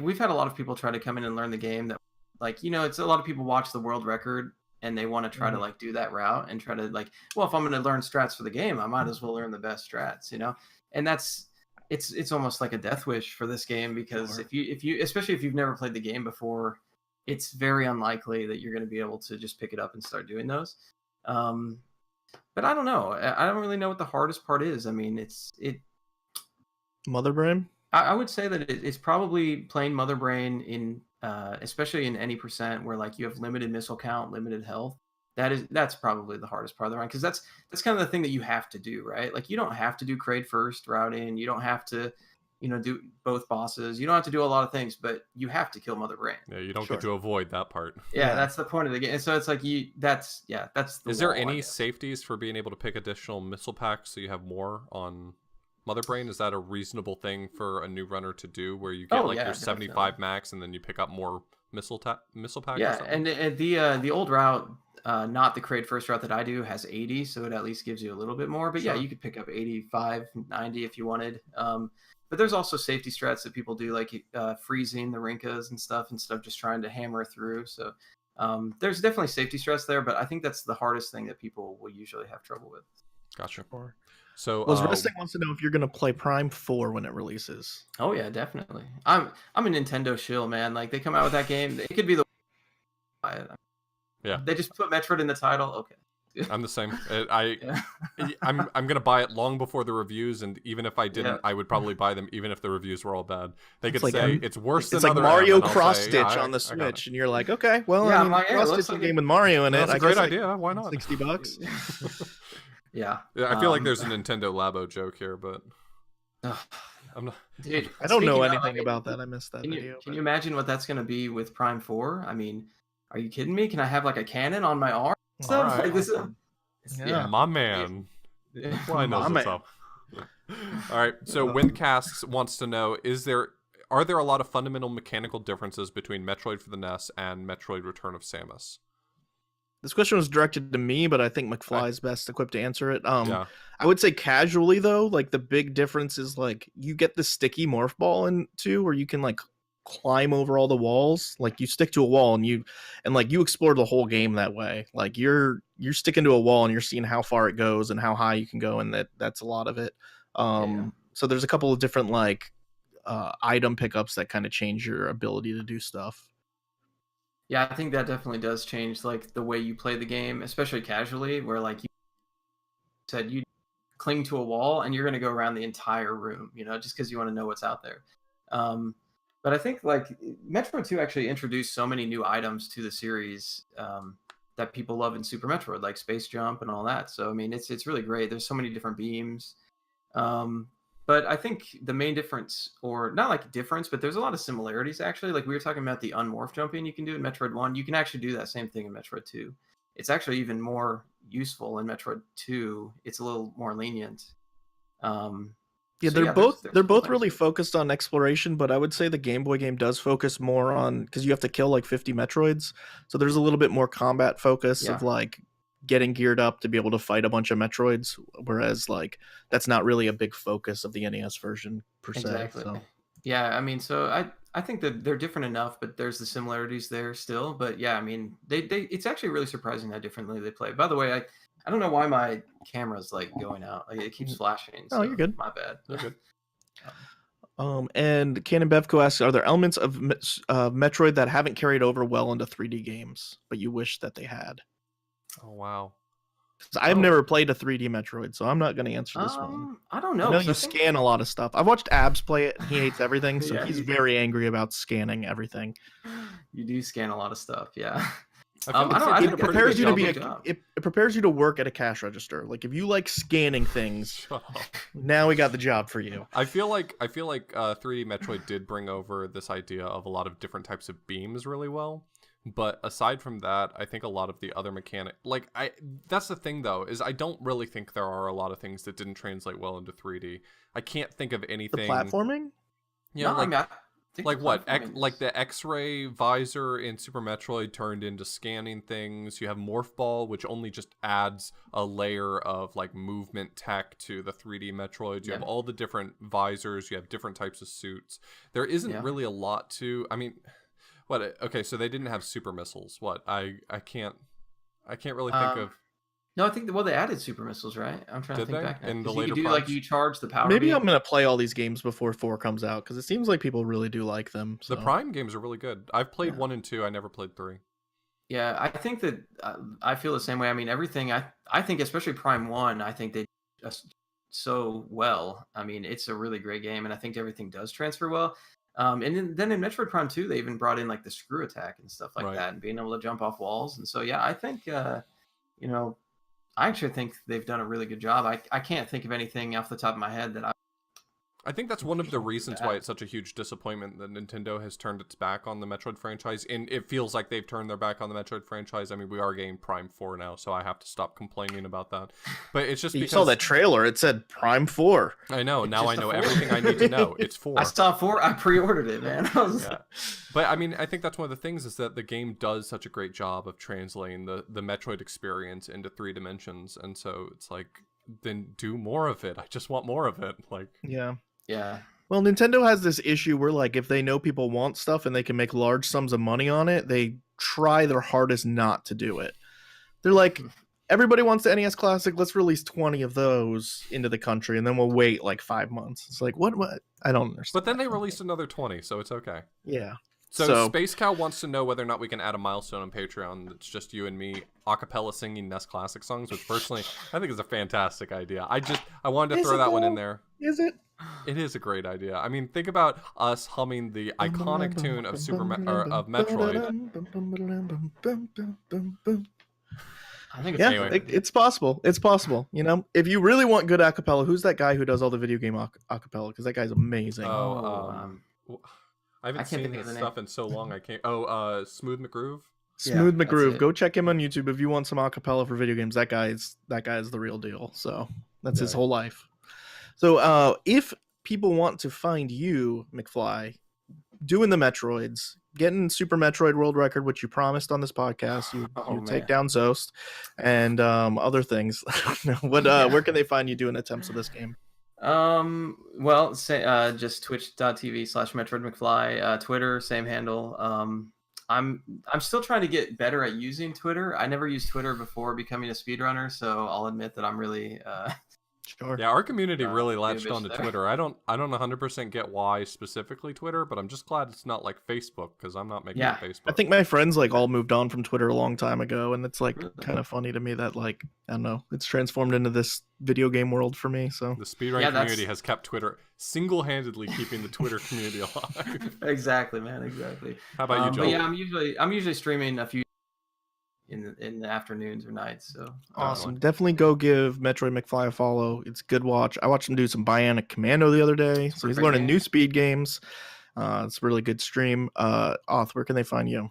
we've had a lot of people try to come in and learn the game that it's a lot of people watch the world record and they want to try to do that route and try to well, if I'm going to learn strats for the game, I might as well learn the best strats, and that's, it's almost like a death wish for this game, because if you especially if you've never played the game before, it's very unlikely that you're going to be able to just pick it up and start doing those. But I don't know. I don't really know what the hardest part is. I mean, Mother Brain? I would say that it's probably playing Mother Brain in especially in any percent where you have limited missile count, limited health. That's probably the hardest part of the run, because that's kind of the thing that you have to do, right? You don't have to do Kraid first routing, you don't have to do both bosses, you don't have to do a lot of things, but you have to kill Mother Brain. Yeah, you don't get to avoid that part. Yeah, that's the point of the game. And so it's that's the Is there any safeties for being able to pick additional missile packs so you have more on Mother Brain? Is that a reasonable thing for a new runner to do, where you get your 75 max and then you pick up more missile pack or Yeah, something. and the old route, not the create first route that I do, has 80, so it at least gives you a little bit more. But yeah, Sure. you could pick up 85, 90 if you wanted. But there's also safety strats that people do, like freezing the rinkas and stuff instead of just trying to hammer through. So there's definitely safety strats there, but I think that's the hardest thing that people will usually have trouble with. Gotcha. Or So was Resting wants to know if you're gonna play Prime 4 when it releases. Oh yeah, definitely. I'm a Nintendo shill, man. Like they come out with that game, it could be the yeah, they just put Metroid in the title. Okay. I'm the same. Yeah. I'm gonna buy it long before the reviews, and even if I didn't, Yeah. I would probably buy them even if the reviews were all bad. They could like say M- it's worse than It's like other Mario M, and I'll Cross say, Stitch yeah, on the I got it. Switch, and you're like, okay, well, Yeah, I mean, I'm like, yeah, it Cross looks Stitch like game with Mario in it. That's I a great guess idea. Why not? $60. Yeah. Yeah, I feel like there's a Nintendo Labo joke here, but ugh, I'm not. dude, I don't know speaking of, anything about that. I missed that Can video. you imagine what that's gonna be with Prime 4? I mean, are you kidding me? Can I have like a cannon on my arm? All Stuff right. like this. Yeah. My man. Yeah. McFly knows My what's man. up. All right. So Windcast wants to know: are there a lot of fundamental mechanical differences between Metroid for the NES and Metroid: Return of Samus? This question was directed to me, but I think McFly is best equipped to answer it. Yeah. I would say casually though, like the big difference is like you get the sticky morph ball in 2 where you can like climb over all the walls. Like you stick to a wall and you explore the whole game that way. Like you're sticking to a wall and you're seeing how far it goes and how high you can go, and that's a lot of it. Yeah. So there's a couple of different like item pickups that kind of change your ability to do stuff. Yeah, I think that definitely does change like the way you play the game, especially casually, where like you said you cling to a wall and you're going to go around the entire room, just because you want to know what's out there. But I think like Metroid 2 actually introduced so many new items to the series that people love in Super Metroid, like Space Jump and all that. So I mean, it's really great. There's so many different beams. But I think the main difference, or not like difference, but there's a lot of similarities actually. Like we were talking about the unmorph jumping you can do in Metroid 1. You can actually do that same thing in Metroid 2. It's actually even more useful in Metroid 2. It's a little more lenient. Yeah, So they're both there's they're both similarities. really focused on exploration, but I would say the Game Boy game does focus more on because you have to kill like 50 Metroids, so there's a little bit more combat focus of Yeah. like getting geared up to be able to fight a bunch of Metroids, whereas like that's not really a big focus of the NES version per se. Exactly. So Yeah, I mean, so I think that they're different enough, but there's the similarities there still. But yeah, I mean, they it's actually really surprising how differently they play. By the way, I don't know why my camera's like going out. Like it keeps flashing. Oh, So you're good. My bad. You're good. And Canon Bevco asks, are there elements of Metroid that haven't carried over well into 3D games, but you wish that they had? Oh wow. 'Cause I've Oh. never played a 3D Metroid, so I'm not going to answer this one. I don't know. I know 'cause you I think- scan a lot of stuff. I've watched Abs play it, and he hates everything, so Yeah, he's very angry about scanning everything. You do scan a lot of stuff. Yeah. I feel like I don't. they I did think a It they're pretty prepares good you to job be of- job. it prepares you to work at a cash register. Like if you like scanning things, Shut up. now we got the job for you. I feel like 3D Metroid did bring over this idea of a lot of different types of beams really well. But aside from that, I think a lot of the other mechanic, that's the thing though, is I don't really think there are a lot of things that didn't translate well into 3D. I can't think of The anything. platforming? Yeah, No, I mean, I think like the what? platforming Like is- the X-ray visor in Super Metroid turned into scanning things. You have Morph Ball, which only just adds a layer of like movement tech to the 3D Metroids. You have Yeah. all the different visors. You have different types of suits. There isn't Yeah. really a lot to. I mean, what? Okay, so they didn't have super missiles. What? I can't really think of. No, I think they added super missiles, right? I'm trying to Did think they? back now. In the 'Cause you later could do like primes? you charge the power. Maybe beam. I'm gonna play all these games before 4 comes out because it seems like people really do like them. So. The Prime games are really good. I've played Yeah. 1 and 2. I never played 3. Yeah, I think that I feel the same way. I mean, everything. I think especially Prime 1. I think they just so well. I mean, it's a really great game, and I think everything does transfer well. And then in Metroid Prime 2, they even brought in like the screw attack and stuff like Right. that, and being able to jump off walls. And so yeah, I think you know, I actually think they've done a really good job. I can't think of anything off the top of my head that I think that's one of the reasons why it's such a huge disappointment that Nintendo has turned its back on the Metroid franchise. And it feels like they've turned their back on the Metroid franchise. I mean, we are getting Prime 4 now, so I have to stop complaining about that. But it's just You saw that trailer. It said Prime 4. I know. Now I know everything I need to know. It's 4. I saw 4. I pre-ordered it, man. Yeah. But, I mean, I think that's one of the things is that the game does such a great job of translating the Metroid experience into 3 dimensions. And so it's like, then do more of it. I just want more of it. Like, Yeah. Yeah. Well, Nintendo has this issue where, like, if they know people want stuff and they can make large sums of money on it, they try their hardest not to do it. They're like, everybody wants the NES Classic. Let's release 20 of those into the country, and then we'll wait like 5 months. It's like, what? I don't understand. But then they released another 20, so it's okay. Yeah. So Space Cow wants to know whether or not we can add a milestone on Patreon that's just you and me a cappella singing NES Classic songs, which personally I think is a fantastic idea. I wanted to throw that one in there. Is it? It is a great idea. I mean, think about us humming the iconic tune of of Metroid. I think it's Anyway. It's possible. It's possible. You know, if you really want good acapella, who's that guy who does all the video game acapella? Because that guy's amazing. I haven't can't seen think of his the name. stuff in so long. I can't. Smooth McGroove. Smooth that's McGroove. it. Go check him on YouTube if you want some acapella for video games. That guy is the real deal. So that's his Yeah. whole life. So if people want to find you, McFly, doing the Metroids, getting Super Metroid World Record, which you promised on this podcast, you take man. down Zost, and other things. Where can they find you doing attempts of this game? Well, say just twitch.tv/MetroidMcfly, Twitter, same handle. I'm still trying to get better at using Twitter. I never used Twitter before becoming a speedrunner, so I'll admit that I'm really Sure. Yeah, our community really latched bitch onto there. Twitter. I don't 100% get why specifically Twitter, but I'm just glad it's not like Facebook because I'm not making Yeah. a Facebook. I think my friends like all moved on from Twitter a long time ago, and it's like Really? kind of funny to me that like I don't know, it's transformed into this video game world for me. So the speedrun Yeah, community has kept Twitter single-handedly keeping the Twitter community alive. exactly, man, exactly. How about you, Joe? But yeah, I'm usually streaming a few in the afternoons or nights. So awesome. Definitely go give MetroidMcfly a follow. It's a good watch. I watched him do some Bionic Commando the other day, so he's Great learning game. new speed games. It's a really good stream. Auth, where can they find you?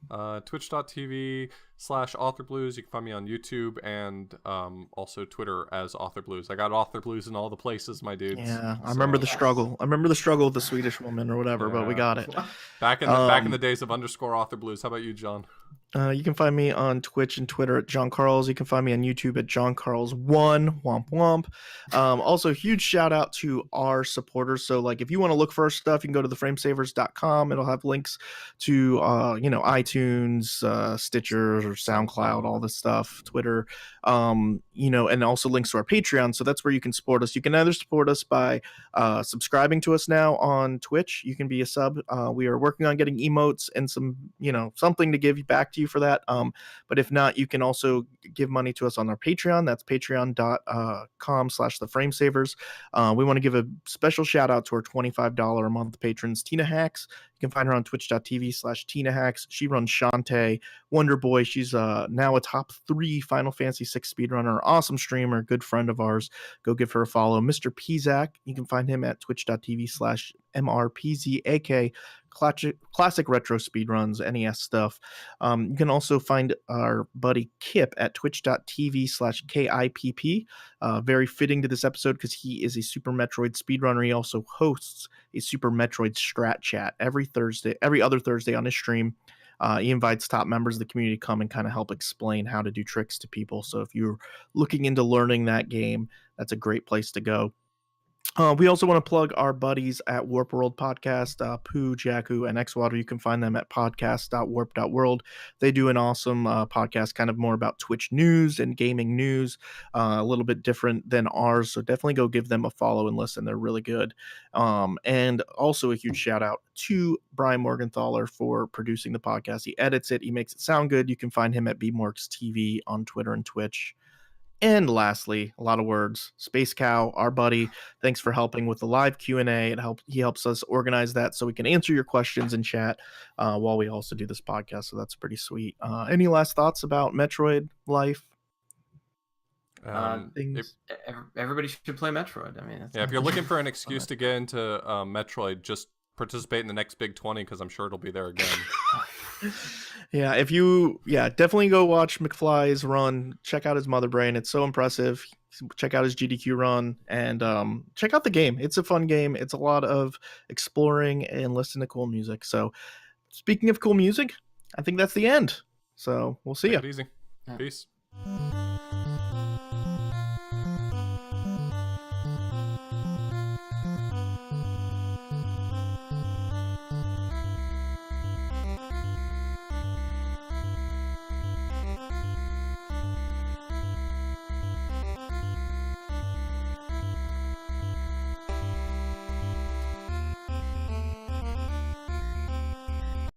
Twitch.tv/AuthorBlues. You can find me on YouTube and also Twitter as AuthorBlues. I got AuthorBlues in all the places, my dudes. Yeah, I So- remember the struggle. I remember the struggle with the Swedish woman or whatever, but we Yeah. got it. Back in the days of _AuthorBlues. How about you, John? You can find me on Twitch and Twitter at John Carls. You can find me on YouTube at John Carls1. Womp womp. Also, huge shout out to our supporters. So, like, if you want to look for our stuff, you can go to theframesavers.com. It'll have links to, iTunes, Stitcher, or SoundCloud, all this stuff, Twitter, and also links to our Patreon. So that's where you can support us. You can either support us by subscribing to us now on Twitch. You can be a sub. We are working on getting emotes and some, something to give you back to you for that. But if not, you can also give money to us on our Patreon. That's patreon.com/theframesavers. We want to give a special shout out to our $25 a month patrons, Tina Hacks. You can find her on twitch.tv/Tina Hacks. She runs Shantae, Wonder Boy. She's now a top 3 Final Fantasy VI speedrunner, awesome streamer, good friend of ours. Go give her a follow. Mr. Pizak, you can find him at twitch.tv/MRPZAK. Classic retro speedruns, NES stuff. You can also find our buddy Kip at twitch.tv/KIPP. Very fitting to this episode because he is a Super Metroid speedrunner. He also hosts a Super Metroid Strat Chat every other Thursday on his stream. He invites top members of the community to come and kind of help explain how to do tricks to people. So if you're looking into learning that game, that's a great place to go. We also want to plug our buddies at Warp World Podcast, Pooh, Jakku, and Xwater. You can find them at podcast.warp.world. They do an awesome podcast, kind of more about Twitch news and gaming news, a little bit different than ours. So definitely go give them a follow and listen. They're really good. And also a huge shout out to Brian Morgenthaler for producing the podcast. He edits it. He makes it sound good. You can find him at BMorgs TV on Twitter and Twitch. And lastly, a lot of words, Space Cow, our buddy, thanks for helping with the live Q&A. He helps us organize that so we can answer your questions in chat while we also do this podcast. So that's pretty sweet. Any last thoughts about Metroid life? If, Things. Everybody should play Metroid. I mean, that's yeah, if you're looking for an excuse to get into Metroid, just participate in the next Big 20 because I'm sure it'll be there again. Yeah, if you definitely go watch McFly's run. Check out his Mother Brain. It's so impressive. Check out his GDQ run and check out the game. It's a fun game. It's a lot of exploring and listening to cool music. So, speaking of cool music, I think that's the end. So we'll see Take you. it easy. Peace.